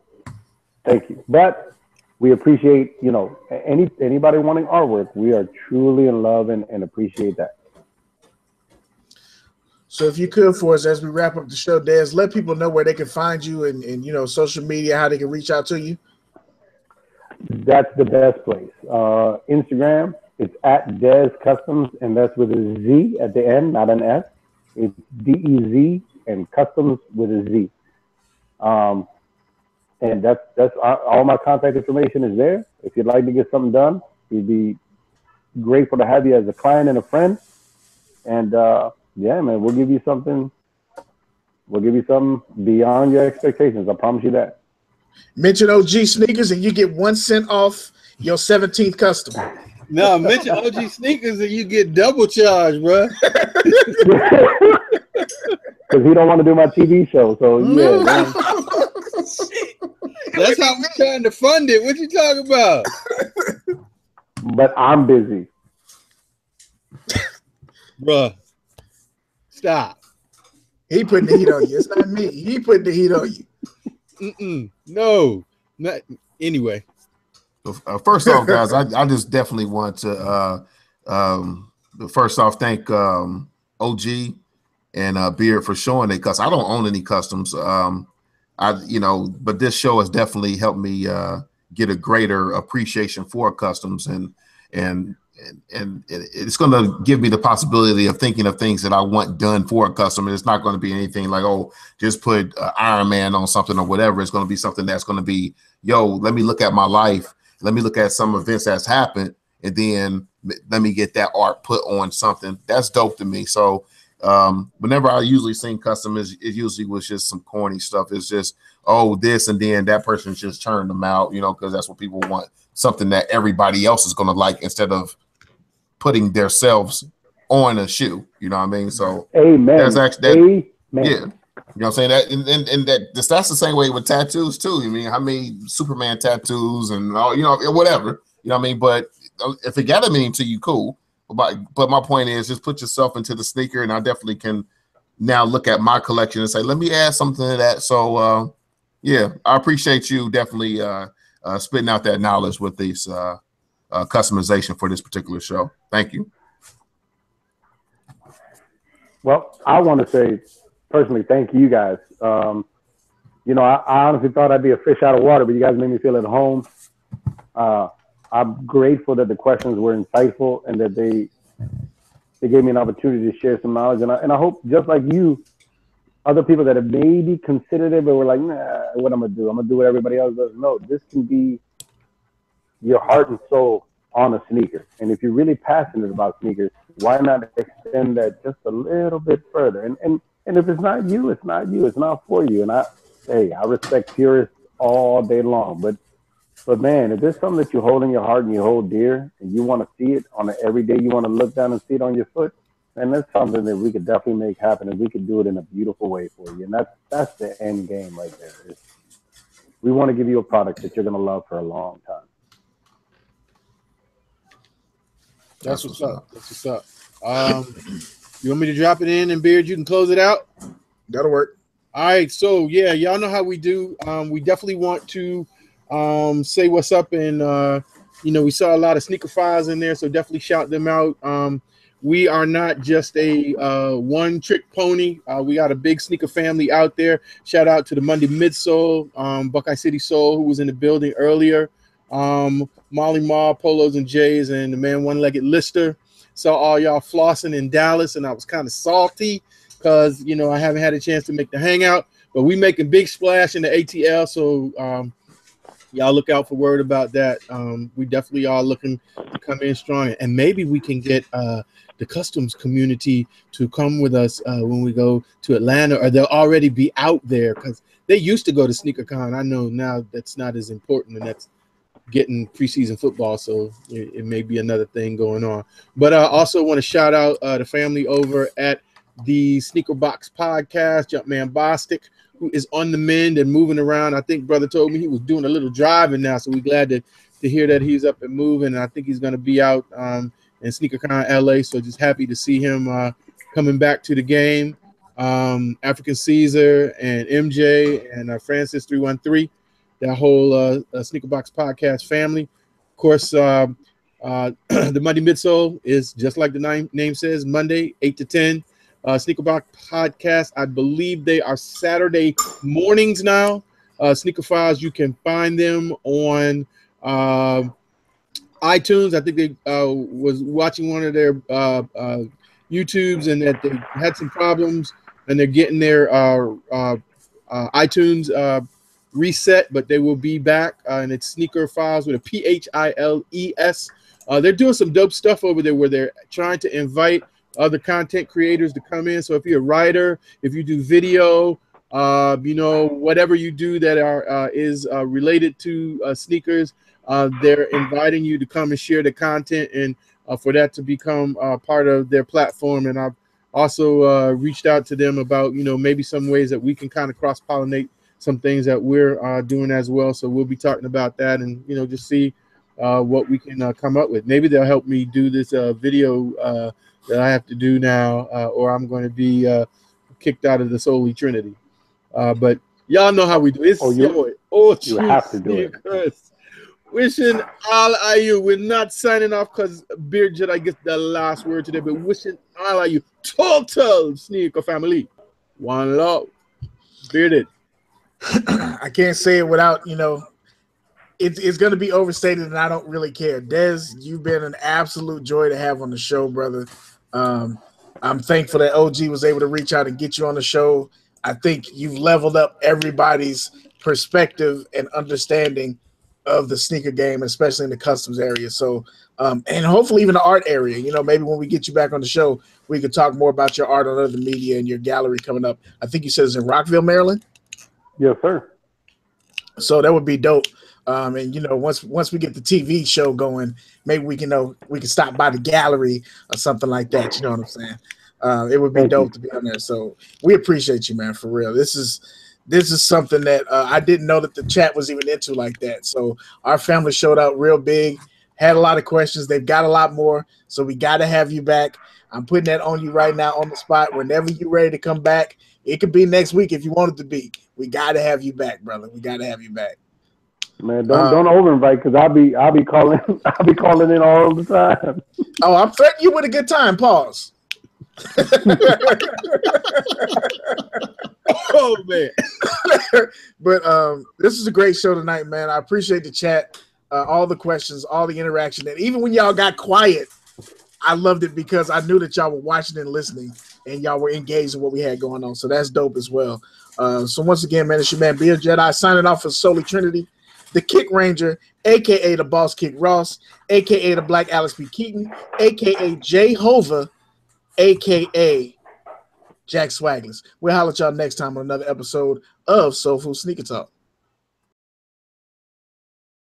Thank you. But we appreciate, anybody wanting artwork. We are truly in love and appreciate that. So if you could for us as we wrap up the show, Dez, let people know where they can find you and you know, social media, how they can reach out to you. That's the best place. Instagram, it's at Dez Customz, and that's with a Z at the end, not an S. It's DEZ and Customz with a Z. And that's all my contact information is there. If you'd like to get something done, we'd be grateful to have you as a client and a friend. And yeah, man, we'll give you something. We'll give you something beyond your expectations. I promise you that. Mention OGSneekerz and you get 1 cent off your 17th customer. No, mention OGSneekerz and you get double charge, bro. Because he don't want to do my TV show. So yeah. Man. That's how we're trying to fund it. What you talking about? But I'm busy. Bruh. Stop. He putting the heat on you. It's not me. He putting the heat on you. No. Not anyway. First off, guys, I just definitely want to first off thank OG and Beard for showing it, because I don't own any customs. But this show has definitely helped me get a greater appreciation for customs, and it's going to give me the possibility of thinking of things that I want done for a customer. It's not going to be anything like, oh, just put Iron Man on something or whatever. It's going to be something that's going to be, yo, let me look at my life. Let me look at some events that's happened, and then let me get that art put on something. That's dope to me. So whenever I usually sing custom, it usually was just some corny stuff. It's just, oh, this, and then that person just turned them out, because that's what people want, something that everybody else is going to like, instead of putting themselves on a shoe. You know what I mean? So amen. That's actually amen. Yeah. You know what I'm saying? That and that's the same way with tattoos too. I mean, I made Superman tattoos and all, whatever. You know what I mean? But if it got a meaning to you, cool. But my point is, just put yourself into the sneaker, and I definitely can now look at my collection and say, let me add something to that. So yeah, I appreciate you definitely spitting out that knowledge with these customization for this particular show. Thank you. Well, I want to say personally, thank you guys. I honestly thought I'd be a fish out of water, but you guys made me feel at home. I'm grateful that the questions were insightful and that they gave me an opportunity to share some knowledge. And I hope, just like you, other people that have maybe considered it, but were like, nah, what I'm going to do? I'm going to do what everybody else does. No, this can be your heart and soul on a sneaker. And if you're really passionate about sneakers, why not extend that just a little bit further? And if it's not you, it's not you. It's not for you. And I respect purists all day long. But man, if there's something that you hold in your heart and you hold dear, and you want to see it on an everyday, you want to look down and see it on your foot, then that's something that we could definitely make happen, and we could do it in a beautiful way for you. And that's the end game right there. We want to give you a product that you're going to love for a long time. That's what's up. That's what's up. You want me to drop it in, and Beard, you can close it out? That'll work. All right. So yeah, y'all know how we do. We definitely want to say what's up, and we saw a lot of sneaker files in there, so definitely shout them out. We are not just a one-trick pony. We got a big sneaker family out there. Shout out to the Monday Midsole, Buckeye City Soul, who was in the building earlier. Molly Ma, Polos and Jays, and the man One-Legged Lister. Saw all y'all flossing in Dallas, and I was kind of salty because I haven't had a chance to make the hangout. But we making big splash in the ATL, so y'all look out for word about that. We definitely are looking to come in strong, and maybe we can get the customs community to come with us when we go to Atlanta, or they'll already be out there because they used to go to SneakerCon. I know now that's not as important, and that's getting preseason football, so it may be another thing going on. But I also want to shout out the family over at the Sneaker Box Podcast, Jumpman Bostic, who is on the mend and moving around. I think brother told me he was doing a little driving now, so we're glad to hear that he's up and moving. And I think he's going to be out in SneakerCon LA, so just happy to see him coming back to the game. African Caesar and MJ and Francis 313, that whole Sneaker Box Podcast family. Of course, the Monday Midsole is just like the name says, Monday 8 to 10. Sneakerbox podcast. I believe they are Saturday mornings now. Sneaker Files, you can find them on iTunes. I think they was watching one of their YouTubes and that they had some problems and they're getting their iTunes reset, but they will be back. And it's Sneaker Files with a PHILES. They're doing some dope stuff over there where they're trying to invite other content creators to come in. So if you're a writer, if you do video, whatever you do that is related to sneakers, they're inviting you to come and share the content and for that to become part of their platform. And I've also reached out to them about, maybe some ways that we can kind of cross-pollinate some things that we're doing as well. So we'll be talking about that and, just see what we can come up with. Maybe they'll help me do this video that I have to do now, or I'm going to be kicked out of the Holy Trinity. But y'all know how we do. It's you have to do it. Wishing all of you. We're not signing off because Beard Jedi gets the last word today, but wishing all of you total sneaker family. One love. Bearded. I can't say it without, it's going to be overstated, and I don't really care. Dez, you've been an absolute joy to have on the show, brother. I'm thankful that OG was able to reach out and get you on the show. I think you've leveled up everybody's perspective and understanding of the sneaker game, especially in the customs area. So, and hopefully even the art area. Maybe when we get you back on the show, we could talk more about your art on other media and your gallery coming up. I think you said it's in Rockville, Maryland. Yes, sir. So that would be dope. And once we get the TV show going, maybe we can stop by the gallery or something like that. You know what I'm saying? It would be dope to be on there. So we appreciate you, man, for real. This is something that I didn't know that the chat was even into like that. So our family showed out real big, had a lot of questions. They've got a lot more. So we got to have you back. I'm putting that on you right now on the spot. Whenever you're ready to come back, it could be next week if you want it to be. We got to have you back, brother. We got to have you back. Man, don't over-invite because I'll be calling in all the time. Oh, I'm threatening you with a good time. Pause. Oh man. But this is a great show tonight, man. I appreciate the chat, all the questions, all the interaction, and even when y'all got quiet, I loved it because I knew that y'all were watching and listening and y'all were engaged in what we had going on. So that's dope as well. So once again, man, it's your man Beard Jedi signing off for Solefood Trinity, the Kick Ranger, aka the Boss Kick Ross, aka the Black Alice P. Keaton, aka Jehovah, aka Jack Swagless. We'll holler at y'all next time on another episode of Solefood Sneaker Talk.